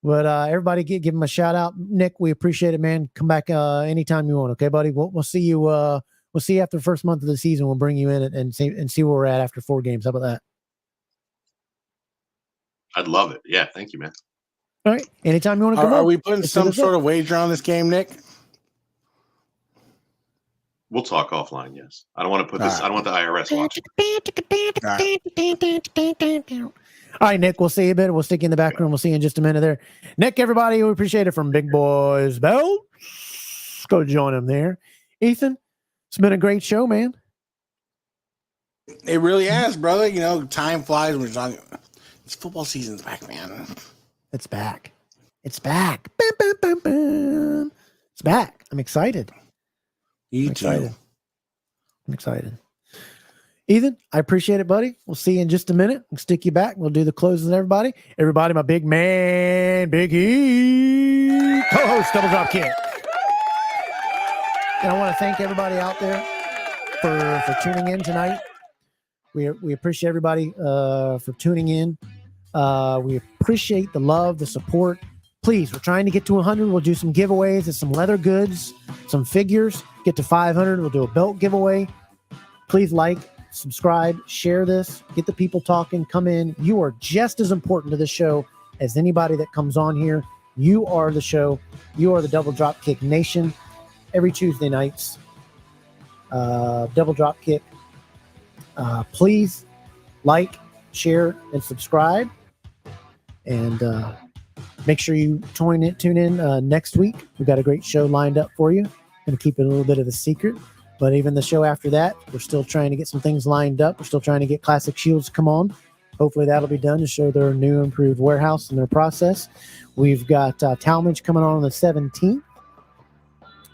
But everybody give him a shout out. Nick, we appreciate it, man. Come back anytime you want, okay, buddy? We'll see you. We'll see you after the first month of the season. We'll bring you in and see where we're at after 4 games. How about that? I'd love it. Yeah, thank you, man. All right. Anytime you want to come on. Are we putting some sort of wager on this game, Nick? We'll talk offline. Yes, I don't want to put this. I don't want the IRS watching. All right, Nick. We'll see you a bit. We'll stick you in the back room. We'll see you in just a minute there. Nick, everybody, we appreciate it from Big BOYZ BELTZ. Go join him there. Ethan, it's been a great show, man. It really has, brother. You know, time flies when we're talking. It's football season's back, man. It's back. It's back. Bum, bum, bum, bum. It's back. I'm excited. I'm excited. Ethan, I appreciate it, buddy. We'll see you in just a minute. We'll stick you back. We'll do the closes, everybody. Everybody, my big man, Big E, co-host Double Dropkick. And I want to thank everybody out there for tuning in tonight. We appreciate everybody for tuning in. We appreciate the love, the support. Please, we're trying to get to 100. We'll do some giveaways and some leather goods, some figures. Get to 500. We'll do a belt giveaway. Please like, subscribe, share this. Get the people talking. Come in. You are just as important to the show as anybody that comes on here. You are the show. You are the Double Dropkick Nation. Every Tuesday nights, Double Dropkick. Please like, share, and subscribe. And make sure you tune in next week. We've got a great show lined up for you. Going to keep it a little bit of a secret. But even the show after that, we're still trying to get some things lined up. We're still trying to get Classic Shields to come on. Hopefully that'll be done to show their new improved warehouse and their process. We've got Talmadge coming on the 17th.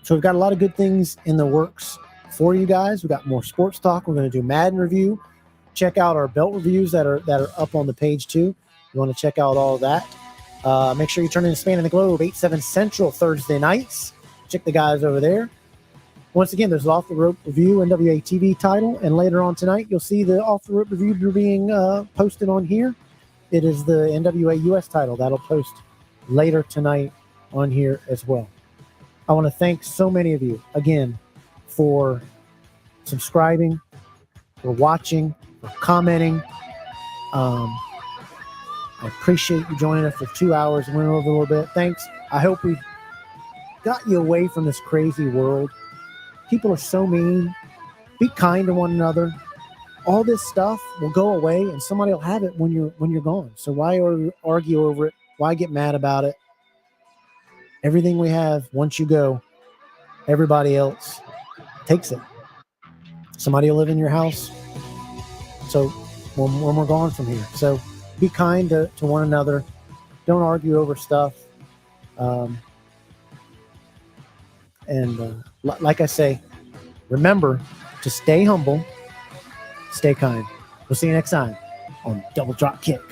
So we've got a lot of good things in the works for you guys. We've got more sports talk. We're going to do Madden review. Check out our belt reviews that are up on the page too. You want to check out all of that. Make sure you turn in Span in the Globe, 8/7 Central Thursday nights. Check the guys over there. Once again, there's the Off the Rope Review NWA TV title, and later on tonight, you'll see the Off the Rope Review being posted on here. It is the NWA US title that'll post later tonight on here as well. I want to thank so many of you again for subscribing, for watching, for commenting. I appreciate you joining us for 2 hours. Went over a little bit. Thanks. I hope we've got you away from this crazy world. People are so mean. Be kind to one another. All this stuff will go away, and somebody will have it when you're gone. So why argue over it? Why get mad about it? Everything we have, once you go, everybody else takes it. Somebody will live in your house. So when we're gone from here, so be kind to one another. Don't argue over stuff. And like I say, remember to stay humble, stay kind. We'll see you next time. on Double Drop Kick.